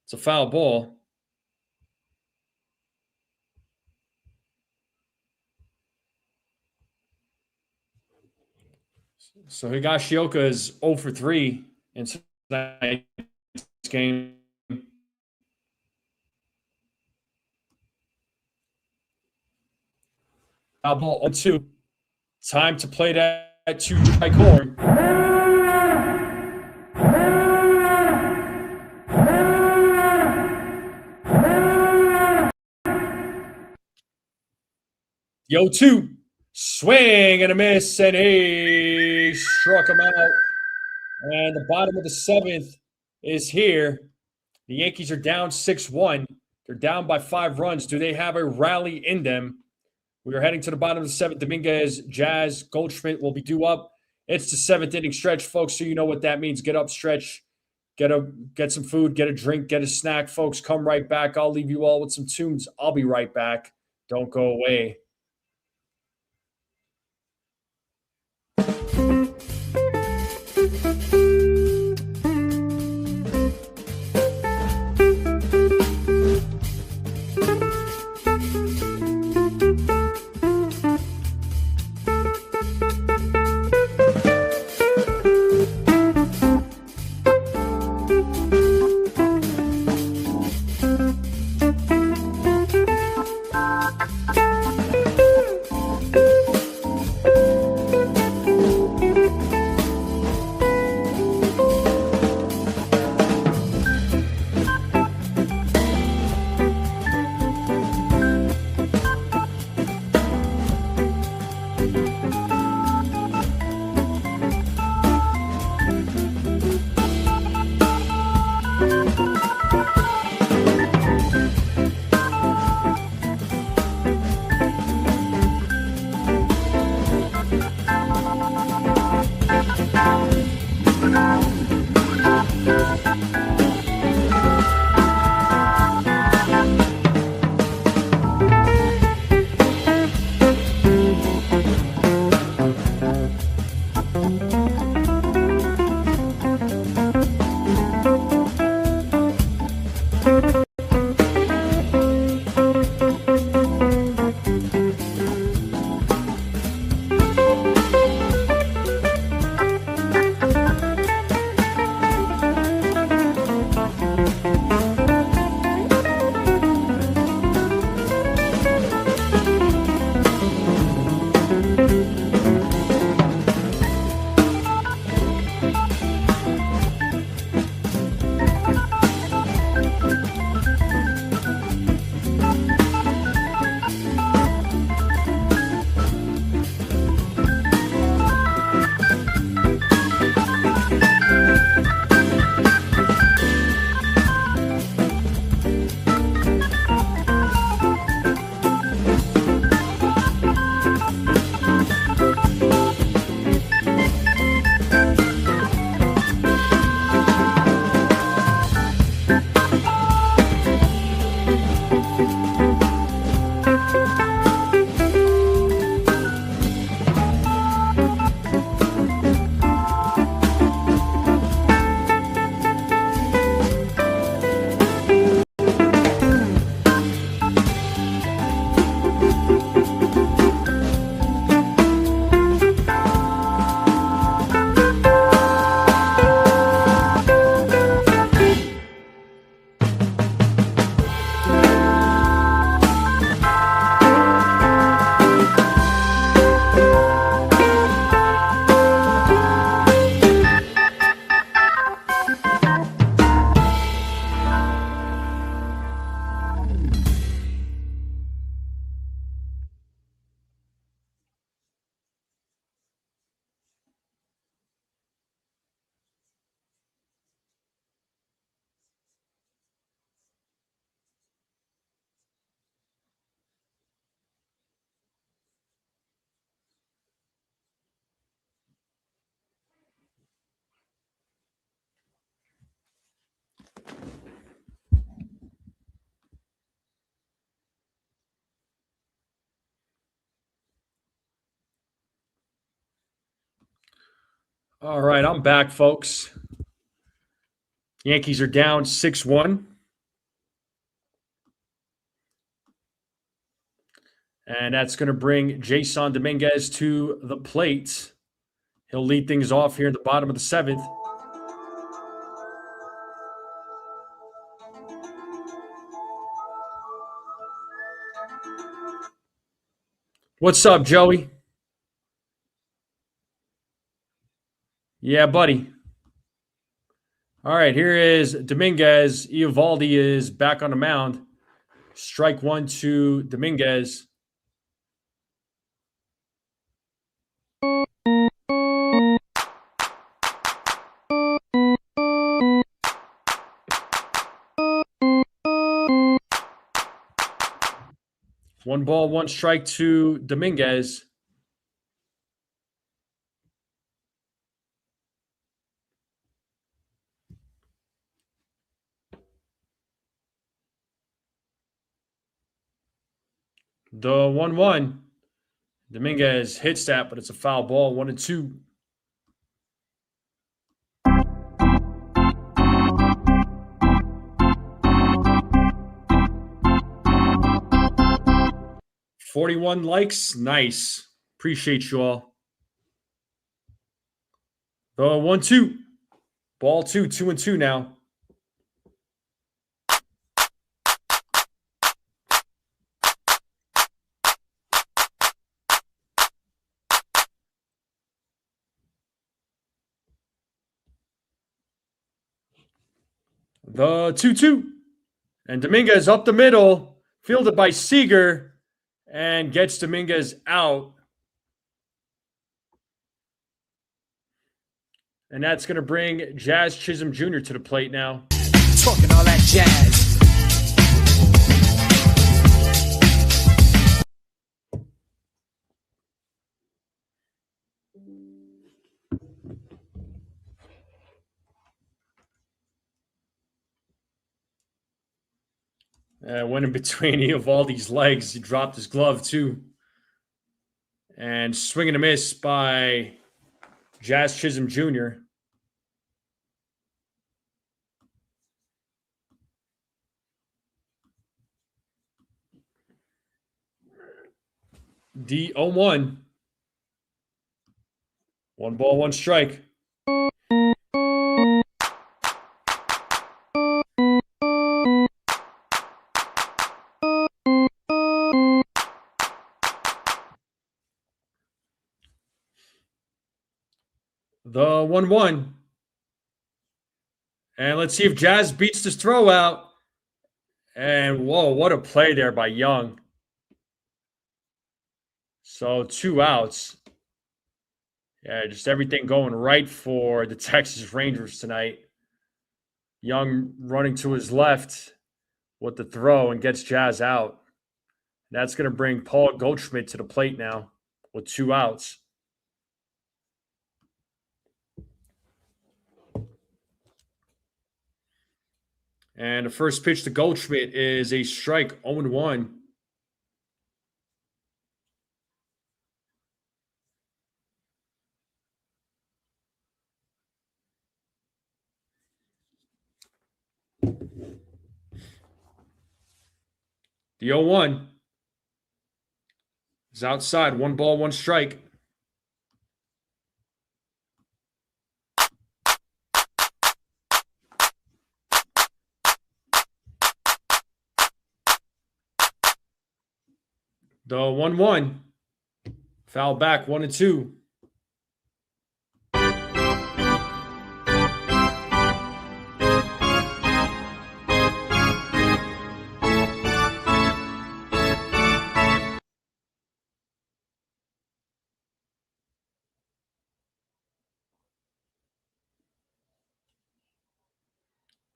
It's a foul ball. So Higashioka is 0 for 3 in tonight's game. Foul ball 0-2. Time to play that 2-strike horn. The 0-2. Swing and a miss, and he struck him out. And the bottom of the 7th is here. The Yankees are down 6-1. They're down by 5 runs. Do they have a rally in them? We are heading to the bottom of the 7th. Dominguez, Jazz, Goldschmidt will be due up. It's the 7th inning stretch, folks, so you know what that means. Get up, stretch, get some food, get a drink, get a snack, folks. Come right back. I'll leave you all with some tunes. I'll be right back. Don't go away. All right, I'm back, folks. Yankees are down 6-1. And that's going to bring Jason Dominguez to the plate. He'll lead things off here in the bottom of the 7th. What's up, Joey? Yeah, buddy. All right, here is Dominguez. Eovaldi is back on the mound. Strike one to Dominguez. One ball, one strike to Dominguez. The 1-1. Dominguez hits that, but it's a foul ball. 1-2. $41 likes. Nice. Appreciate you all. The 1-2. Ball 2, 2-2 now. The 2-2. And Dominguez up the middle. Fielded by Seager. And gets Dominguez out. And that's going to bring Jazz Chisholm Jr. to the plate now. Talking all that jazz. Went in between Eovaldi's legs. He dropped his glove, too. And swing and a miss by Jazz Chisholm Jr. The 0-1. One ball, one strike. The 1-1. And let's see if Jazz beats this throw out. And whoa, what a play there by Young. So 2 outs. Yeah, just everything going right for the Texas Rangers tonight. Young running to his left with the throw and gets Jazz out. That's going to bring Paul Goldschmidt to the plate now with 2 outs. And the first pitch to Goldschmidt is a strike, 0-1. The 0-1 is outside. One ball, one strike. The 1-1. Foul back, 1-2.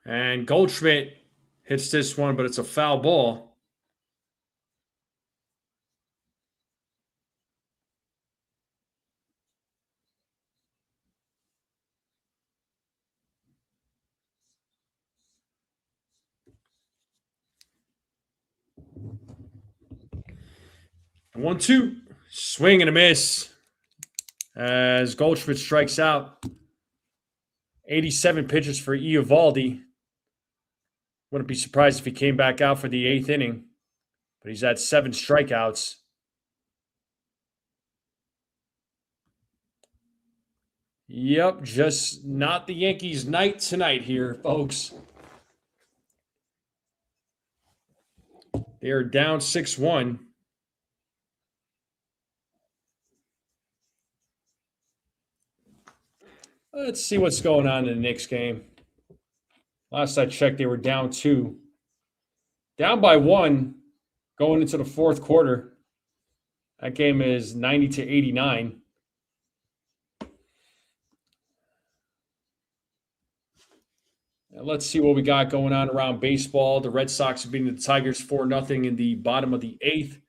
And Goldschmidt hits this one, but it's a foul ball. The 1-2. Swing and a miss. as Goldschmidt strikes out. 87 pitches for Eovaldi. Wouldn't be surprised if he came back out for the 8th inning, but he's at 7 strikeouts. Yep, just not the Yankees' night tonight here, folks. They are down 6-1. Let's see what's going on in the Knicks game. Last I checked, they were down 2. Down by 1 going into the 4th quarter. That game is 90-89. Now let's see what we got going on around baseball. The Red Sox are beating the Tigers 4-0 in the bottom of the 8th.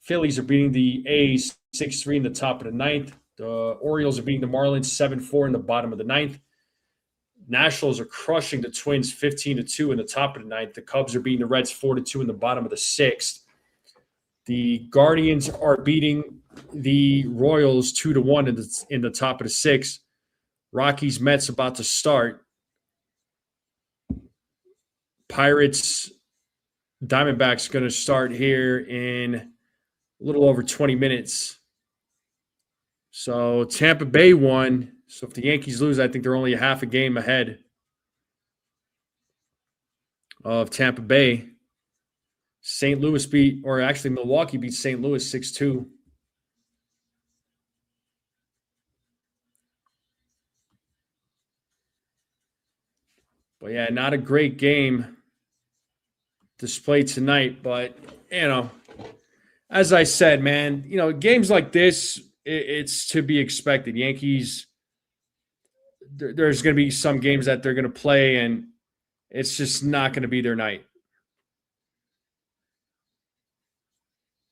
Phillies are beating the A's 6-3 in the top of the 9th. The Orioles are beating the Marlins 7-4 in the bottom of the 9th. Nationals are crushing the Twins 15-2 in the top of the 9th. The Cubs are beating the Reds 4-2 in the bottom of the 6th. The Guardians are beating the Royals 2-1 in the top of the 6th. Rockies Mets about to start. Pirates Diamondbacks going to start here in a little over 20 minutes. So Tampa Bay won. So if the Yankees lose, I think they're only a half a game ahead of Tampa Bay. St. Louis Milwaukee beat St. Louis 6-2. But yeah, not a great game displayed tonight. But, as I said, man, games like this, it's to be expected. Yankees, there's going to be some games that they're going to play, and it's just not going to be their night.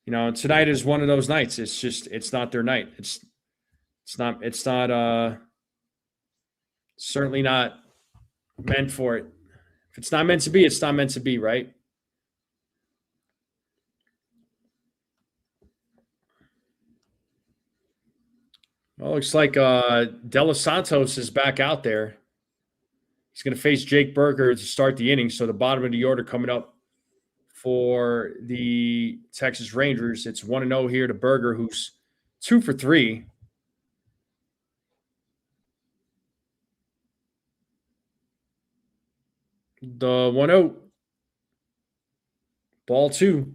Tonight is one of those nights. It's not their night. It's certainly not meant for it. If it's not meant to be, it's not meant to be, right? Well, looks like De Los Santos is back out there. He's going to face Jake Burger to start the inning. So the bottom of the order coming up for the Texas Rangers. It's 1-0 here to Burger, who's 2 for 3. The 1-0. Ball 2.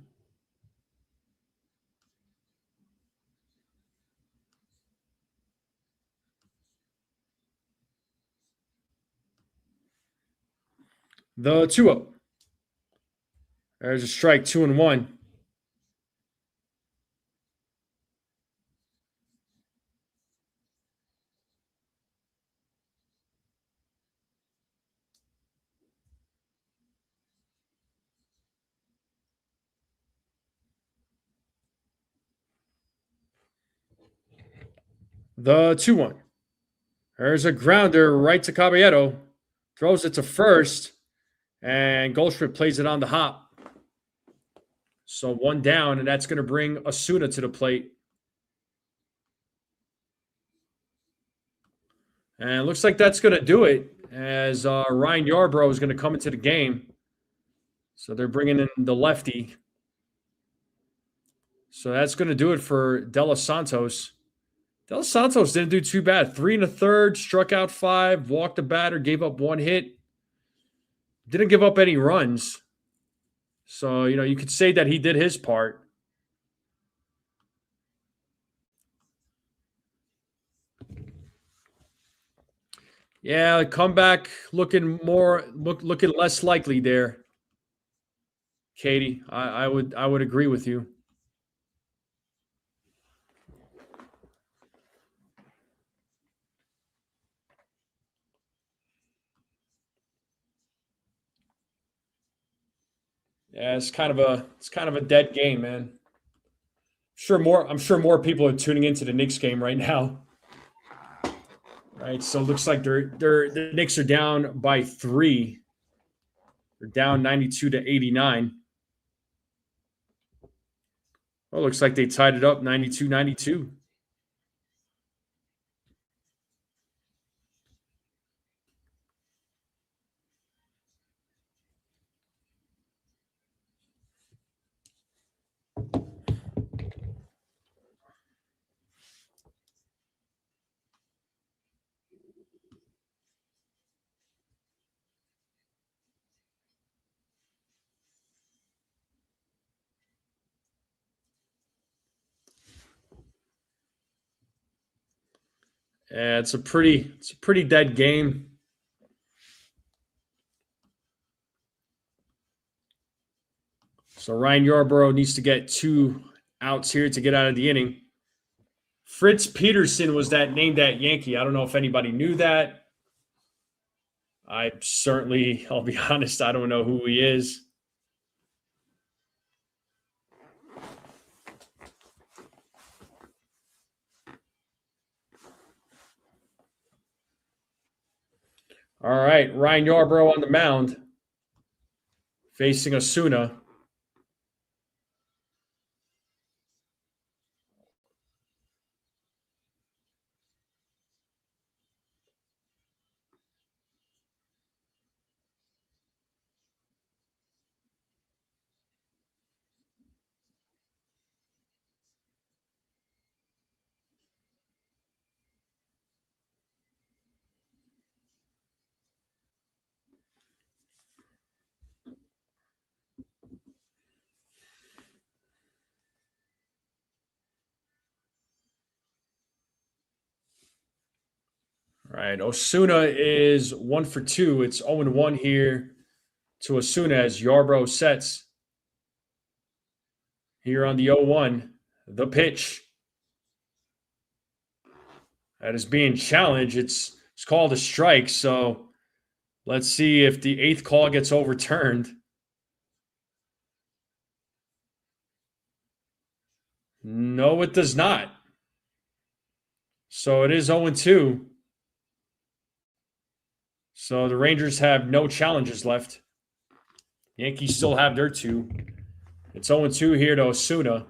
The 2-0. There's a strike, 2-1. The 2-1. There's a grounder right to Caballero. Throws it to first. And Goldschmidt plays it on the hop. So 1 down, and that's going to bring Osuna to the plate. And it looks like that's going to do it, as Ryan Yarbrough is going to come into the game. So they're bringing in the lefty. So that's going to do it for De Los Santos. De Los Santos didn't do too bad. 3 1/3, struck out 5, walked the batter, gave up 1 hit. Didn't give up any runs. So, you could say that he did his part. Yeah, comeback looking less likely there. Katie, I would agree with you. Yeah, it's kind of a dead game, man. I'm sure more people are tuning into the Knicks game right now. Right, so it looks like the Knicks are down by 3. They're down 92-89. Well, looks like they tied it up 92-92. Yeah, it's a pretty dead game. So Ryan Yarbrough needs to get 2 outs here to get out of the inning. Fritz Peterson was that named that Yankee. I don't know if anybody knew that. I'll be honest, I don't know who he is. All right, Ryan Yarbrough on the mound, facing Osuna. All right, Osuna is 1 for 2. It's 0-1 here to Osuna as Yarbrough sets. Here on the 0-1, the pitch. That is being challenged. It's called a strike, so let's see if the 8th call gets overturned. No, it does not. So it is 0-2. So the Rangers have no challenges left. Yankees still have their 2. It's 0-2 here to Osuna.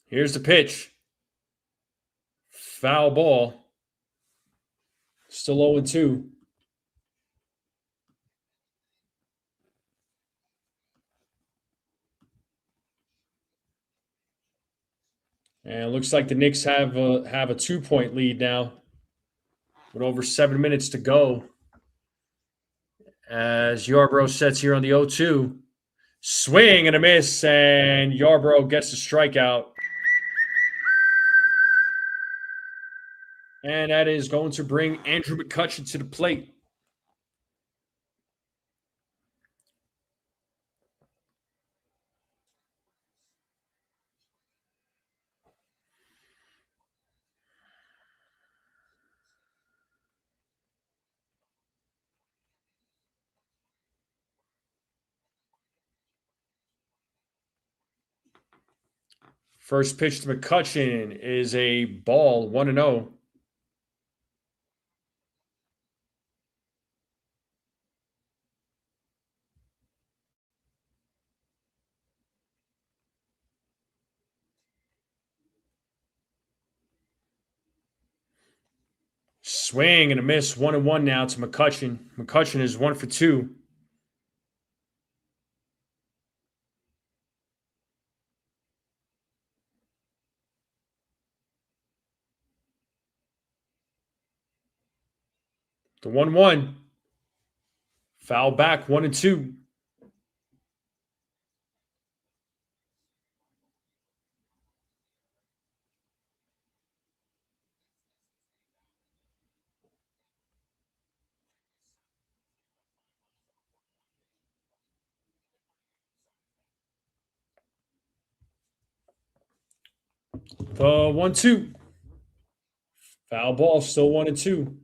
Here's the pitch. Foul ball. Still 0-2. And it looks like the Knicks have a 2-point lead now with over 7 minutes to go. As Yarbrough sets here on the 0-2. Swing and a miss, and Yarbrough gets the strikeout. And that is going to bring Andrew McCutchen to the plate. First pitch to McCutchen is a ball, 1-0. Swing and a miss, 1-1 now to McCutchen. McCutchen is 1 for 2. The 1-1. Foul back, 1-2. The 1-2. Foul ball, still 1-2.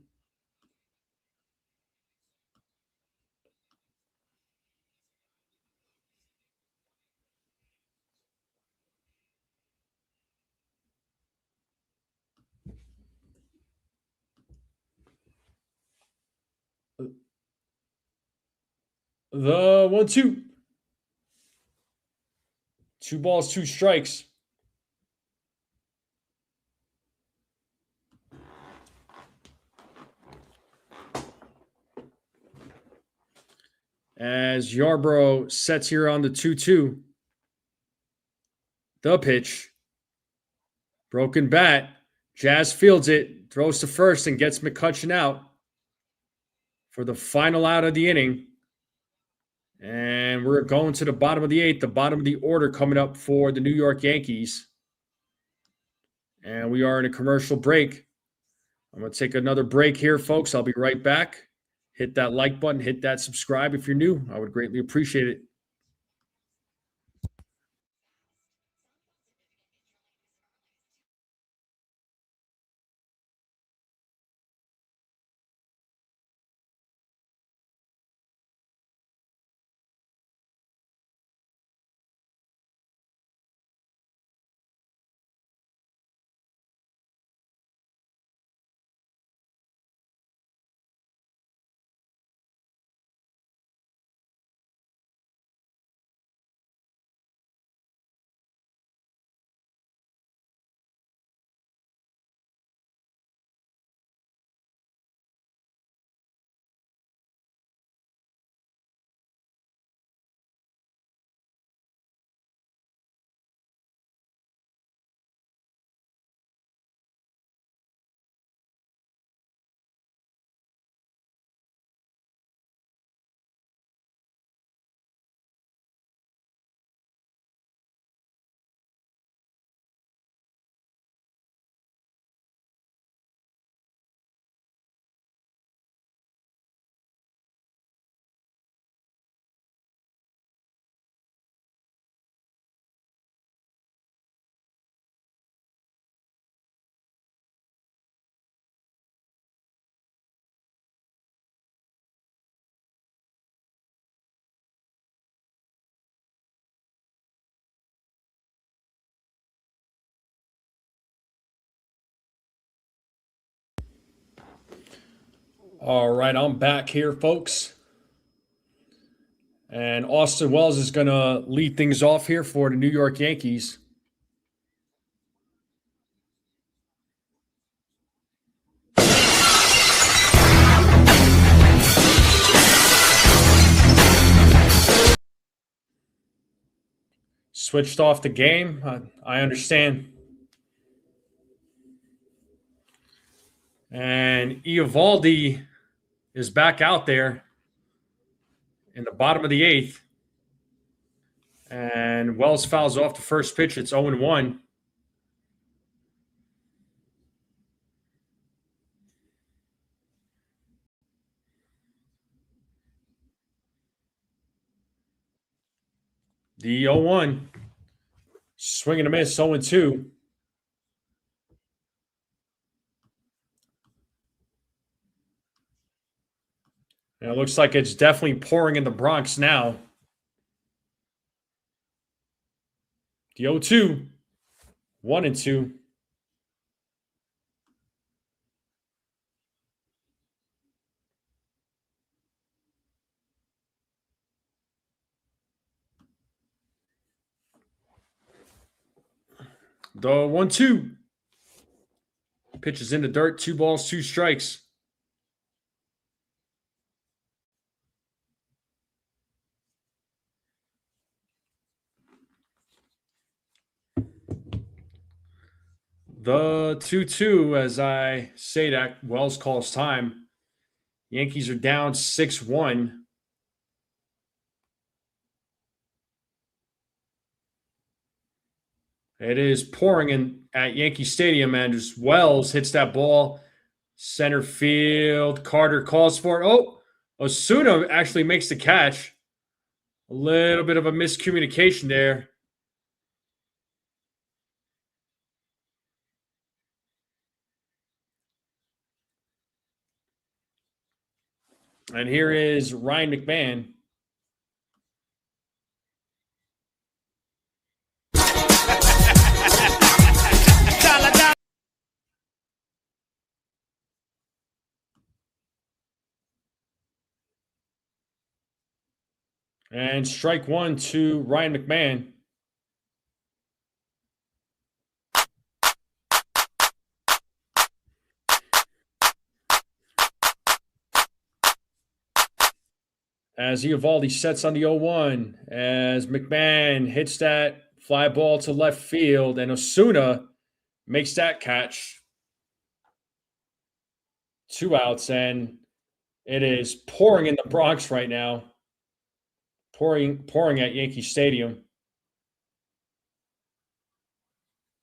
The 1-2. 2 balls, 2 strikes. As Yarbrough sets here on the 2-2. The pitch. Broken bat. Jazz fields it, throws to first, and gets McCutchen out for the final out of the inning. And we're going to the bottom of the 8th, the bottom of the order coming up for the New York Yankees. And we are in a commercial break. I'm going to take another break here, folks. I'll be right back. Hit that like button, hit that subscribe if you're new. I would greatly appreciate it. All right, I'm back here, folks. And Austin Wells is going to lead things off here for the New York Yankees. Switched off the game. I understand. And Eovaldi is back out there in the bottom of the eighth. And Wells fouls off the first pitch. It's 0-1. The 0-1. Swing and a miss, 0-2. And it looks like it's definitely pouring in the Bronx now. The 0-2. 1-2. The 1-2. Pitch is in the dirt. 2 balls, 2 strikes. The 2-2, as I say that, Wells calls time. Yankees are down 6-1. It is pouring in at Yankee Stadium, and as Wells hits that ball center field. Carter calls for it. Oh, Osuna actually makes the catch. A little bit of a miscommunication there. And here is Ryan McMahon. And strike 1 to Ryan McMahon. As Eovaldi sets on the 0-1, as McMahon hits that fly ball to left field, and Osuna makes that catch. 2 outs, and it is pouring in the Bronx right now. Pouring at Yankee Stadium.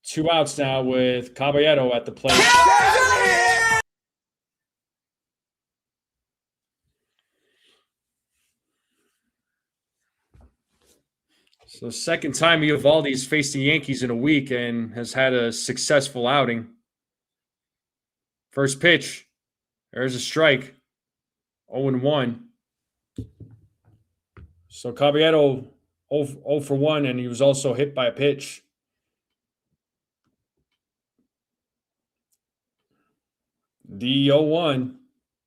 2 outs now with Caballero at the plate. So second time Eovaldi has faced the Yankees in a week and has had a successful outing. First pitch. There's a strike. 0-1. So Caballero 0 for 1, and he was also hit by a pitch. The 0-1.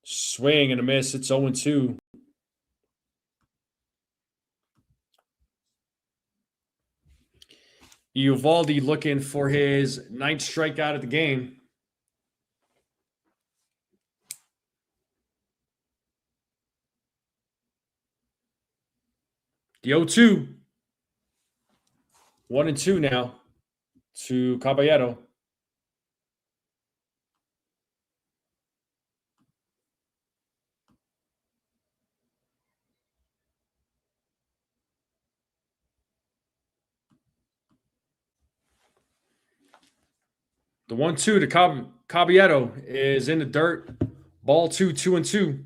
Swing and a miss. It's 0-2. Eovaldi looking for his 9th strikeout of the game. The 0-2. 1-2 now to Caballero. The 1-2 to Caballero is in the dirt. Ball 2, 2-2.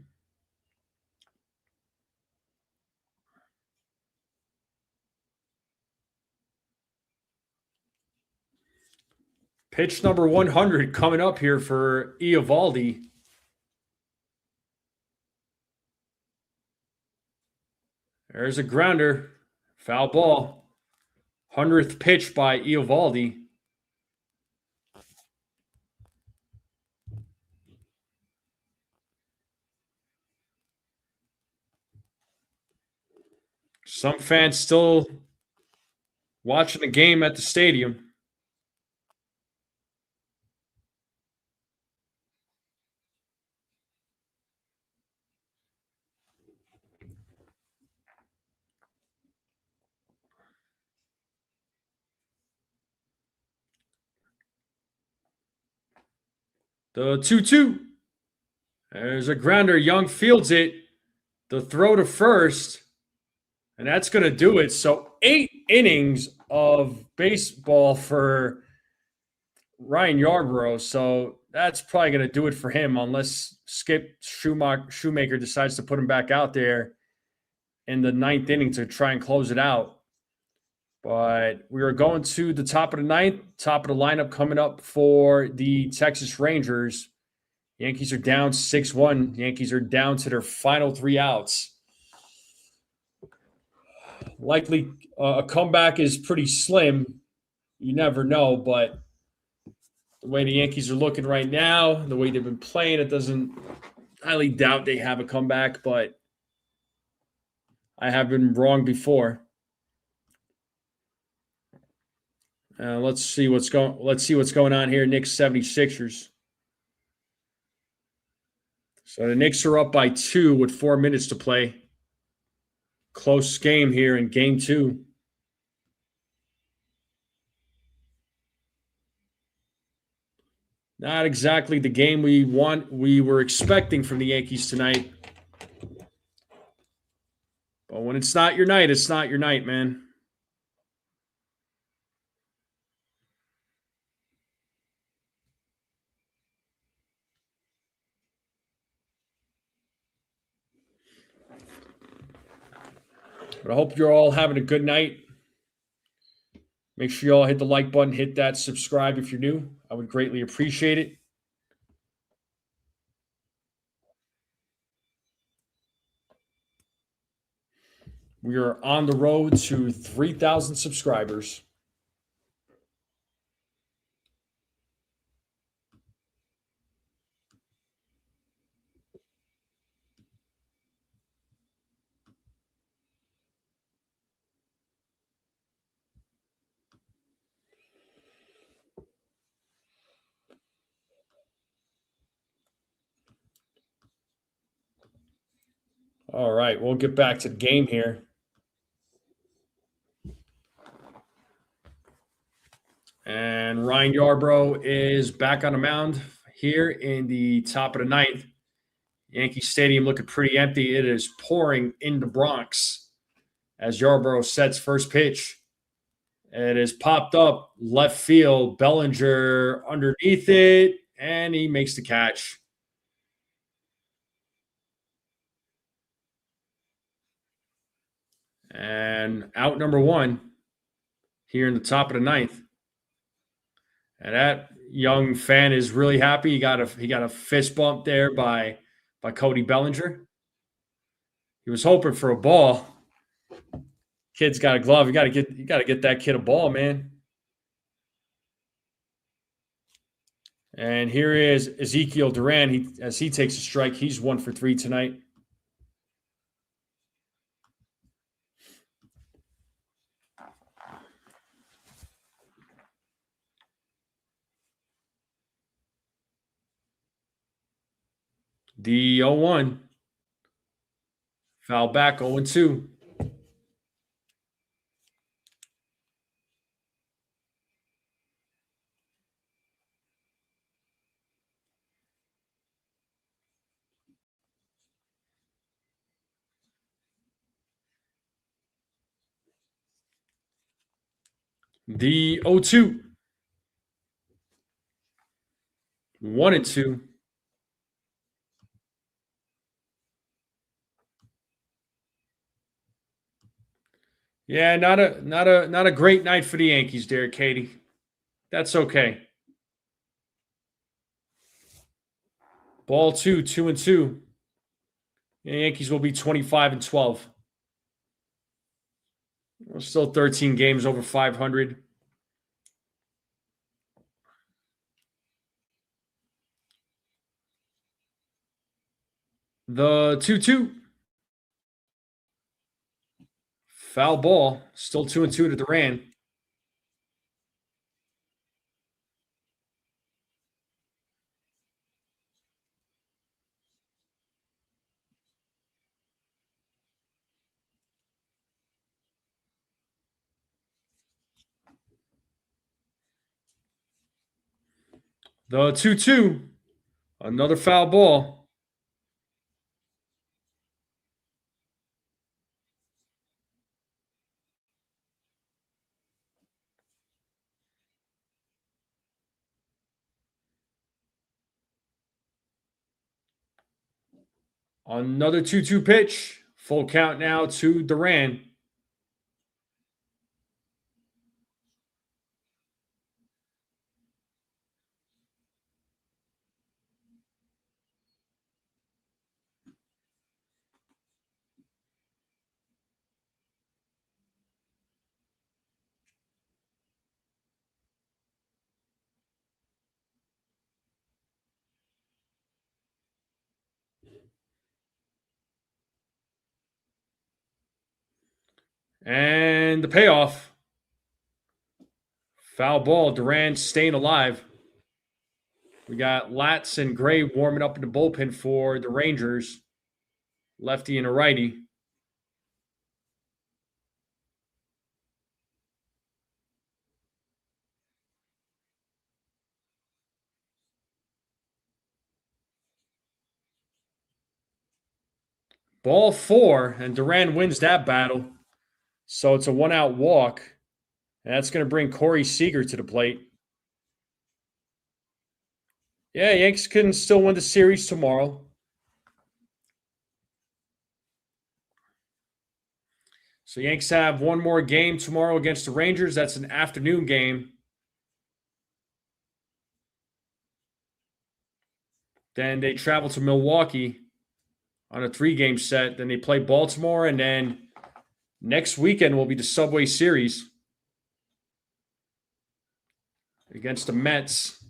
Pitch number 100 coming up here for Eovaldi. There's a grounder. Foul ball. 100th pitch by Eovaldi. Some fans still watching the game at the stadium. The 2-2. There's a grounder. Young fields it. The throw to first. And that's going to do it. So 8 innings of baseball for Ryan Yarbrough. So that's probably going to do it for him unless Skip Shoemaker decides to put him back out there in the 9th inning to try and close it out. But we are going to the top of the 9th, top of the lineup coming up for the Texas Rangers. Yankees are down 6-1. Yankees are down to their final 3 outs. Likely a comeback is pretty slim. You never know, but the way the Yankees are looking right now, the way they've been playing, it doesn't highly doubt they have a comeback, but I have been wrong before. Let's see what's going on here. Knicks 76ers. So the Knicks are up by 2 with 4 minutes to play. Close game here in game 2. Not exactly the game we were expecting from the Yankees tonight. But when it's not your night, it's not your night, man. But I hope you're all having a good night. Make sure you all hit the like button, hit that subscribe if you're new. I would greatly appreciate it. We are on the road to 3,000 subscribers. All right, we'll get back to the game here. And Ryan Yarbrough is back on the mound here in the top of the 9th. Yankee Stadium looking pretty empty. It is pouring in the Bronx as Yarbrough sets first pitch. It is popped up left field. Bellinger underneath it, and he makes the catch. And out number one here in the top of the ninth. And that young fan is really happy. He got a fist bump there by Cody Bellinger. He was hoping for a ball. Kid's got a glove. You got to get that kid a ball, man. And here is Ezekiel Duran. As he takes a strike, he's 1 for 3 tonight. The 0-1. Foul back, 0-2. The 0-2. 1-2. Yeah, not a great night for the Yankees there, Katie. That's okay. Ball 2, 2-2. The Yankees will be 25-12. We're still 13 games over 500. The 2-2. Foul ball. Still 2-2 to Duran. The 2-2. Another foul ball. Another 2-2 pitch. Full count now to Duran. And the payoff. Foul ball. Duran staying alive. We got Latz and Gray warming up in the bullpen for the Rangers. Lefty and a righty. Ball 4, and Duran wins that battle. So it's a 1-out walk. And that's going to bring Corey Seager to the plate. Yeah, Yankees can still win the series tomorrow. So Yankees have one more game tomorrow against the Rangers. That's an afternoon game. Then they travel to Milwaukee on a 3-game set. Then they play Baltimore, and then next weekend will be the Subway Series against the Mets.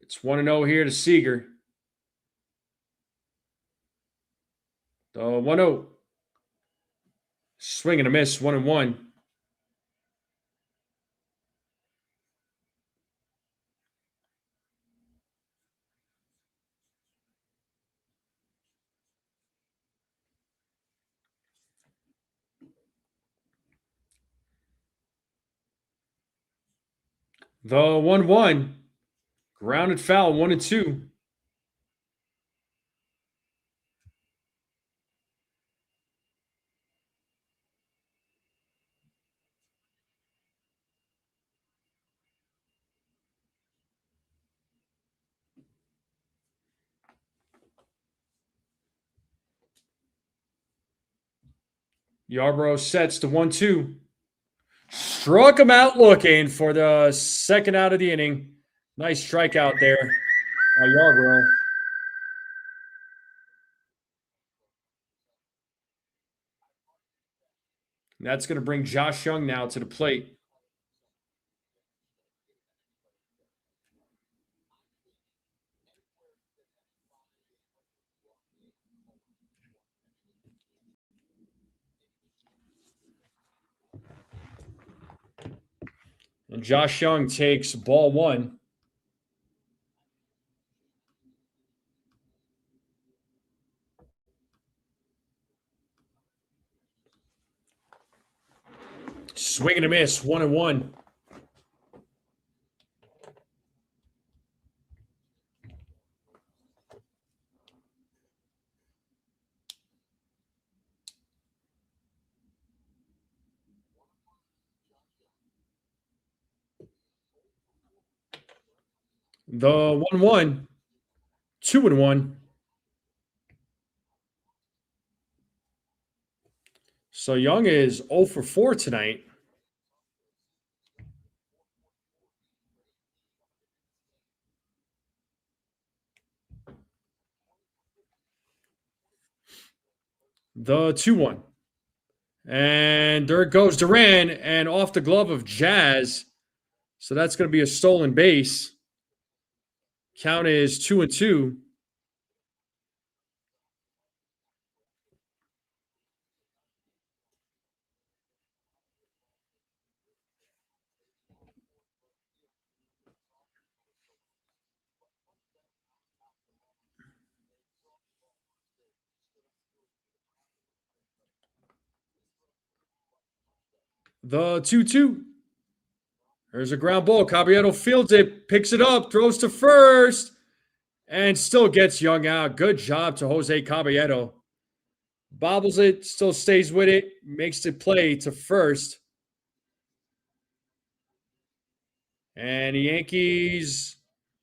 It's 1-0 here to Seager. The 1-0. Swing and a miss, 1-1. The 1-1. Grounded foul, 1-2. Yarbrough sets the 1-2. Struck him out looking for the second out of the inning. Nice strikeout there by Yarbrough. And that's going to bring Josh Young now to the plate. And Josh Young takes ball 1. Swing and a miss, 1-1. The 1-1, 2-1. So Young is 0 for 4 tonight. The 2-1. And there goes Duran, and off the glove of Jazz. So that's going to be a stolen base. Count is 2-2. The 2-2. There's a ground ball. Caballero fields it, picks it up, throws to first, and still gets Young out. Good job to Jose Caballero. Bobbles it, still stays with it, makes the play to first. And the Yankees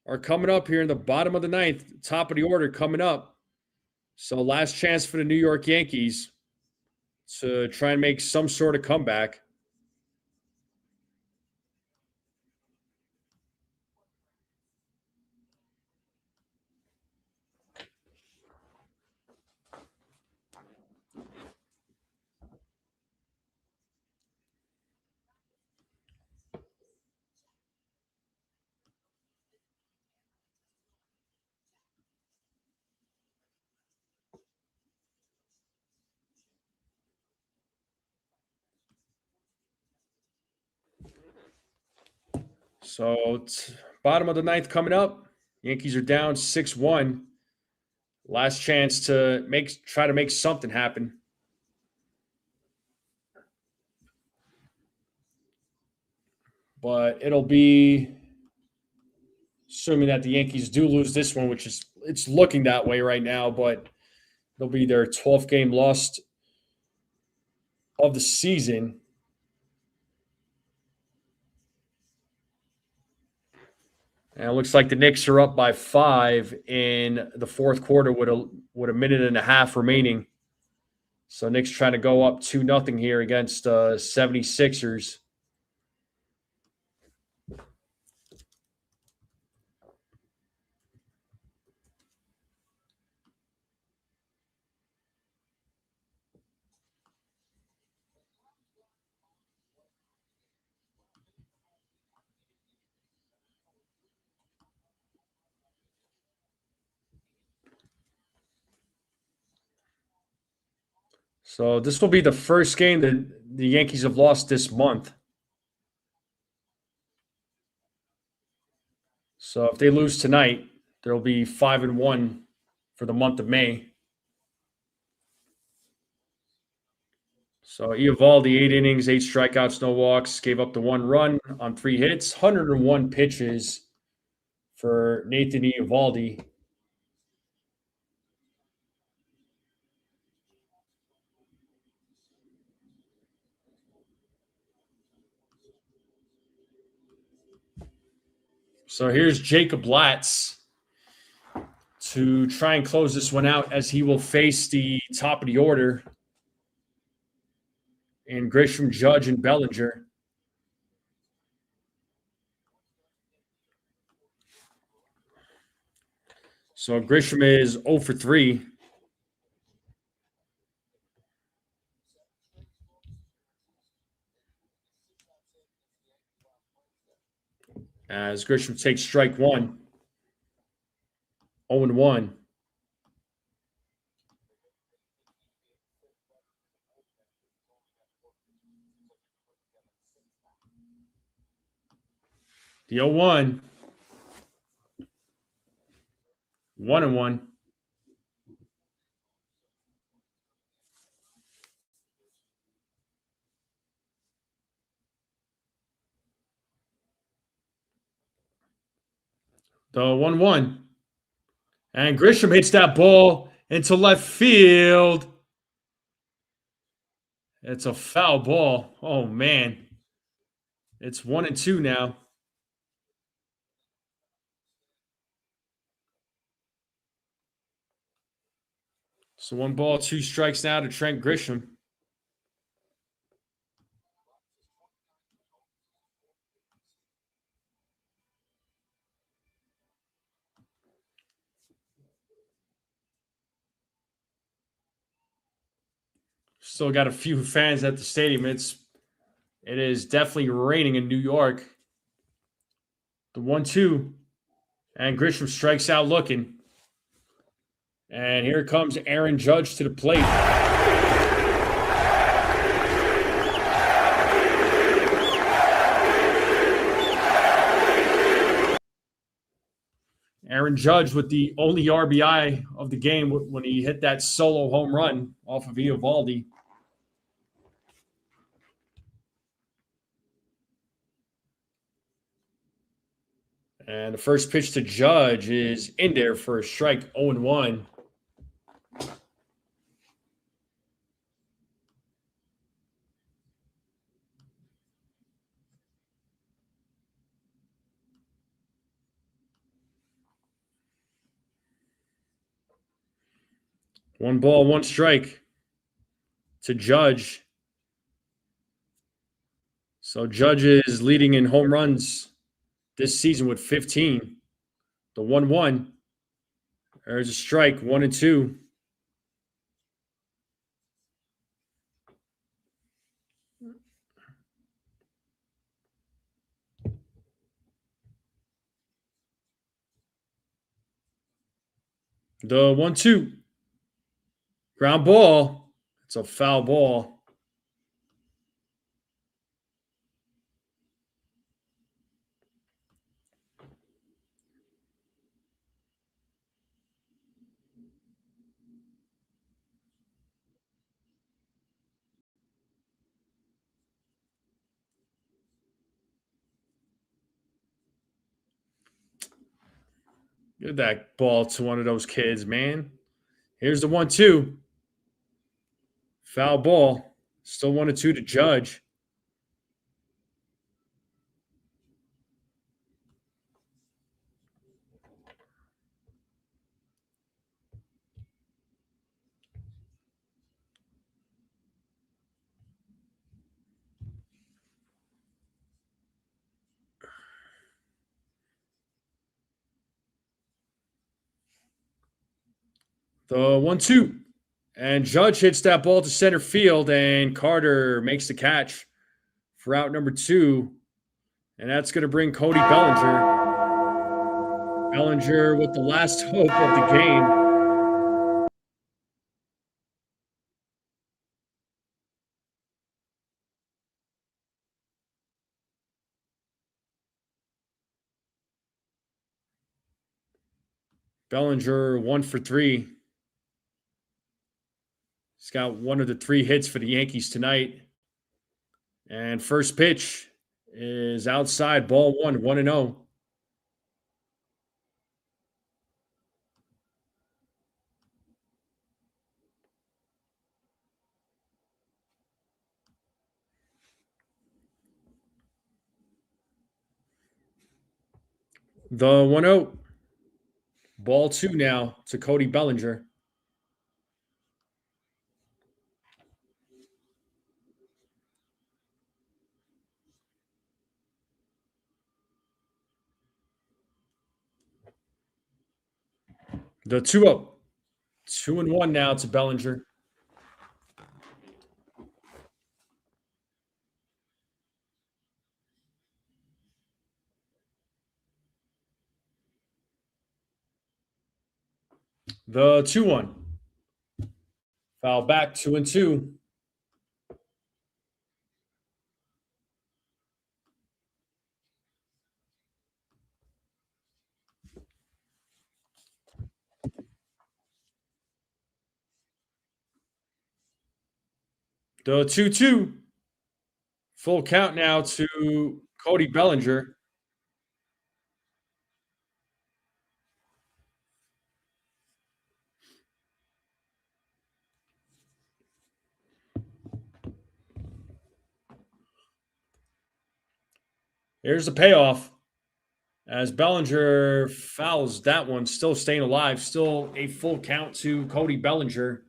are coming up here in the bottom of the ninth, top of the order coming up. So last chance for the New York Yankees to try and make some sort of comeback. So bottom of the ninth coming up. Yankees are down 6-1. Last chance to try to make something happen. But it'll be, assuming that the Yankees do lose this one, which is it's looking that way right now, but it'll be their 12th game lost of the season. And it looks like the Knicks are up by 5 in the fourth quarter with a minute and a half remaining. So Knicks trying to go up 2-0 here against 76ers. So this will be the first game that the Yankees have lost this month. So if they lose tonight, there'll be 5-1 for the month of May. So Eovaldi, 8 innings, 8 strikeouts, no walks, gave up the 1 run on 3 hits, 101 pitches for Nathan Eovaldi. So here's Jacob Latz to try and close this one out as he will face the top of the order. and Grisham, Judge, and Bellinger. So Grisham is 0 for 3. As Grisham takes strike 1. 0 and 1. The 0-1. 1 and 1. The 1-1. And Grisham hits that ball into left field. It's a foul ball. Oh, man. It's 1 and 2 now. So 1 ball, 2 strikes now to Trent Grisham. Still got a few fans at the stadium. It is definitely raining in New York. The 1-2. And Grisham strikes out looking. And here comes Aaron Judge to the plate. Aaron Judge with the only RBI of the game when he hit that solo home run off of Eovaldi. And the first pitch to Judge is in there for a strike, 0-1. One ball, 1 strike to Judge. So Judge is leading in home runs this season with 15. The 1-1. There's a strike, 1 and 2. The 1-2. Ground ball. It's a foul ball. Give that ball to one of those kids, man. Here's the 1-2. Foul ball. Still 1 and 2 to Judge. The 1-2. And Judge hits that ball to center field, and Carter makes the catch for out number 2. And that's going to bring Cody Bellinger. Bellinger with the last hope of the game. Bellinger 1 for 3. He's got 1 of the 3 hits for the Yankees tonight. And first pitch is outside, ball 1, 1-0. The 1-0. Ball 2 now to Cody Bellinger. The 2-0. 2-1 now to Bellinger. The 2-1. Foul back, 2-2. The 2-2. Full count now to Cody Bellinger. Here's the payoff. As Bellinger fouls that one, still staying alive. Still a full count to Cody Bellinger.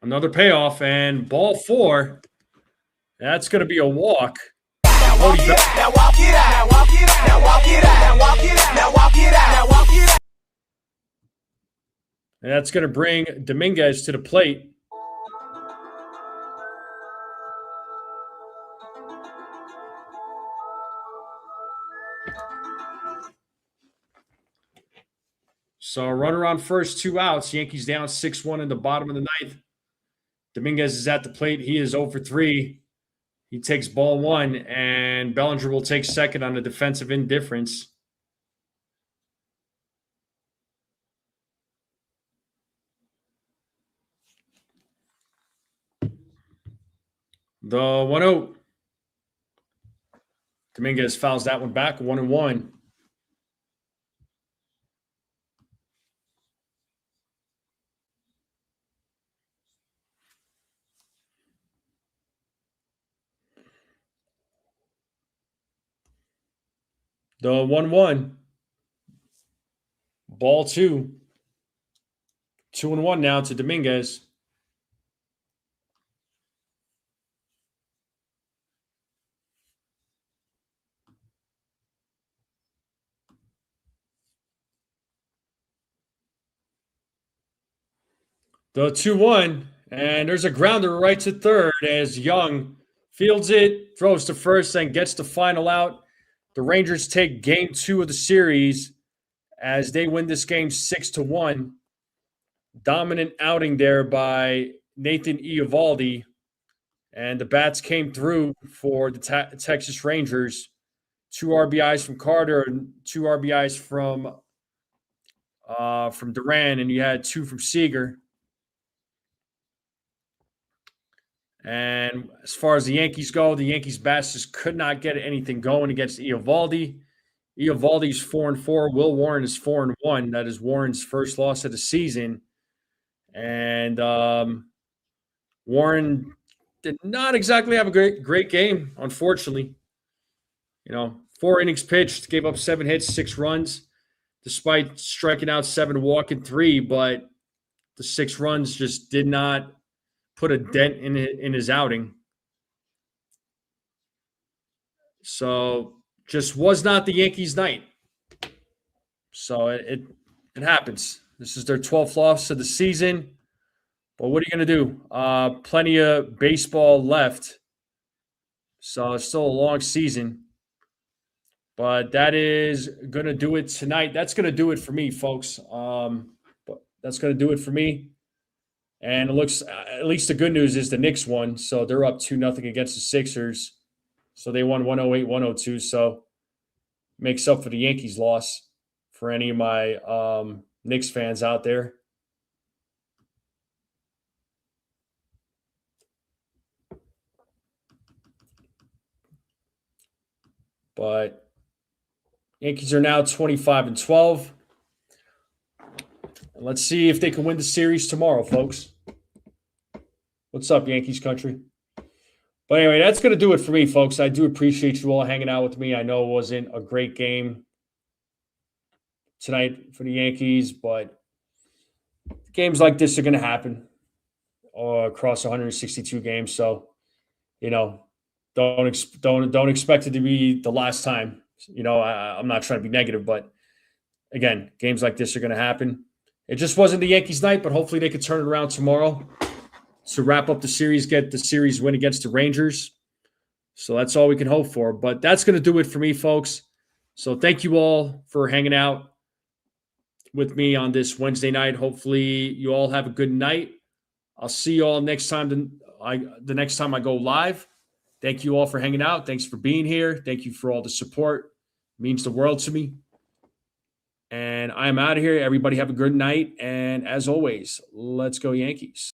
Another payoff, and ball 4. That's going to be a walk. Cody And that's going to bring Dominguez to the plate. So runner on first, 2 outs. Yankees down 6-1 in the bottom of the 9th. Dominguez is at the plate. He is 0 for 3. He takes ball 1, and Bellinger will take second on a defensive indifference. The 1-0. Dominguez fouls that one back, 1-1. The 1-1. Ball 2. 2-1 now to Dominguez. The 2-1, and there's a grounder right to third as Young fields it, throws to first, and gets the final out. The Rangers take game 2 of the series as they win this game 6-1. Dominant outing there by Nathan Eovaldi, and the bats came through for the Texas Rangers. 2 RBIs from Carter and 2 RBIs from Duran, and you had 2 from Seager. And as far as the Yankees go, the Yankees bats just could not get anything going against Eovaldi. Eovaldi's 4-4. Will Warren is 4-1. That is Warren's first loss of the season. And Warren did not exactly have a great game, unfortunately. 4 innings pitched, gave up 7 hits, 6 runs, despite striking out 7, walking 3. But the 6 runs just did not put a dent in his outing. So just was not the Yankees' night. So it happens. This is their 12th loss of the season. But what are you going to do? Plenty of baseball left. So it's still a long season. But that is going to do it tonight. That's going to do it for me, folks. But that's going to do it for me. And it looks, at least the good news is the Knicks won. So they're up 2-0 against the Sixers. So they won 108-102. So makes up for the Yankees loss for any of my Knicks fans out there. But Yankees are now 25-12. Let's see if they can win the series tomorrow, folks. What's up, Yankees country? But anyway, that's going to do it for me, folks. I do appreciate you all hanging out with me. I know it wasn't a great game tonight for the Yankees, but games like this are going to happen across 162 games. So, you know, don't expect it to be the last time. You know, I'm not trying to be negative, but again, games like this are going to happen. It just wasn't the Yankees' night, but hopefully they could turn it around tomorrow to wrap up the series, get the series win against the Rangers. So that's all we can hope for. But that's going to do it for me, folks. So thank you all for hanging out with me on this Wednesday night. Hopefully you all have a good night. I'll see you all next time. The next time I go live. Thank you all for hanging out. Thanks for being here. Thank you for all the support. It means the world to me. And I'm out of here. Everybody have a good night. And as always, let's go Yankees.